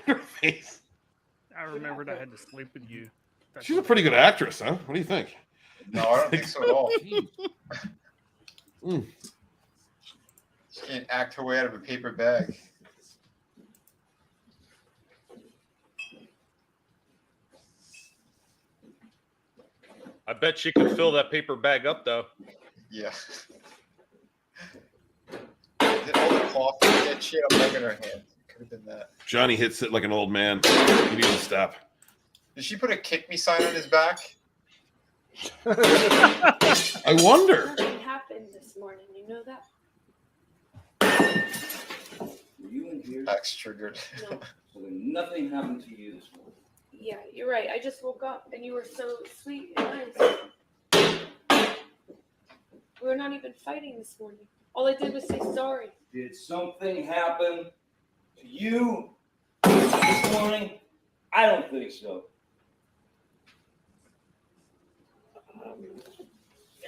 Your face. I remembered I had to sleep with you. She's a pretty good actress, huh? What do you think? No, I don't think so at all. She can't act her way out of a paper bag. I bet she could fill that paper bag up, though. Yeah. Did all the coffee that she had a mug in her hand? Could have been that. Johnny hits it like an old man. He needs to stop. Did she put a kick me sign on his back? I wonder. Nothing happened this morning. You know that? Were you in here? Back's triggered. No. So then nothing happened to you this morning. Yeah, you're right. I just woke up and you were so sweet and nice. We were not even fighting this morning. All I did was say sorry. Did something happen to you this morning? I don't think so.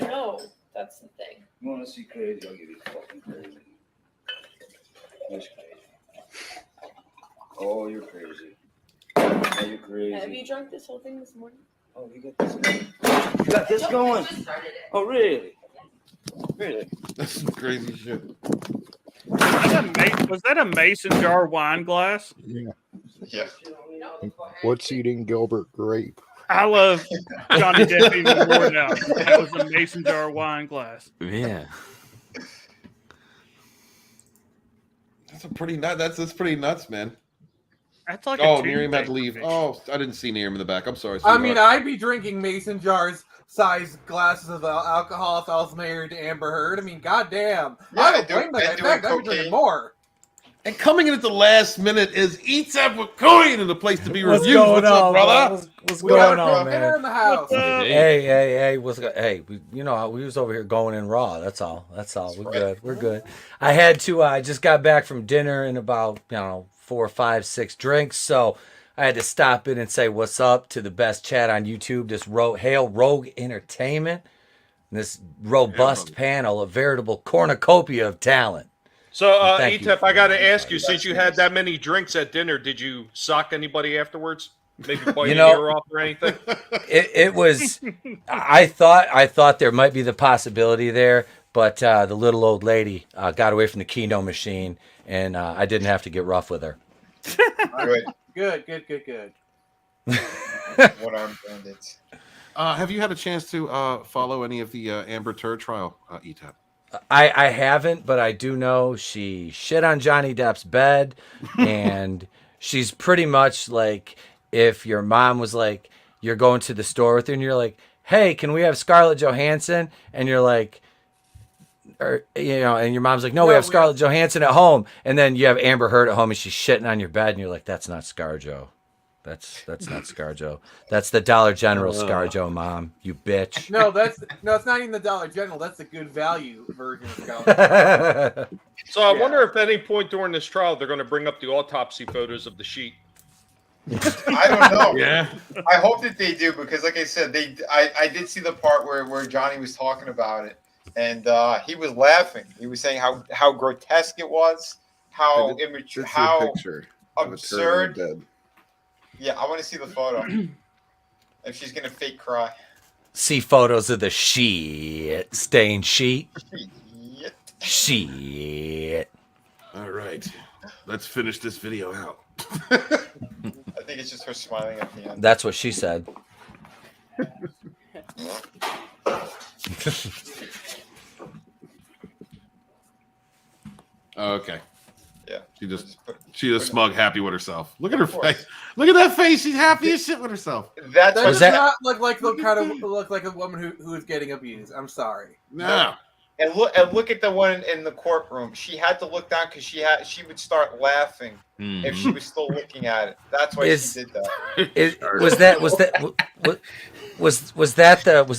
No, that's the thing. You want to see crazy? I'll give you fucking crazy. Who's crazy? Oh, you're crazy. Oh, you're crazy. Have you drunk this whole thing this morning? Oh, you got this going. You got this going? Just started it. Oh, really? Really? That's some crazy shit. Was that a mason jar wine glass? Yeah. Yeah. What's eating Gilbert Grape? I love Johnny Depp even more now. That was a mason jar wine glass. Yeah. That's pretty nuts, man. That's like Miriam had to leave. Oh, I didn't see Miriam in the back. I'm sorry. I mean, I'd be drinking mason jars sized glasses of alcohol if I was married to Amber Heard. I mean, goddamn. Yeah, I don't blame that. In fact, I'd be drinking more. And coming in at the last minute is Eats Up with Coin and the place to be What's reviewed. going What's up, on, brother? What's going on, Dinner man? in the house. Hey, we was over here going in raw. That's all. We're good. We're good. I had to. I just got back from dinner in about 4, 5, 6 drinks, so I had to stop in and say what's up to the best chat on YouTube. This Hail Rogue Entertainment, this robust panel, a veritable cornucopia of talent. So, Thank you Etep, I got to for ask you, since you had that many drinks at dinner, did you sock anybody afterwards? Maybe biting You know- ear off or anything. It was. I thought there might be the possibility there, but the little old lady got away from the Keno machine, and I didn't have to get rough with her. Good. What arm bandits? Have you had a chance to follow any of the Amber Turd trial, Ethan? I haven't, but I do know she shit on Johnny Depp's bed, and she's pretty much like if your mom was like, you're going to the store with her, and you're like, hey, can we have Scarlett Johansson? And you're like, or and your mom's like, no, we have Scarlett Johansson at home, and then you have Amber Heard at home, and she's shitting on your bed, and you're like, that's not ScarJo. That's not ScarJo. That's the Dollar General ScarJo, Mom. You bitch. No, it's not even the Dollar General. That's the good value version of Scarlett. So I wonder if at any point during this trial they're going to bring up the autopsy photos of the sheet. I don't know. Yeah. I hope that they do because, like I said, I did see the part where Johnny was talking about it, and he was laughing. He was saying how grotesque it was, how immature, how absurd. Yeah, I want to see the photo. If she's gonna fake cry. See photos of the shit stained sheet. Shit. All right, let's finish this video out. I think it's just her smiling at the end. That's what she said. Okay. Yeah. She just smug, happy with herself. Look at her face. Look at that face. She's happy as shit with herself. That does not look like the kind of look like a woman who is getting abused. I'm sorry. No. And look at the one in the courtroom. She had to look down because she would start laughing if she was still looking at it. That's why she did that. Was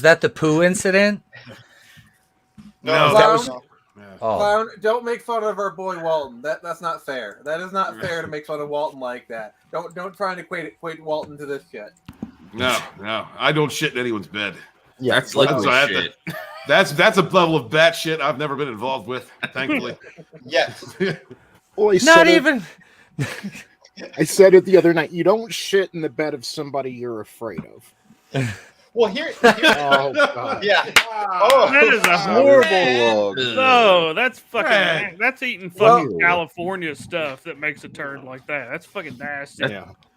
that the poo incident? No, that was. Oh. Clown, don't make fun of our boy Walton. That's not fair. That is not fair to make fun of Walton like that. Don't try to equate Walton to this shit. No, I don't shit in anyone's bed. Yeah, that's liquid shit. That's a level of bat shit I've never been involved with, thankfully. Yes. Well, Not even. I said it the other night. You don't shit in the bed of somebody you're afraid of. Well, here oh, God. Yeah. That is a horrible. No, that's fucking. That's eating fucking California stuff that makes a turd like that. That's fucking nasty.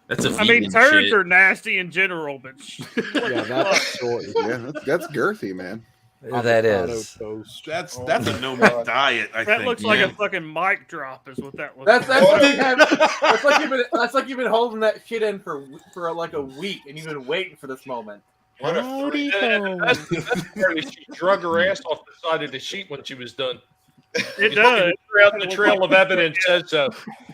That's a I mean, vegan turds shit. are nasty in general, but that's girthy, man. That is. That's a no meat diet. I think that looks like a fucking mic drop, is what that looks That's like. that's like you've been holding that shit in for like a week, and you've been waiting for this moment. What that's she drug her ass off the side of the sheet when she was done. It does. Throughout the trail of evidence says so.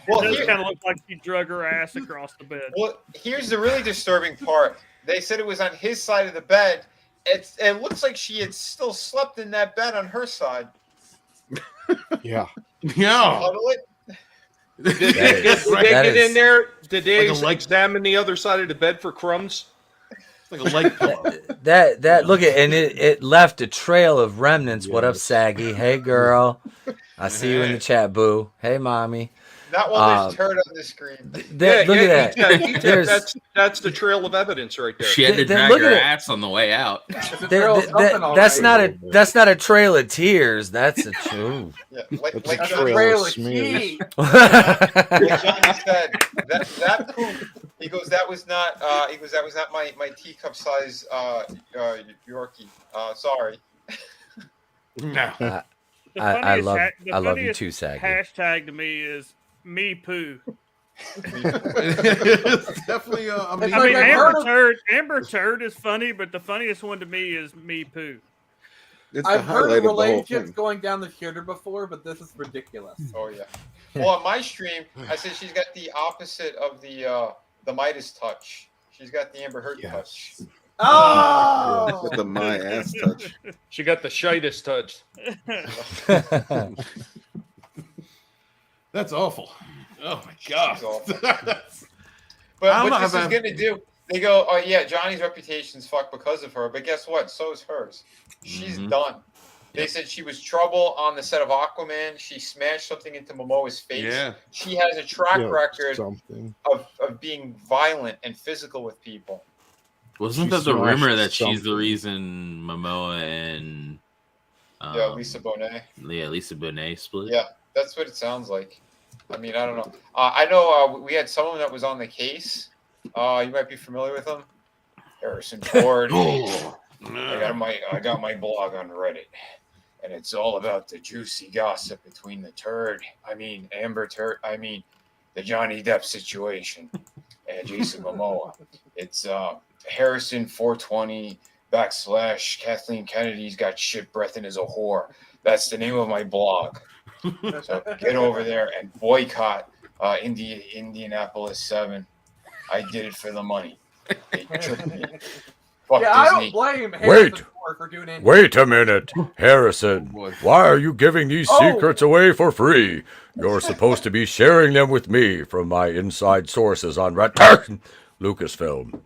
Well, it does kind of look like she drug her ass across the bed. Well, here's the really disturbing part. They said it was on his side of the bed. It looks like she had still slept in that bed on her side. Yeah. Huddle it. Did they get in there? Did they examine the other side of the bed for crumbs? Like a light pillow. That look at, and it left a trail of remnants. Yes. What up, Saggy? Hey, girl. I see you in the chat, boo. Hey, mommy. Not while there's turd on the screen. Look at that. That's the trail of evidence right there. She had to drag her ass on the way out. That's not a trail of tears. That's a true. Yeah, like a trail of smears. Like Johnny said, that poop. He goes, that was not my teacup size Yorkie. Sorry. No. I love you too, Saggy. Hashtag to me is me poo. It's definitely Amber Turd is funny, but the funniest one to me is me poo. I've heard of relationships going down the shitter before, but this is ridiculous. Oh yeah. Well, on my stream, I said she's got the opposite of the Midas touch. She's got the Amber Heard touch. Oh, with the my ass touch. She got the shitus touch. That's awful. Oh my god. But what this is gonna do? They go, oh yeah, Johnny's reputation's fucked because of her. But guess what? So is hers. She's done. They said she was trouble on the set of Aquaman. She smashed something into Momoa's face. Yeah. She has a track record something. of being violent and physical with people. Wasn't She that the rumor smashed that she's the something. reason Momoa and Yeah, Lisa Bonet. Yeah, Lisa Bonet split. Yeah, that's what it sounds like. I mean, I don't know. I know we had someone that was on the case. You might be familiar with him. Harrison Ford. I got my blog on Reddit, and it's all about the juicy gossip between the Amber Turd. The Johnny Depp situation and Jason Momoa. It's Harrison 420 / Kathleen Kennedy's got shit breath and is a whore. That's the name of my blog. So get over there and boycott Indianapolis 7. I did it for the money. They tricked me. Fuck I don't Disney. blame Harrison Wait. Ford for doing it. Wait a minute, Harrison. Why are you giving these secrets away for free? You're supposed to be sharing them with me from my inside sources on Lucasfilm.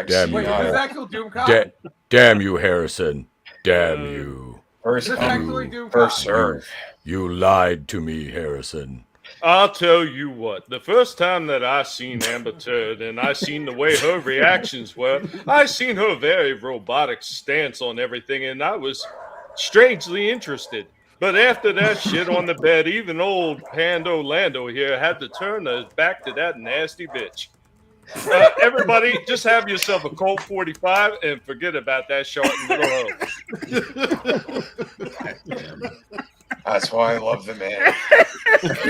Damn you, Wait, is this actual Doomcock? damn you, Harrison. Damn you. First Is this actually Doomcock? First serve. You lied to me, Harrison. I'll tell you what, the first time that I seen Amber Turd and I seen the way her reactions were, I seen her very robotic stance on everything, and I was strangely interested. But after that shit on the bed, even old Pando Lando here had to turn his back to that nasty bitch. Everybody, just have yourself a Colt 45 and forget about that short little hoe. That's why I love the man.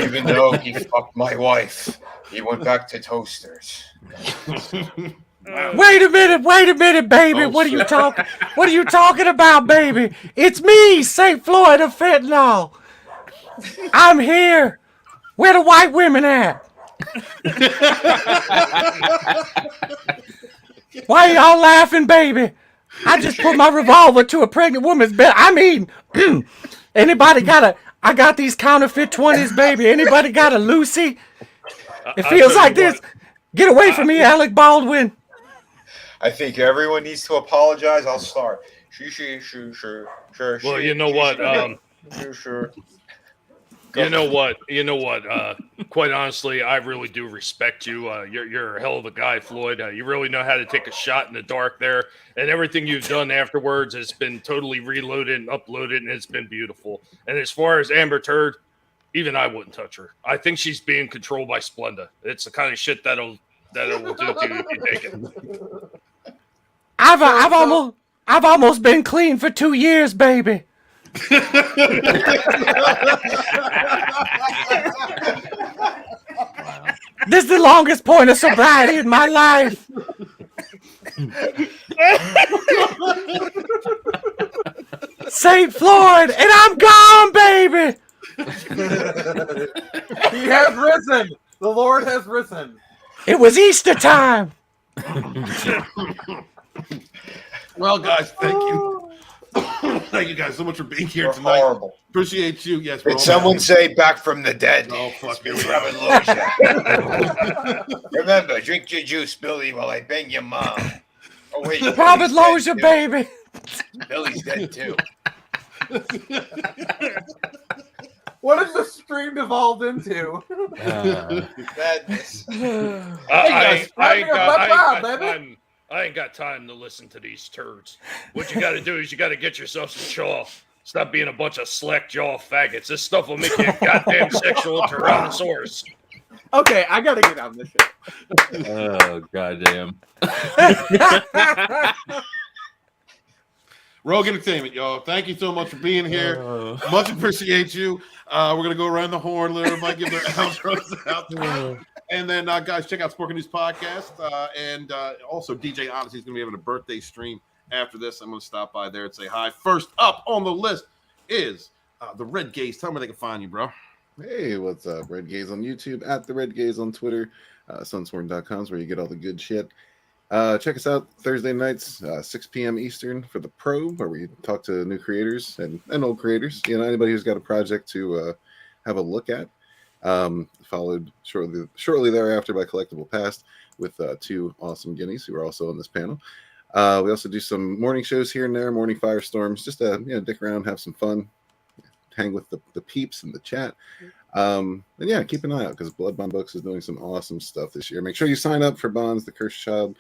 Even though he fucked my wife, he went back to toasters. Wait a minute, baby. Oh, What are you shit. talking? What are you talking about, baby? It's me, St. Floyd of Fentanyl. I'm here. Where the white women at? Why y'all laughing, baby? I just put my revolver to a pregnant woman's bed. I mean, anybody got a? I got these counterfeit 20s, baby. Anybody got a Lucy? It feels like this. Get away from me, Alec Baldwin. I think everyone needs to apologize. I'll start. Well, you know what? You know what? Quite honestly, I really do respect you. You're a hell of a guy, Floyd. You really know how to take a shot in the dark there, and everything you've done afterwards has been totally reloaded and uploaded, and it's been beautiful. And as far as Amber Turd, even I wouldn't touch her. I think she's being controlled by Splenda. It's the kind of shit that it will do to you if you take it. I've almost been clean for 2 years, baby. This is the longest point of sobriety in my life. St. Floyd, and I'm gone, baby. He has risen. The Lord has risen. It was Easter time. Well, guys, thank you. Thank you guys so much for being here tonight. Horrible. Appreciate you. Yes. Did someone say back from the dead? Oh, fuck Billy you. Robin Loja. Remember, drink your juice, Billy, while I bang your mom. Oh, wait. Robert Billy's Loja, dead, too. baby. Billy's dead, too. What has the stream devolved into? Madness. I ain't got time to listen to these turds. What you got to do is you got to get yourself some chaw. Stop being a bunch of slack jaw faggots. This stuff will make you a goddamn sexual tyrannosaurus. Okay, I gotta get on this shit. Oh, goddamn. Rogue Entertainment, y'all. Thank you so much for being here. Much appreciate you. We're gonna go around the horn. Let everybody give their outros out. And then, guys, check out Sporking News Podcast. And also, DJ Odyssey is gonna be having a birthday stream after this. I'm gonna stop by there and say hi. First up on the list is the Red Gaze. Tell me where they can find you, bro. Hey, what's up? Red Gaze on YouTube, at the Red Gaze on Twitter. SUNSWORN.com is where you get all the good shit. Check us out Thursday nights, 6 p.m. Eastern for the Probe, where we talk to new creators and old creators. You know, anybody who's got a project to have a look at. Followed shortly thereafter by Collectible Past with two awesome guineas who are also on this panel. We also do some morning shows here and there, morning firestorms, just to dick around, have some fun, hang with the peeps in the chat. And yeah, keep an eye out because Bloodbond Books is doing some awesome stuff this year. Make sure you sign up for Bonds, The Cursed Child,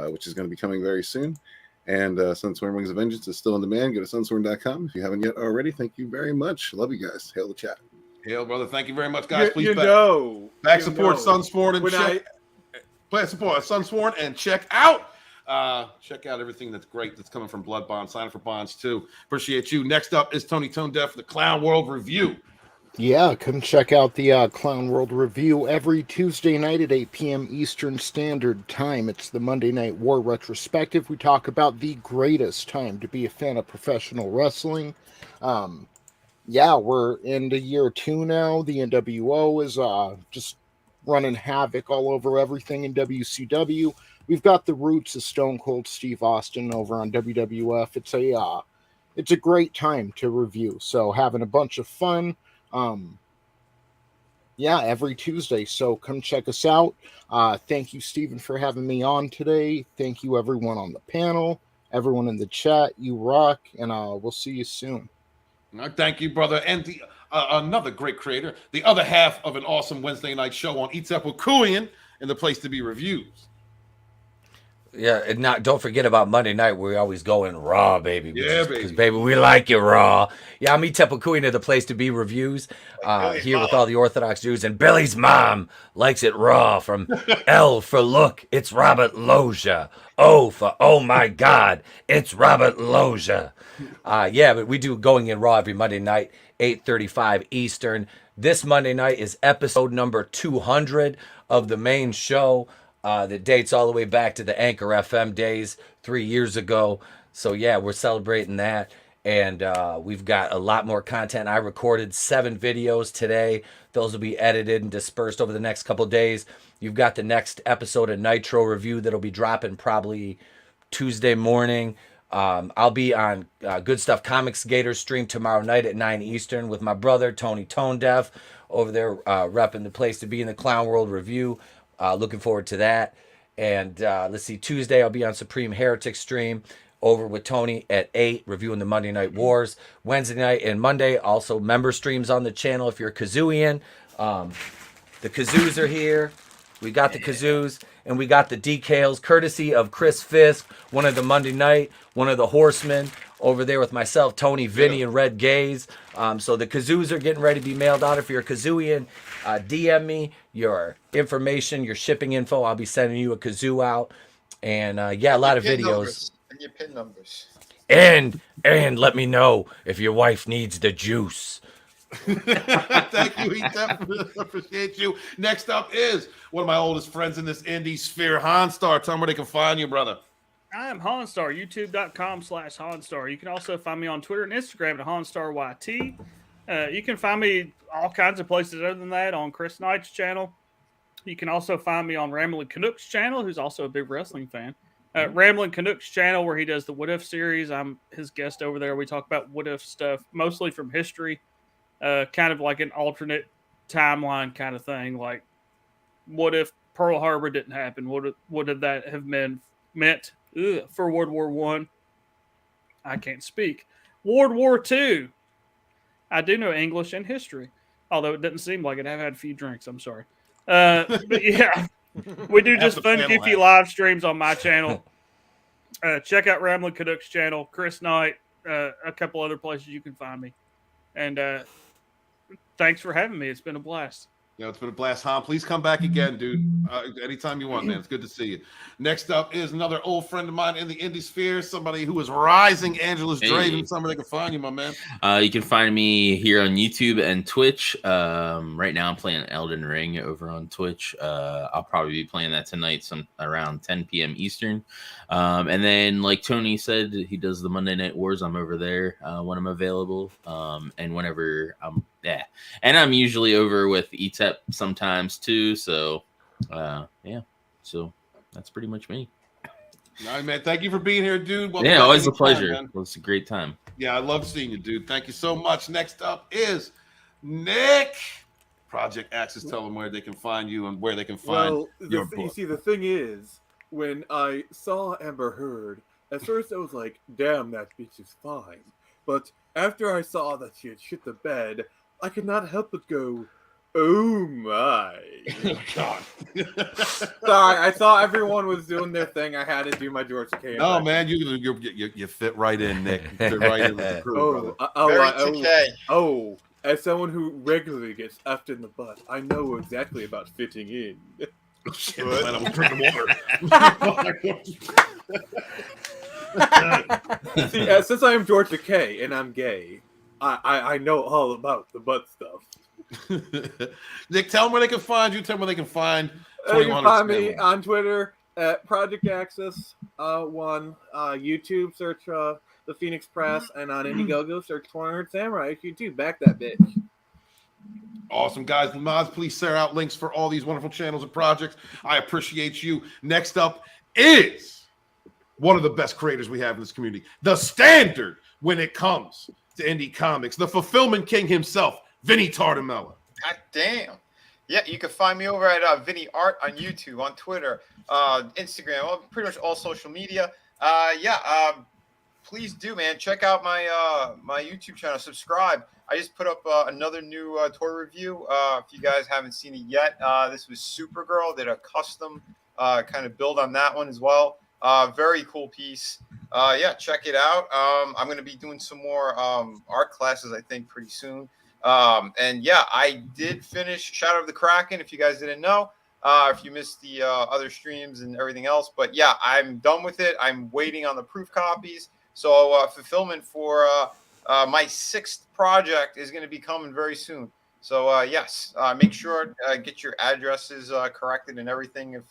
which is going to be coming very soon. And SUNSWORN Wings of Vengeance is still on demand. Go to sunsworn.com if you haven't yet already. Thank you very much. Love you guys. Hail the chat. Hail, brother. Thank you very much, guys. Please support SUNSWORN and support SUNSWORN and check out everything that's great that's coming from Blood Bond. Sign up for Bonds too. Appreciate you. Next up is Tony Tone Deaf, the Clown World Review. Yeah, come check out the Clown World Review every Tuesday night at 8 p.m. Eastern Standard Time. It's the Monday Night War retrospective. We talk about the greatest time to be a fan of professional wrestling. Yeah, we're into year 2 now. The NWO is just running havoc all over everything in WCW. We've got the roots of Stone Cold Steve Austin over on WWF. It's a great time to review. So having a bunch of fun. Yeah, every Tuesday. So come check us out. Thank you, Stephen, for having me on today. Thank you, everyone on the panel, everyone in the chat. You rock, and we'll see you soon. Thank you, brother. And another great creator, the other half of an awesome Wednesday night show on Itzepukuian and the place to be reviews. Yeah, and don't forget about Monday night where we always go in raw, baby. Yeah, because baby, we like it raw. Yeah, I'm Itzepukuian of the place to be reviews here with all the Orthodox Jews, and Billy's mom likes it raw. From L for look, it's Robert Loggia. O for oh my God, it's Robert Loggia. Yeah, but we do going in raw every Monday night, 8:35 Eastern. This Monday night is episode number 200 of the main show. That dates all the way back to the Anchor FM days 3 years ago. So yeah, we're celebrating that. And we've got a lot more content. I recorded 7 videos today. Those will be edited and dispersed over the next couple days. You've got the next episode of Nitro Review that'll be dropping probably Tuesday morning. I'll be on Good Stuff Comics Gator stream tomorrow night at 9 Eastern with my brother, Tony Tone Deaf, over there repping the place to be in the Clown World Review. Looking forward to that. And let's see, Tuesday I'll be on Supreme Heretic stream over with Tony at 8, reviewing the Monday Night Wars. Wednesday night and Monday, also member streams on the channel if you're a Kazooian. The Kazoos are here. We got the Kazoos, and we got the decals, courtesy of Chris Fisk, one of the Monday Night, one of the Horsemen, over there with myself, Tony, Vinny, and Red Gaze. So the Kazoos are getting ready to be mailed out. If you're a Kazooian, DM me your information, your shipping info. I'll be sending you a Kazoo out. And yeah, a lot of videos. And your pin numbers. And let me know if your wife needs the juice. Thank you, Ethan. Appreciate you. Next up is one of my oldest friends in this indie sphere, Honstar. Tell them where they can find you, brother. I am Honstar, youtube.com/Honstar. You can also find me on Twitter and Instagram at HonstarYT. You can find me all kinds of places other than that on Chris Knight's channel. You can also find me on Ramblin' Canucks channel, who's also a big wrestling fan. Ramblin' Canucks channel, where he does the What If series. I'm his guest over there. We talk about what if stuff, mostly from history, kind of like an alternate timeline kind of thing. Like, what if Pearl Harbor didn't happen? What would that have meant for World War I? I can't speak. World War II. I do know English and history, although it doesn't seem like it. I've had a few drinks. I'm sorry. But yeah, we do just fun, goofy live streams on my channel. Check out Ramblin' Canucks channel, Chris Knight, a couple other places you can find me. And thanks for having me. It's been a blast. Yeah, it's been a blast, Han. Please come back again, dude. Anytime you want, man. It's good to see you. Next up is another old friend of mine in the indie sphere, somebody who is rising, Angelus Draven. Somewhere they can find you, my man. You can find me here on YouTube and Twitch. Right now I'm playing Elden Ring over on Twitch. I'll probably be playing that tonight, around 10 p.m. Eastern. And then, like Tony said, he does the Monday Night Wars. I'm over there when I'm available. And whenever and I'm usually over with ETEP sometimes too. So, yeah. So that's pretty much me. All right, man. Thank you for being here, dude. Yeah, always a pleasure. It's a great time. Yeah, I love seeing you, dude. Thank you so much. Next up is Nick. Project Axis. Tell them where they can find you and where they can find your book. You see, the thing is, when I saw Amber Heard At first I was like, damn, that bitch is fine. But after I saw that she had shit the bed, I could not help but go, oh my. God. Sorry, I saw everyone was doing their thing. I had to do my George Takei. No, man, you fit right in, Nick. You fit right in with the crew, brother. As someone who regularly gets effed in the butt, I know exactly about fitting in. Shit, man, I'm drinking water. See, since I am George Takei and I'm gay, I know all about the butt stuff. Nick, tell them where they can find you. Tell them where they can find. You can find me on Twitter at Project Axis 1. YouTube, search The Phoenix Press, and on Indiegogo, search 400 Samurai issue 2. Back that bitch. Awesome, guys. Maz, please share out links for all these wonderful channels and projects. I appreciate you. Next up is one of the best creators we have in this community. The standard when it comes to indie comics. The fulfillment king himself, Vinny Tartamella. God damn. Yeah, you can find me over at Vinny Art on YouTube, on Twitter, Instagram, pretty much all social media. Please do, man. Check out my my YouTube channel. Subscribe. I just put up another new toy review. If you guys haven't seen it yet, this was Supergirl. Did a custom kind of build on that one as well. Very cool piece. Check it out. I'm going to be doing some more art classes, I think, pretty soon. I did finish Shadow of the Kraken, if you guys didn't know. If you missed the other streams and everything else. But yeah, I'm done with it. I'm waiting on the proof copies. So fulfillment for my 6th project is going to be coming very soon. So yes, make sure get your addresses corrected and everything. If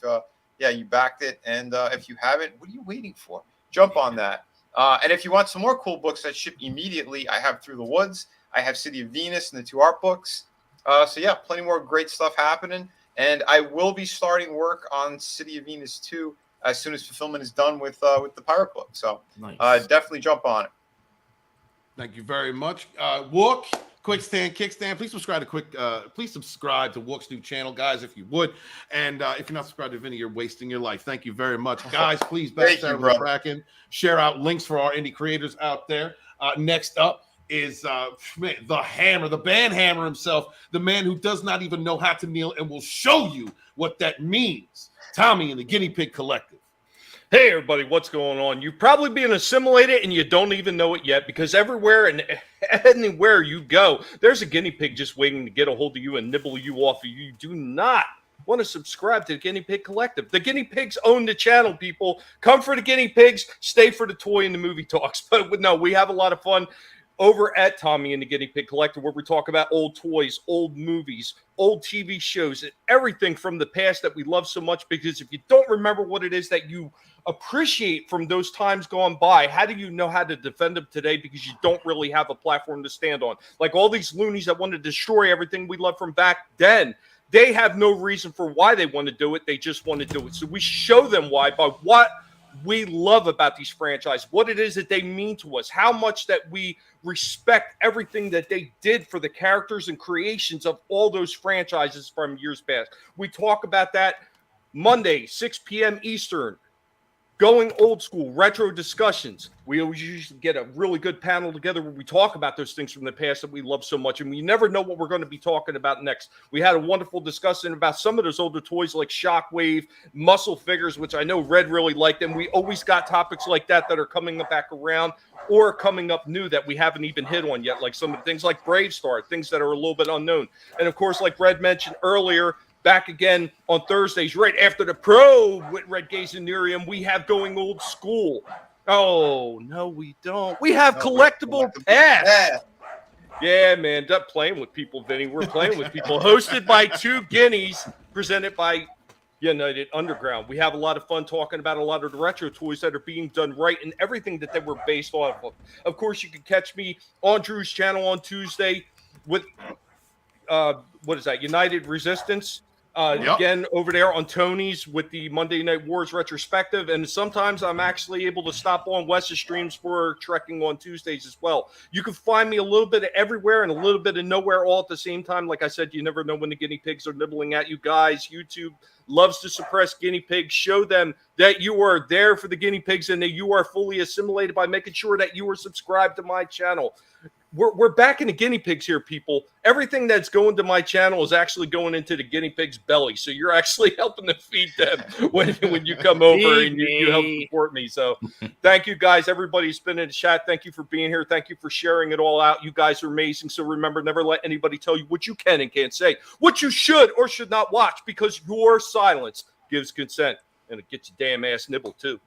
you backed it, and if you haven't, what are you waiting for? Jump on that. And if you want some more cool books that ship immediately, I have Through the Woods. I have City of Venus and the 2 art books. Plenty more great stuff happening. And I will be starting work on City of Venus 2 as soon as fulfillment is done with the pirate book. So nice. Definitely jump on it. Thank you very much. Wook, Quickstand, Kickstand. Please subscribe to Wook's new channel, guys, if you would. And if you're not subscribed to Vinny, you're wasting your life. Thank you very much. Guys, please backstab with Kracken. Share out links for our indie creators out there. Next up is the hammer, the band hammer himself, the man who does not even know how to kneel and will show you what that means. Tommy and the Guinea Pig Collective. Hey, everybody, what's going on? You're probably being assimilated and you don't even know it yet, because everywhere and anywhere you go, there's a guinea pig just waiting to get a hold of you and nibble you off of you. You do not want to subscribe to the Guinea Pig Collective. The guinea pigs own the channel, people. Come for the guinea pigs, stay for the toy and the movie talks. But no, we have a lot of fun over at Tommy and the Guinea Pig Collective, where we talk about old toys, old movies, old TV shows, and everything from the past that we love so much. Because if you don't remember what it is that you appreciate from those times gone by, how do you know how to defend them today? Because you don't really have a platform to stand on. Like all these loonies that want to destroy everything we love from back then, they have no reason for why they want to do it. They just want to do it. So we show them why by what we love about these franchises, what it is that they mean to us, how much that we respect everything that they did for the characters and creations of all those franchises from years past. We talk about that Monday, 6 p.m. Eastern. Going old school, retro discussions. We always usually get a really good panel together where we talk about those things from the past that we love so much, and we never know what we're going to be talking about next. We had a wonderful discussion about some of those older toys like Shockwave, muscle figures, which I know Red really liked, and we always got topics like that that are coming back around or coming up new that we haven't even hit on yet, like some of the things like Brave Star, things that are a little bit unknown. And of course, like Red mentioned earlier, back again on Thursdays, right after the Probe with Red Gaze and Nerium, we have Going Old School. Oh, no, we don't. We have Collectible Pass. Yeah, man, Depp playing with people, Vinny. We're playing with people. Hosted by 2 guineas, presented by United Underground. We have a lot of fun talking about a lot of the retro toys that are being done right and everything that they were based off of. Of course, you can catch me on Drew's channel on Tuesday with, what is that, United Resistance. Again, over there on Tony's with the Monday Night Wars retrospective. And sometimes I'm actually able to stop on Wes's streams for trekking on Tuesdays as well. You can find me a little bit of everywhere and a little bit of nowhere all at the same time. Like I said, you never know when the guinea pigs are nibbling at you guys. YouTube loves to suppress guinea pigs. Show them that you are there for the guinea pigs and that you are fully assimilated by making sure that you are subscribed to my channel. We're back in the guinea pigs here, people. Everything that's going to my channel is actually going into the guinea pig's belly. So you're actually helping to feed them when you come over and you help support me. So thank you guys. Everybody's been in the chat. Thank you for being here. Thank you for sharing it all out. You guys are amazing. So remember, never let anybody tell you what you can and can't say, what you should or should not watch, because your silence gives consent, and it gets your damn ass nibbled too.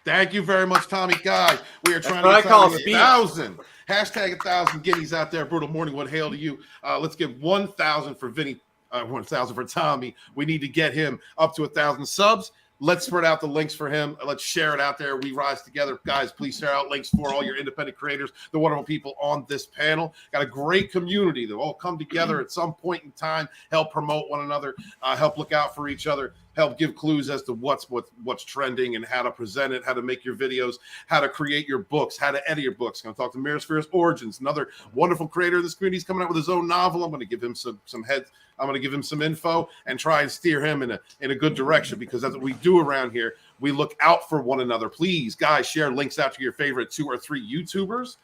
Thank you very much, Tommy Guy. We are trying That's to what get I call 1,000. Hashtag 1,000 guineas out there. Brutal morning. What hail to you? Let's give 1,000 for Vinny. 1,000 for Tommy. We need to get him up to 1,000 subs. Let's spread out the links for him. Let's share it out there. We rise together. Guys, please share out links for all your independent creators, the wonderful people on this panel. Got a great community that all come together at some point in time, help promote one another, help look out for each other, help give clues as to what's trending and how to present it, how to make your videos, how to create your books, how to edit your books. I'm going to talk to Mirasphere's Origins, another wonderful creator of this community. He's coming out with his own novel. I'm going to give him some heads. I'm going to give him some info and try and steer him in a good direction, because that's what we do around here. We look out for one another. Please, guys, share links out to your favorite 2 or 3 YouTubers.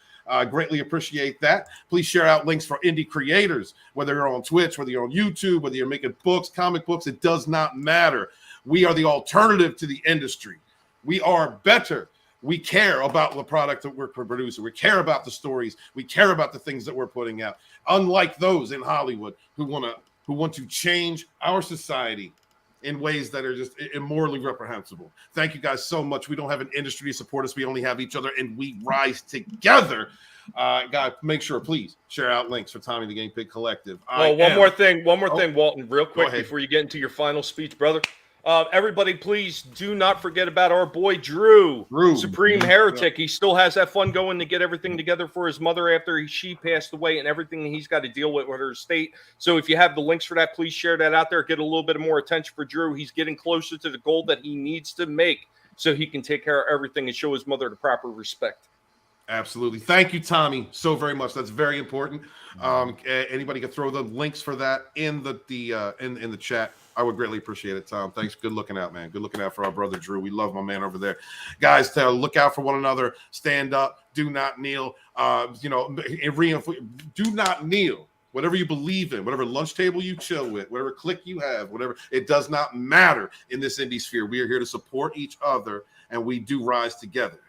Greatly appreciate that. Please share out links for indie creators, whether you're on Twitch, whether you're on YouTube, whether you're making books, comic books, it does not matter. We are the alternative to the industry. We are better. We care about the product that we're producing. We care about the stories. We care about the things that we're putting out. Unlike those in Hollywood who want to change our society in ways that are just immorally reprehensible. Thank you guys so much. We don't have an industry to support us. We only have each other, and we rise together. Guys, make sure, please, share out links for Tommy the Guinea Pig Collective. One more thing, Walton, real quick before you get into your final speech, brother. Everybody, please do not forget about our boy Drew. Supreme Heretic. He still has that fun going to get everything together for his mother after she passed away and everything he's got to deal with her estate. So if you have the links for that, please share that out there. Get a little bit more attention for Drew. He's getting closer to the goal that he needs to make so he can take care of everything and show his mother the proper respect. Absolutely. Thank you, Tommy, so very much. That's very important. Anybody can throw the links for that in the chat. I would greatly appreciate it, Tom. Thanks. Good looking out, man. Good looking out for our brother Drew. We love my man over there. Guys, look out for one another. Stand up. Do not kneel. Do not kneel. Whatever you believe in, whatever lunch table you chill with, whatever clique you have, whatever, it does not matter in this indie sphere. We are here to support each other, and we do rise together.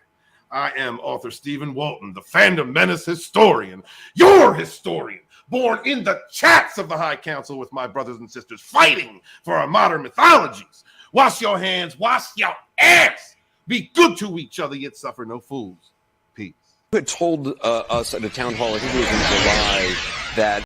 I am author Stephen Walton, the Fandom Menace historian, your historian, born in the chats of the High Council with my brothers and sisters, fighting for our modern mythologies. Wash your hands, wash your ass. Be good to each other, yet suffer no fools. Peace. You had told us at a town hall, I think it was in July, that